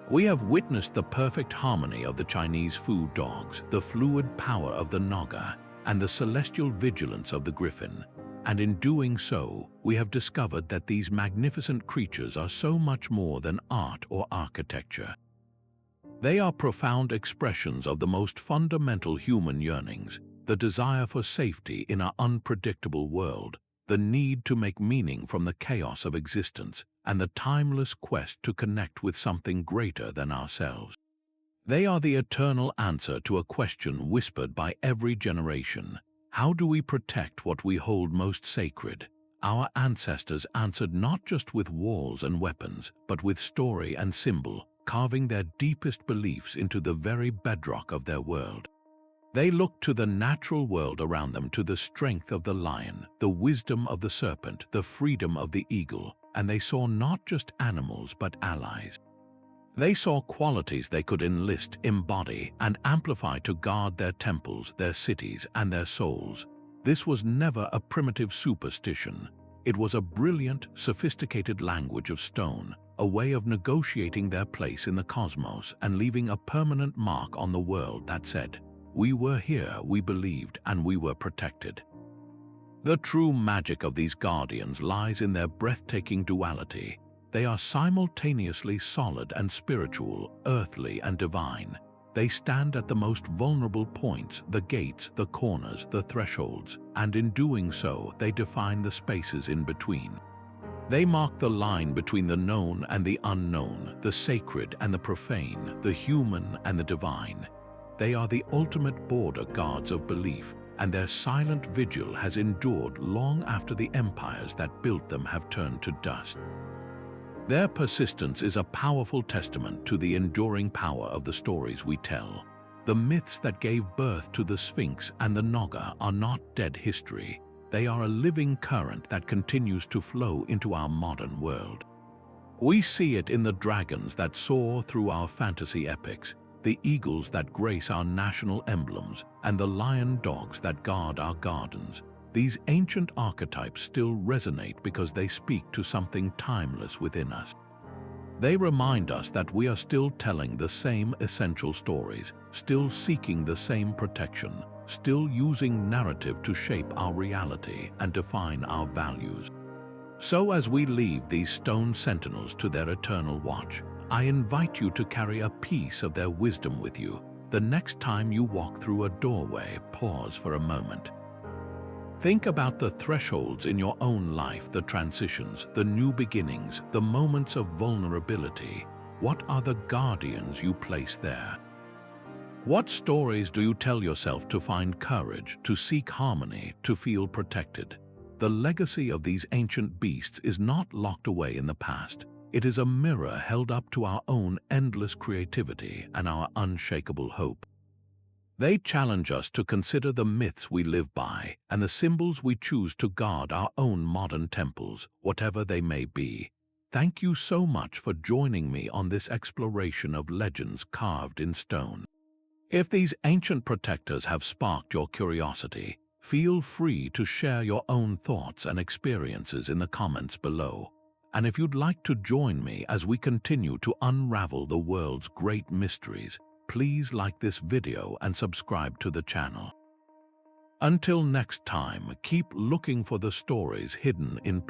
We have witnessed the perfect harmony of the Chinese food dogs, the fluid power of the Naga, and the celestial vigilance of the Griffin. And in doing so, we have discovered that these magnificent creatures are so much more than art or architecture. They are profound expressions of the most fundamental human yearnings, the desire for safety in our unpredictable world, the need to make meaning from the chaos of existence, and the timeless quest to connect with something greater than ourselves. They are the eternal answer to a question whispered by every generation. How do we protect what we hold most sacred? Our ancestors answered not just with walls and weapons, but with story and symbol, carving their deepest beliefs into the very bedrock of their world. They looked to the natural world around them, to the strength of the lion, the wisdom of the serpent, the freedom of the eagle, and they saw not just animals but allies. They saw qualities they could enlist, embody, and amplify to guard their temples, their cities, and their souls. This was never a primitive superstition. It was a brilliant, sophisticated language of stone, a way of negotiating their place in the cosmos and leaving a permanent mark on the world that said, "We were here, we believed, and we were protected." The true magic of these guardians lies in their breathtaking duality. They are simultaneously solid and spiritual, earthly and divine. They stand at the most vulnerable points, the gates, the corners, the thresholds, and in doing so, they define the spaces in between. They mark the line between the known and the unknown, the sacred and the profane, the human and the divine. They are the ultimate border guards of belief, and their silent vigil has endured long after the empires that built them have turned to dust. Their persistence is a powerful testament to the enduring power of the stories we tell. The myths that gave birth to the Sphinx and the Naga are not dead history. They are a living current that continues to flow into our modern world. We see it in the dragons that soar through our fantasy epics, the eagles that grace our national emblems, and the lion dogs that guard our gardens. These ancient archetypes still resonate because they speak to something timeless within us. They remind us that we are still telling the same essential stories, still seeking the same protection, still using narrative to shape our reality and define our values. So as we leave these stone sentinels to their eternal watch, I invite you to carry a piece of their wisdom with you. The next time you walk through a doorway, pause for a moment. Think about the thresholds in your own life, the transitions, the new beginnings, the moments of vulnerability. What are the guardians you place there? What stories do you tell yourself to find courage, to seek harmony, to feel protected? The legacy of these ancient beasts is not locked away in the past. It is a mirror held up to our own endless creativity and our unshakable hope. They challenge us to consider the myths we live by and the symbols we choose to guard our own modern temples, whatever they may be. Thank you so much for joining me on this exploration of legends carved in stone. If these ancient protectors have sparked your curiosity, feel free to share your own thoughts and experiences in the comments below. And if you'd like to join me as we continue to unravel the world's great mysteries, please like this video and subscribe to the channel. Until next time, keep looking for the stories hidden in